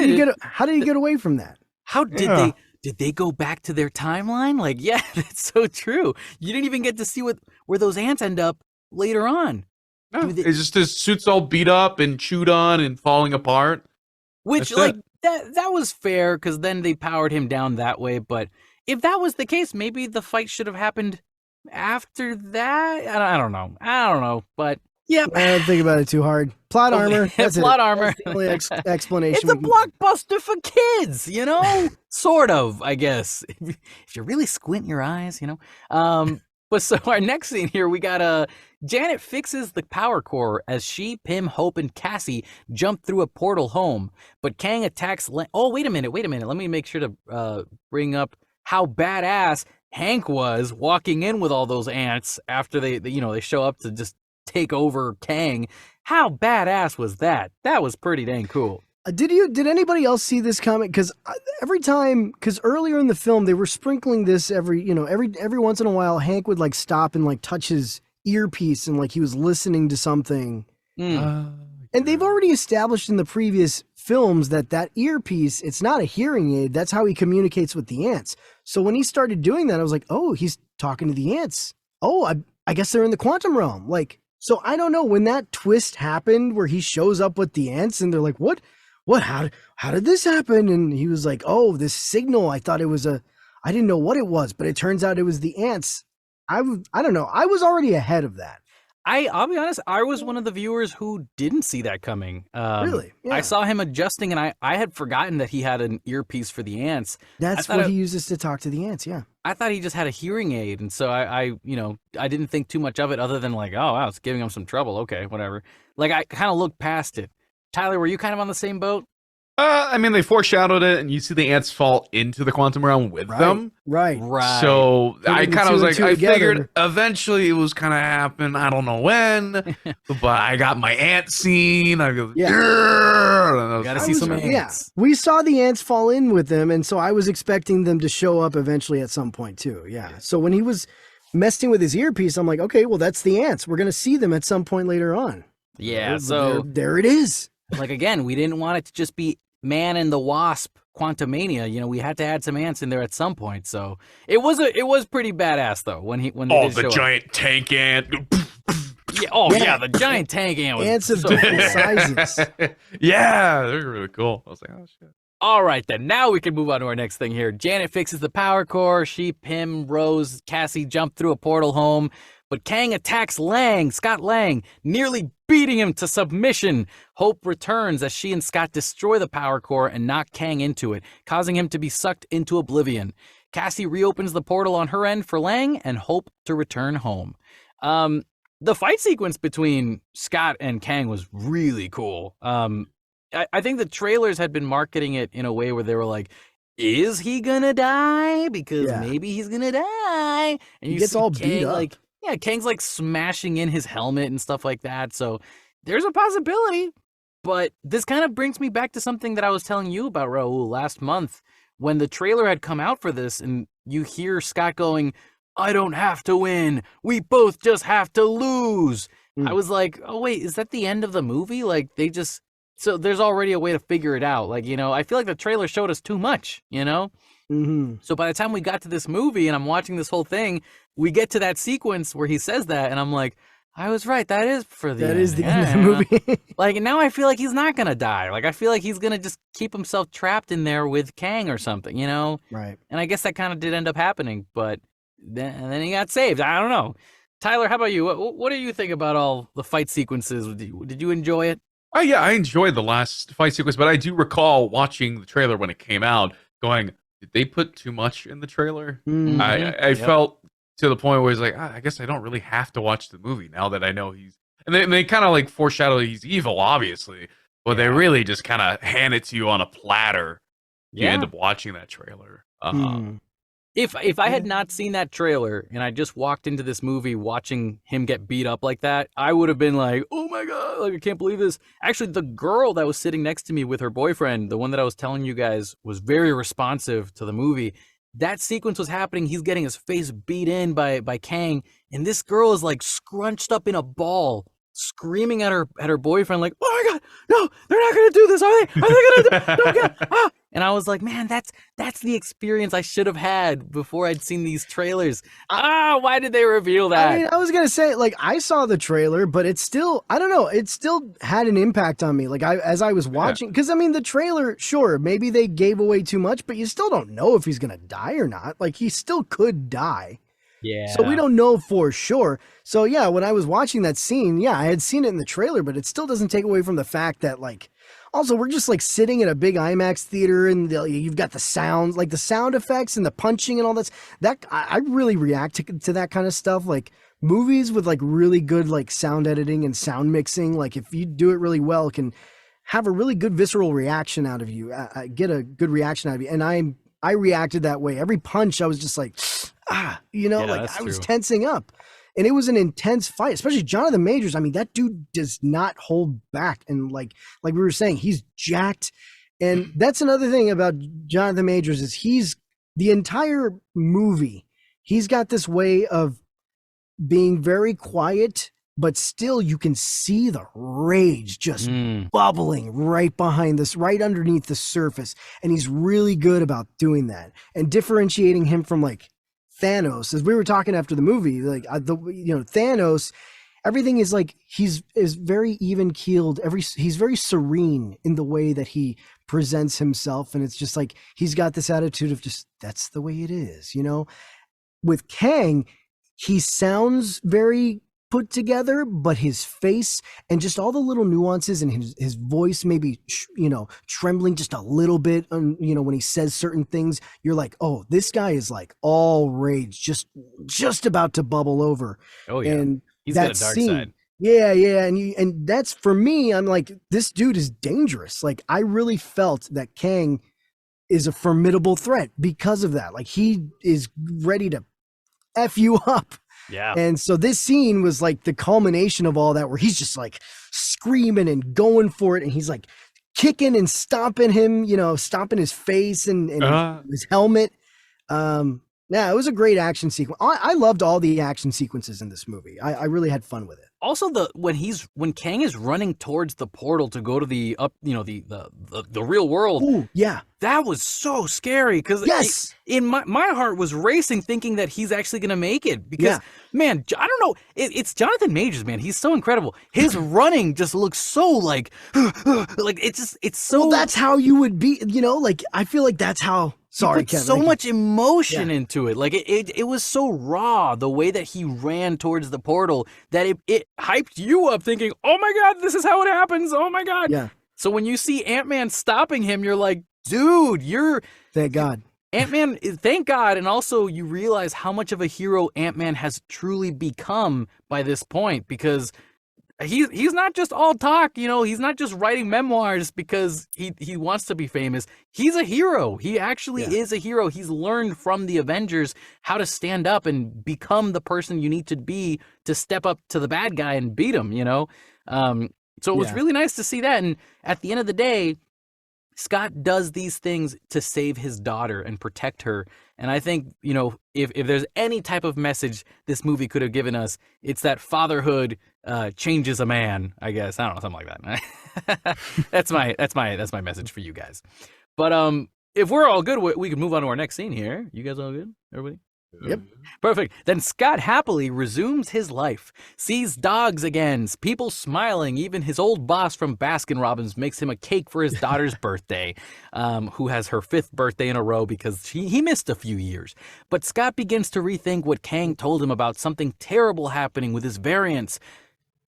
did he get away from that? How did they go back to their timeline? Like, yeah, that's so true. You didn't even get to see where those ants end up later on. No, it's just his suit's all beat up and chewed on and falling apart. Which, that's like, that was fair, because then they powered him down that way. But if that was the case, maybe the fight should have happened after that. I don't know. But yeah, I don't think about it too hard. Plot armor. That's plot it. armor. That's the only explanation. It's a blockbuster for kids, you know? Sort of, I guess. If you really squint your eyes, you know? But so our next scene here, we got Janet fixes the power core as she, Pym, Hope, and Cassie jump through a portal home. But Kang attacks... Oh, wait a minute. Let me make sure to bring up how badass Hank was walking in with all those ants after they show up to just take over Kang. How badass was that? That was pretty dang cool. Did anybody else see this comic? Because earlier in the film they were sprinkling this every once in a while. Hank would like stop and like touch his earpiece and like he was listening to something. And they've already established in the previous films that earpiece, it's not a hearing aid. That's how he communicates with the ants. So when he started doing that, I was like, oh, he's talking to the ants. Oh, I guess they're in the quantum realm. Like, so I don't know when that twist happened where he shows up with the ants and they're like, what, how did this happen? And he was like, oh, this signal, I thought it was I didn't know what it was, but it turns out it was the ants. I don't know. I was already ahead of that. I'll be honest, I was one of the viewers who didn't see that coming. Really? Yeah. I saw him adjusting, and I had forgotten that he had an earpiece for the ants. That's what he uses to talk to the ants, yeah. I thought he just had a hearing aid, and so I didn't think too much of it other than like, oh, wow, it's giving him some trouble. Okay, whatever. Like, I kind of looked past it. Tyler, were you kind of on the same boat? I mean, they foreshadowed it, and you see the ants fall into the quantum realm with them. Right. So I kind of was like, I together. figured eventually it was kind of happen. I don't know when, but I got my ant scene. I go, yeah. Gotta see some ants. Yeah, we saw the ants fall in with them, and so I was expecting them to show up eventually at some point too. Yeah. So when he was messing with his earpiece, I'm like, okay, well, that's the ants. We're going to see them at some point later on. Yeah, so there it is. like again, we didn't want it to just be Man and the Wasp, Quantumania. You know, we had to add some ants in there at some point. So it was pretty badass though when they did the show giant tank ant. Yeah, the giant tank ant was Ants of so different cool. sizes. Yeah, they're really cool. I was like, oh shit. All right, then. Now we can move on to our next thing here. Janet fixes the power core. She, Pym, Rose, Cassie jump through a portal home. But Kang attacks Scott Lang, nearly beating him to submission. Hope returns as she and Scott destroy the power core and knock Kang into it, causing him to be sucked into oblivion. Cassie reopens the portal on her end for Lang and Hope to return home. The fight sequence between Scott and Kang was really cool. I think the trailers had been marketing it in a way where they were like, is he gonna die? Because maybe he's gonna die. And he gets all beat up. Like, yeah, Kang's like smashing in his helmet and stuff like that. So there's a possibility. But this kind of brings me back to something that I was telling you about, Raul, last month when the trailer had come out for this and you hear Scott going, I don't have to win. We both just have to lose. I was like, oh, wait, is that the end of the movie? Like so there's already a way to figure it out. Like, you know, I feel like the trailer showed us too much, you know? Mm-hmm. So by the time we got to this movie and I'm watching this whole thing, we get to that sequence where he says that and I'm like, I was right. That is the end of the movie. Like, now I feel like he's not going to die. Like, I feel like he's going to just keep himself trapped in there with Kang or something, you know? Right. And I guess that kind of did end up happening, but then he got saved. I don't know. Tyler, how about you? What do you think about all the fight sequences? Did you enjoy it? Oh yeah, I enjoyed the last fight sequence, but I do recall watching the trailer when it came out, going, "Did they put too much in the trailer?" Mm-hmm. I felt to the point where it's like, I guess I don't really have to watch the movie now that I know he's. And they kind of like foreshadow he's evil, obviously, but they really just kind of hand it to you on a platter. You end up watching that trailer. If I had not seen that trailer and I just walked into this movie watching him get beat up like that, I would have been like, oh my God, like I can't believe this. Actually, the girl that was sitting next to me with her boyfriend, the one that I was telling you guys, was very responsive to the movie. That sequence was happening. He's getting his face beat in by Kang, and this girl is like scrunched up in a ball, screaming at her boyfriend, like, oh my God, no, they're not gonna do this, are they? Are they gonna do? No, God, ah. And I was like, man, that's the experience I should have had before I'd seen these trailers. Why did they reveal that? I mean, I was gonna say, like, I saw the trailer, but it still, I don't know, it still had an impact on me. Like, as I was watching, because I mean, the trailer, sure, maybe they gave away too much, but you still don't know if he's gonna die or not. Like, he still could die. Yeah. So we don't know for sure. So yeah, when I was watching that scene, I had seen it in the trailer, but it still doesn't take away from the fact that, like, also we're just like sitting in a big IMAX theater and you've got the sounds, like the sound effects and the punching and all that. I really react to that kind of stuff. Like movies with like really good like sound editing and sound mixing, like if you do it really well, it can have a really good visceral reaction out of you, get a good reaction out of you. And I reacted that way. Every punch, I was just like, like I was tensing up. And it was an intense fight, especially Jonathan Majors. I mean, that dude does not hold back. And like we were saying, he's jacked. And that's another thing about Jonathan Majors is he's the entire movie. He's got this way of being very quiet, but still you can see the rage just bubbling right behind this, right underneath the surface. And he's really good about doing that and differentiating him from like Thanos. As we were talking after the movie, like Thanos, everything is like is very even keeled. He's very serene in the way that he presents himself, and it's just like he's got this attitude of just that's the way it is, you know. With Kang, he sounds very put together, but his face and just all the little nuances and his voice maybe trembling just a little bit, when he says certain things, you're like, oh, this guy is like all rage, just about to bubble over. Oh yeah, and he's got a dark side. Yeah, and that's for me. I'm like, this dude is dangerous. Like I really felt that Kang is a formidable threat because of that. Like he is ready to F you up. Yeah. And so this scene was like the culmination of all that, where he's just like screaming and going for it. And he's like kicking and stomping him, stomping his face and his helmet. Yeah, it was a great action sequence. I loved all the action sequences in this movie. I really had fun with it. Also, when Kang is running towards the portal to go to the real world, Ooh, yeah. that was so scary because Yes. in my heart was racing, thinking that he's actually gonna make it. Because Yeah. man, I don't know, it's Jonathan Majors, man. He's so incredible. His running just looks so like it's so. Well, that's how you would be. Like I feel like that's how. Sorry, he put Kevin. so much emotion Yeah. into it. Like it was so raw the way that he ran towards the portal that it hyped you up, thinking, "Oh my God, this is how it happens! Oh my God!" Yeah. So when you see Ant-Man stopping him, you're like, "Dude, you're Thank God." Ant-Man." Thank God, and also you realize how much of a hero Ant-Man has truly become by this point, because he's not just all talk, he's not just writing memoirs because he wants to be famous. He's a hero. He actually is a hero. He's learned from the Avengers how to stand up and become the person you need to be to step up to the bad guy and beat him, so it was really nice to see that. And at the end of the day, Scott does these things to save his daughter and protect her. And I think, if there's any type of message this movie could have given us, it's that fatherhood changes a man, I guess. I don't know, something like that. That's my message for you guys. But if we're all good, we can move on to our next scene here. You guys all good? Everybody? Yep. Perfect. Then Scott happily resumes his life, sees dogs again, people smiling. Even his old boss from Baskin-Robbins makes him a cake for his daughter's birthday, who has her 5th birthday in a row because he missed a few years. But Scott begins to rethink what Kang told him about something terrible happening with his variants,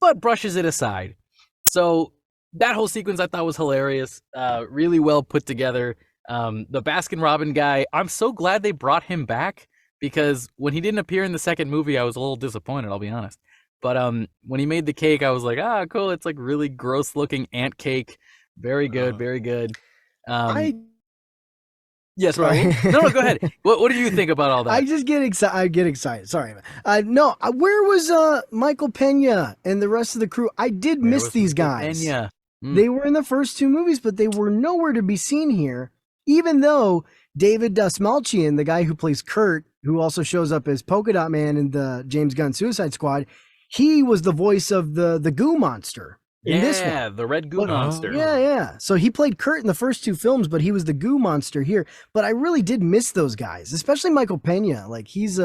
but brushes it aside. So that whole sequence I thought was hilarious, really well put together. The Baskin-Robbins guy, I'm so glad they brought him back, because when he didn't appear in the second movie, I was a little disappointed, I'll be honest. But when he made the cake, I was like, cool. It's like really gross looking ant cake. Very good, very good. Yes, right. No, go ahead. What do you think about all that? I just get excited. I get excited. Sorry. No, where was Michael Pena and the rest of the crew? I did miss these guys. Pena. They were in the first 2 movies, but they were nowhere to be seen here, even though David Dastmalchian, the guy who plays Kurt, who also shows up as Polka Dot Man in the James Gunn Suicide Squad, he was the voice of the goo monster in this one. Yeah, the red goo monster. Yeah. So he played Kurt in the first 2 films, but he was the goo monster here. But I really did miss those guys, especially Michael Pena. Like he's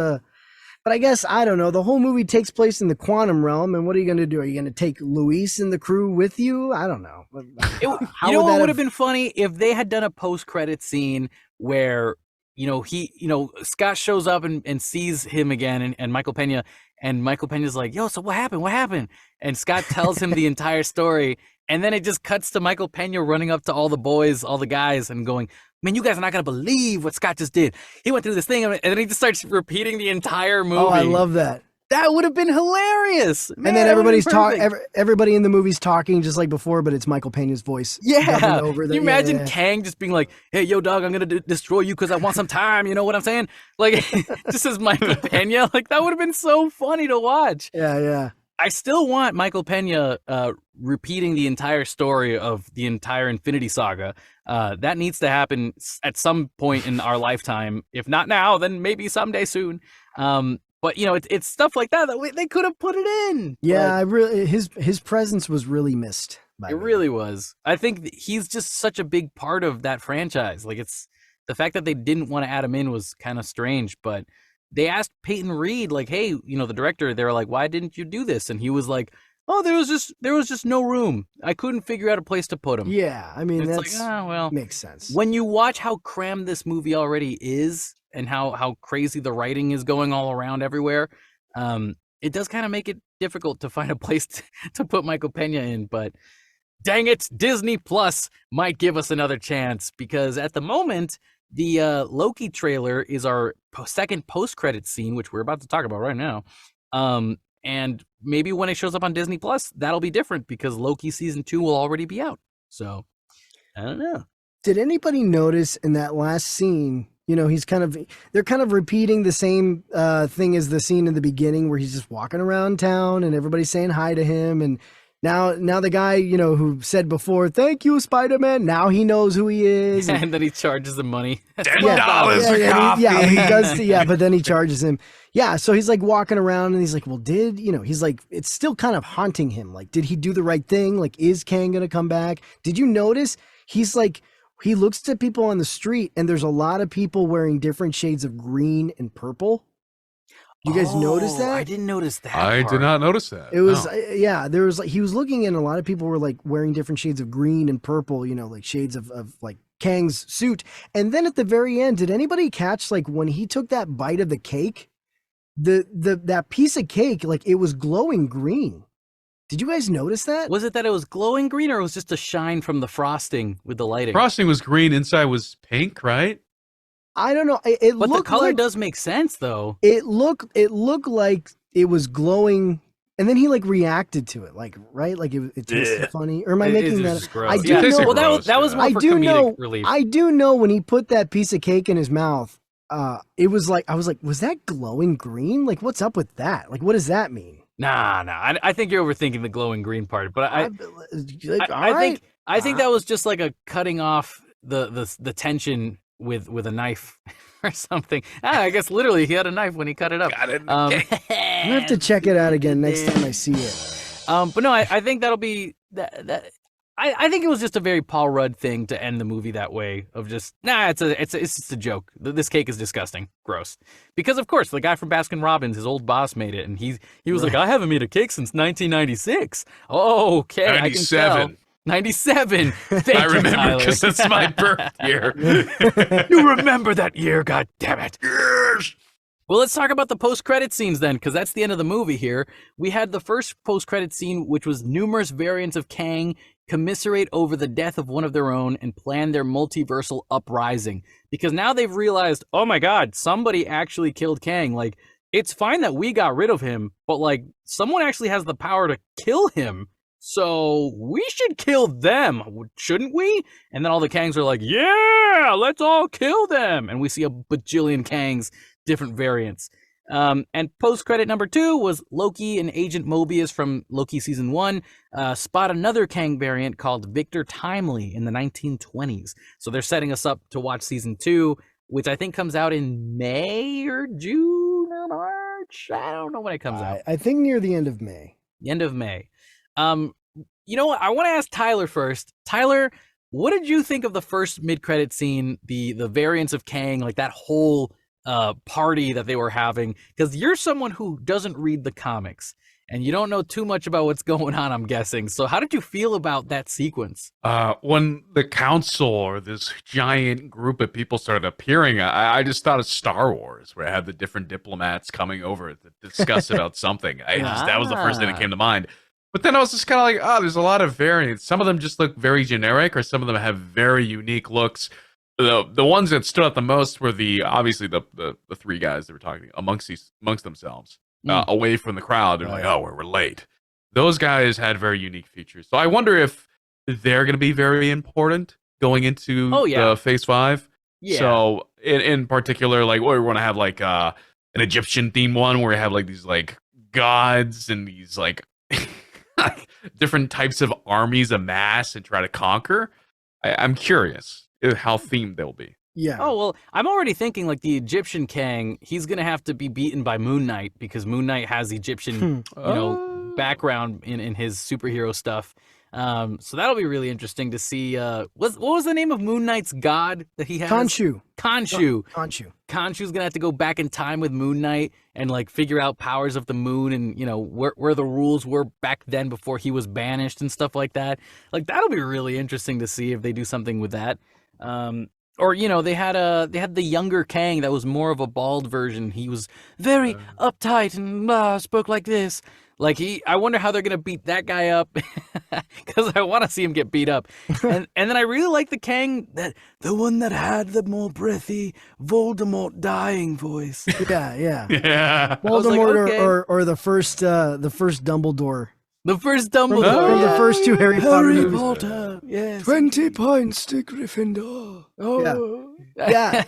but I guess, I don't know, the whole movie takes place in the quantum realm, and what are you going to do? Are you going to take Luis and the crew with you? I don't know. What would have been funny if they had done a post-credit scene where, Scott shows up and sees him again, and Michael Pena, and Michael Pena's like, yo, so what happened? What happened? And Scott tells him the entire story, and then it just cuts to Michael Pena running up to all the boys, all the guys, and going, man, you guys are not going to believe what Scott just did. He went through this thing, and then he just starts repeating the entire movie. Oh, I love that. That would have been hilarious. Man, and then everybody's talking. Everybody in the movie's talking just like before, but it's Michael Pena's voice. Yeah. Over Can you imagine Kang just being like, "Hey, yo, dog, I'm gonna destroy you because I want some time." You know what I'm saying? Like, just as Michael Pena. Like that would have been so funny to watch. Yeah. I still want Michael Pena repeating the entire story of the entire Infinity Saga. That needs to happen at some point in our lifetime. If not now, then maybe someday soon. But it's stuff like that they could have put it in. Yeah, I really his presence was really missed. It really was. I think he's just such a big part of that franchise. Like it's the fact that they didn't want to add him in was kind of strange, but they asked Peyton Reed, like, hey, the director, they were like, why didn't you do this? And he was like, oh, there was just no room. I couldn't figure out a place to put him. Yeah, I mean, it's like, makes sense. When you watch how crammed this movie already is and how crazy the writing is going all around everywhere, it does kind of make it difficult to find a place to put Michael Pena in. But dang it, Disney Plus might give us another chance, because at the moment, the Loki trailer is our second post-credit scene, which we're about to talk about right now. And maybe when it shows up on Disney Plus, that'll be different because Loki season 2 will already be out. So I don't know. Did anybody notice in that last scene, they're kind of repeating the same thing as the scene in the beginning where he's just walking around town and everybody's saying hi to him. And, Now the guy, who said before, "Thank you, Spider-Man," now he knows who he is. And then he charges him money. $10 for coffee. Yeah, he does. Yeah, but then he charges him. Yeah, so he's like walking around and he's like, well, he's like, it's still kind of haunting him. Like, did he do the right thing? Like, is Kang gonna come back? Did you notice? He's like, he looks at people on the street and there's a lot of people wearing different shades of green and purple. You guys notice that? I didn't notice that. I part. did not notice that. It was, no. there was like, he was looking and a lot of people were like wearing different shades of green and purple, like shades of like Kang's suit. And then at the very end, did anybody catch like when he took that bite of the cake, that piece of cake, like it was glowing green. Did you guys notice that? Was it that it was glowing green or it was just a shine from the frosting with the lighting? Frosting was green, inside was pink, right? I don't know. But the color does make sense, though. It looked like it was glowing, and then he like reacted to it, like right, like it tasted funny. Or am I making that? I do know. Well, that was more for comedic relief. I do know when he put that piece of cake in his mouth. It was like I was like, was that glowing green? Like, what's up with that? Like, what does that mean? Nah. I think you're overthinking the glowing green part. But I think that was just like a cutting off the tension with a knife or something. I guess literally he had a knife when he cut it up. Got it. I'm gonna have to check it out again next time I see it. But no, I think that'll be that. I think it was just a very Paul Rudd thing to end the movie that way of just it's just a joke. This cake is disgusting, gross. Because of course the guy from Baskin Robbins, his old boss, made it, and he was like, I haven't made a cake since 1996. Oh, okay, 97. I can tell. 97. I remember because that's my birth year. You remember that year, god damn it. Yes. Well, let's talk about the post-credit scenes then, because that's the end of the movie here. We had the first post-credit scene, which was numerous variants of Kang commiserate over the death of one of their own and plan their multiversal uprising. Because now they've realized, oh my god, somebody actually killed Kang. Like, it's fine that we got rid of him, but like, someone actually has the power to kill him. So we should kill them, shouldn't we? And then all the Kangs are like, yeah, let's all kill them. And we see a bajillion Kangs, different variants. And post-credit number 2 was Loki and Agent Mobius from Loki Season 1 spot another Kang variant called Victor Timely in the 1920s. So they're setting us up to watch Season 2, which I think comes out in May or June or March. I don't know when it comes out. I think near the end of May. The end of May. You know what? I want to ask Tyler first. Tyler, what did you think of the first mid-credit scene, the variants of Kang, like that whole party that they were having? Because you're someone who doesn't read the comics and you don't know too much about what's going on, I'm guessing. So how did you feel about that sequence? When the council or this giant group of people started appearing, I just thought of Star Wars, where I had the different diplomats coming over to discuss about something. That was the first thing that came to mind. But then I was just kind of like, there's a lot of variants. Some of them just look very generic, or some of them have very unique looks. The ones that stood out the most were obviously the 3 guys that were talking amongst themselves, away from the crowd. They're like, we're late. Those guys had very unique features. So I wonder if they're going to be very important going into the Phase 5. Yeah. So in particular, like, we're going to have like an Egyptian themed one where we have like these like gods and these like different types of armies amass and try to conquer. I'm curious how themed they'll be. Yeah. Oh, well, I'm already thinking like the Egyptian Kang, he's going to have to be beaten by Moon Knight because Moon Knight has Egyptian, background in his superhero stuff. So that'll be really interesting to see. What was the name of Moon Knight's god that he has? Khonshu. Khonshu's gonna have to go back in time with Moon Knight and like figure out powers of the moon and where the rules were back then before he was banished and stuff like that. Like that'll be really interesting to see if they do something with that. Or they had the younger Kang that was more of a bald version. He was very uptight and spoke like this. Like I wonder how they're gonna beat that guy up, because I want to see him get beat up. And then I really like the Kang, the one that had the more breathy Voldemort dying voice. Yeah. Yeah. Voldemort, like, okay. or the first Dumbledore. The first Dumbledore. From the first 2 Harry Potter Harry movies. Potter. Yes. 20 points to Gryffindor. Oh. Yeah.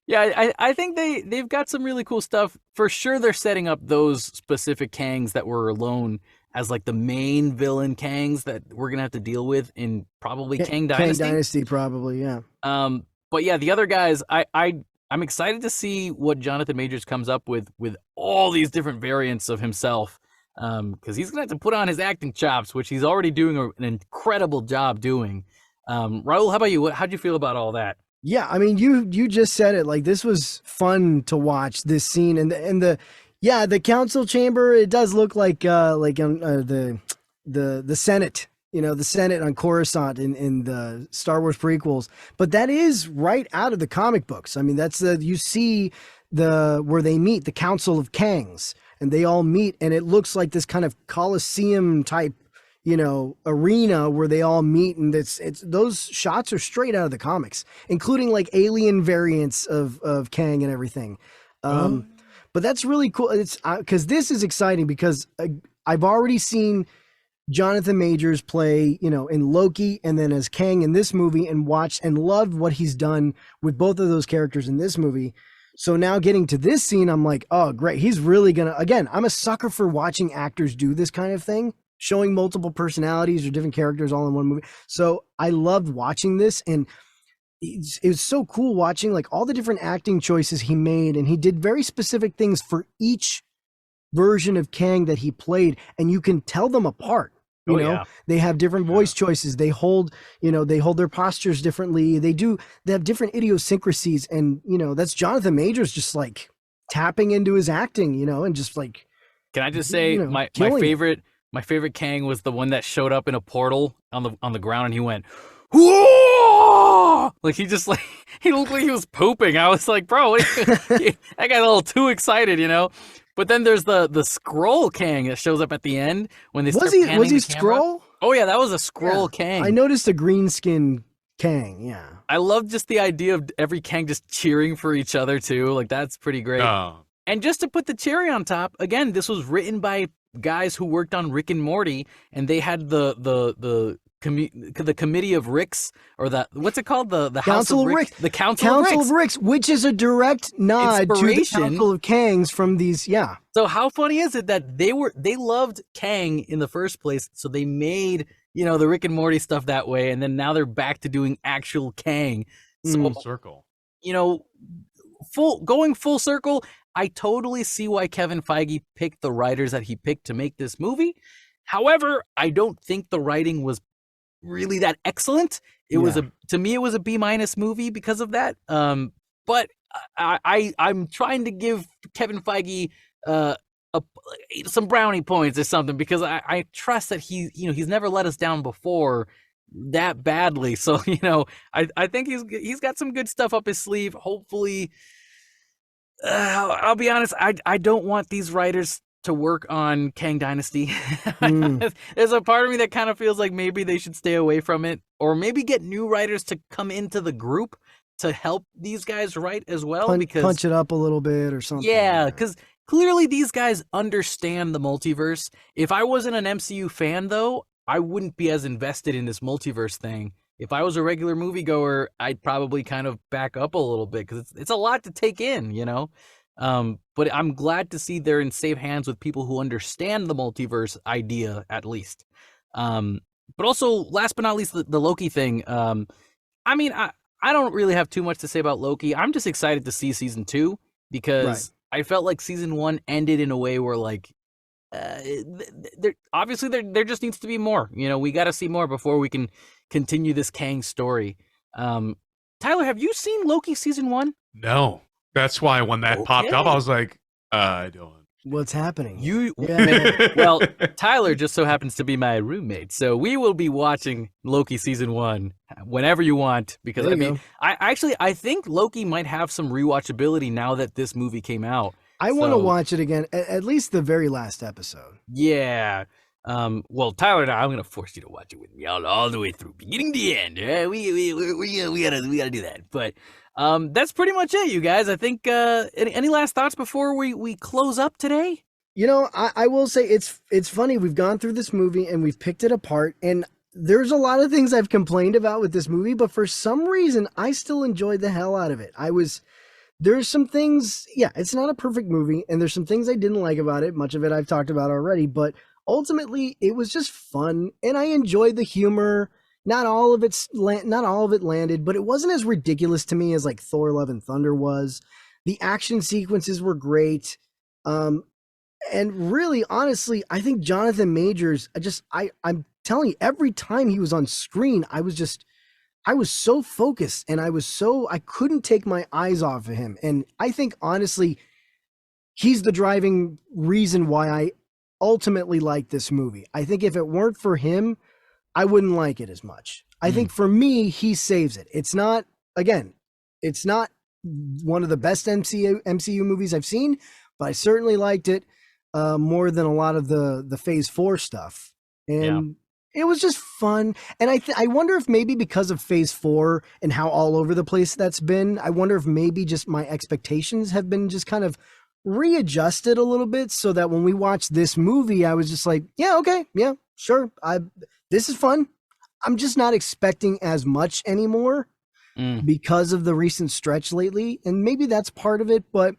Yeah, I think they've got some really cool stuff. For sure, they're setting up those specific Kangs that were alone as like the main villain Kangs that we're gonna have to deal with in probably Kang Kang Dynasty. Dynasty, probably, yeah. But yeah, the other guys, I'm excited to see what Jonathan Majors comes up with all these different variants of himself. Because he's gonna have to put on his acting chops, which he's already doing an incredible job doing. Raul, how about you? How'd you feel about all that? Yeah, I mean, you just said it. Like, this was fun to watch, this scene, and the council chamber. It does look like the Senate, the Senate on Coruscant in the Star Wars prequels. But that is right out of the comic books. I mean, that's you see where they meet, the Council of Kangs, and they all meet, and it looks like this kind of Coliseum type, arena where they all meet, and it's those shots are straight out of the comics, including like alien variants of Kang and everything. But that's really cool. It's because this is exciting because I've already seen Jonathan Majors play, in Loki and then as Kang in this movie, and watched and loved what he's done with both of those characters in this movie. So now getting to this scene, I'm like, oh, great. He's really again, I'm a sucker for watching actors do this kind of thing, showing multiple personalities or different characters all in one movie. So I loved watching this, and it was so cool watching like all the different acting choices he made, and he did very specific things for each version of Kang that he played, and you can tell them apart. They have different voice choices. They hold their postures differently. They have different idiosyncrasies, and that's Jonathan Majors just like tapping into his acting, and just like. Can I just say my favorite Kang was the one that showed up in a portal on the ground, and he went, whoa! Like he looked like he was pooping. I was like, bro, I got a little too excited, But then there's the Skrull Kang that shows up at the end when they start panning the camera. Was he Skrull? Oh yeah, that was a Skrull Kang. I noticed a green skin Kang. Yeah, I love just the idea of every Kang just cheering for each other too. Like that's pretty great. And just to put the cherry on top, again, this was written by guys who worked on Rick and Morty, and they had the committee of Ricks, or what's it called, the Council of Ricks, the Council of Ricks, which is a direct nod to the Council of Kangs from these. Yeah. So how funny is it that they loved Kang in the first place, so they made the Rick and Morty stuff that way, and then now they're back to doing actual Kang. So full circle. Going full circle. I totally see why Kevin Feige picked the writers that he picked to make this movie. However, I don't think the writing was really that excellent. To me it was a B- movie because of that. But I'm trying to give Kevin Feige some brownie points or something, because I trust that he's never let us down before that badly. So I think he's got some good stuff up his sleeve. Hopefully. I'll be honest, I don't want these writers to work on Kang Dynasty. There's a part of me that kind of feels like maybe they should stay away from it, or maybe get new writers to come into the group to help these guys write as well. Because punch it up a little bit or something. Yeah, because clearly these guys understand the multiverse. If I wasn't an MCU fan, though, I wouldn't be as invested in this multiverse thing. If I was a regular moviegoer, I'd probably kind of back up a little bit, because it's a lot to take in, But I'm glad to see they're in safe hands with people who understand the multiverse idea, at least. But also, last but not least, the Loki thing. I mean, I don't really have too much to say about Loki. I'm just excited to see season 2, because I felt like season 1 ended in a way where, like, obviously there just needs to be more. We got to see more before we can continue this Kang story. Tyler, have you seen Loki season 1? No. That's why when that popped up, I was like, I don't. What's happening? Well, Tyler just so happens to be my roommate, so we will be watching Loki season 1 whenever you want, because I think Loki might have some rewatchability now that this movie came out. I want to watch it again, at least the very last episode. Yeah. Well, Tyler and I'm going to force you to watch it with me all the way through, beginning to the end. We gotta do that. But that's pretty much it, you guys. I think any last thoughts before we close up today? I will say it's funny. We've gone through this movie and we've picked it apart, and there's a lot of things I've complained about with this movie, but for some reason I still enjoyed the hell out of it. There's some things, it's not a perfect movie, and there's some things I didn't like about it. Much of it I've talked about already, but ultimately it was just fun, and I enjoyed the humor. Not all of it landed, but it wasn't as ridiculous to me as like Thor: Love and Thunder was. The action sequences were great. And really, honestly, I think Jonathan Majors, I'm telling you, every time he was on screen, I was so focused, and I couldn't take my eyes off of him. And I think, honestly, he's the driving reason why I ultimately like this movie. I think if it weren't for him, I wouldn't like it as much. I think for me, he saves it. It's not one of the best MCU movies I've seen, but I certainly liked it more than a lot of the Phase 4 stuff. And it was just fun. And I wonder if maybe because of Phase 4 and how all over the place that's been, I wonder if maybe just my expectations have been just kind of readjusted a little bit, so that when we watched this movie, I was just like, yeah, okay, yeah, sure. This is fun. I'm just not expecting as much anymore because of the recent stretch lately. And maybe that's part of it, but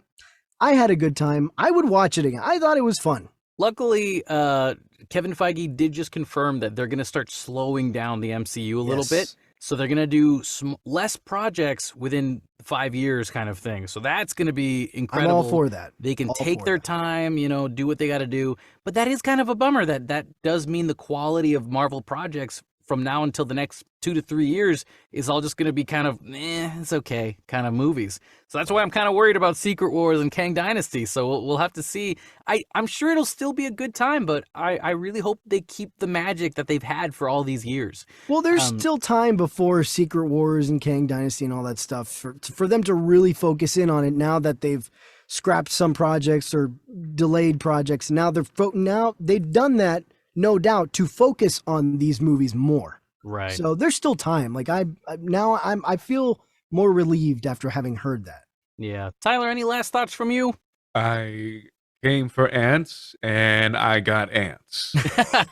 I had a good time. I would watch it again. I thought it was fun. Luckily, Kevin Feige did just confirm that they're going to start slowing down the MCU a little bit. So they're going to do less projects within 5 years kind of thing. So that's going to be incredible. I'm all for that. They can take their time, do what they got to do. But that is kind of a bummer that does mean the quality of Marvel projects from now until the next 2 to 3 years is all just going to be kind of, it's okay kind of movies. So that's why I'm kind of worried about Secret Wars and Kang Dynasty. So we'll have to see. I'm sure it'll still be a good time, but I really hope they keep the magic that they've had for all these years. Well, there's still time before Secret Wars and Kang Dynasty and all that stuff for them to really focus in on it now that they've scrapped some projects or delayed projects. Now they've done that, no doubt, to focus on these movies more. Right. So there's still time. Like I feel more relieved after having heard that. Yeah. Tyler, any last thoughts from you? I came for ants and I got ants.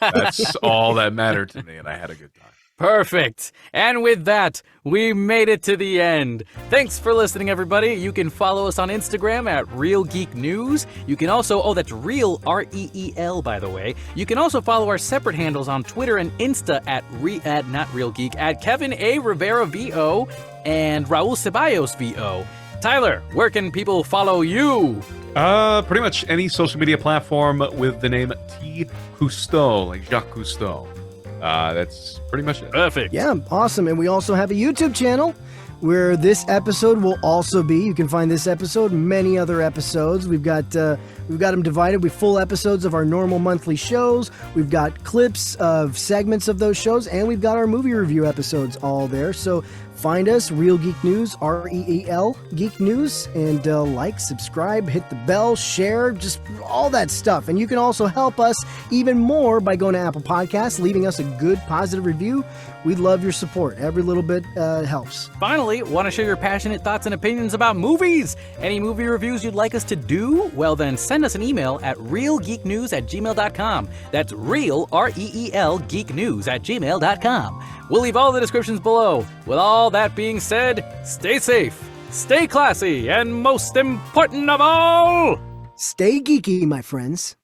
That's all that mattered to me, and I had a good time. Perfect. And with that, we made it to the end. Thanks for listening, everybody. You can follow us on Instagram at Real Geek News. You can also, that's Real, REEL, by the way. You can also follow our separate handles on Twitter and Insta at not Real Geek, at Kevin A. Rivera VO and Raul Ceballos VO. Tyler, where can people follow you? Pretty much any social media platform with the name T. Cousteau, like Jacques Cousteau. That's pretty much it. Perfect. Yeah, awesome. And we also have a YouTube channel where this episode will also be. You can find this episode, many other episodes. We've got them divided with full episodes of our normal monthly shows. We've got clips of segments of those shows, and we've got our movie review episodes all there. So find us, Real Geek News, REEL Geek News, and like, subscribe, hit the bell, share, just all that stuff. And you can also help us even more by going to Apple Podcasts, leaving us a good, positive review. We'd love your support. Every little bit helps. Finally, want to share your passionate thoughts and opinions about movies? Any movie reviews you'd like us to do? Well, then send us an email at realgeeknews@gmail.com. That's real, REEL, geeknews@gmail.com. We'll leave all the descriptions below. With all that being said, stay safe, stay classy, and most important of all, Stay geeky, my friends.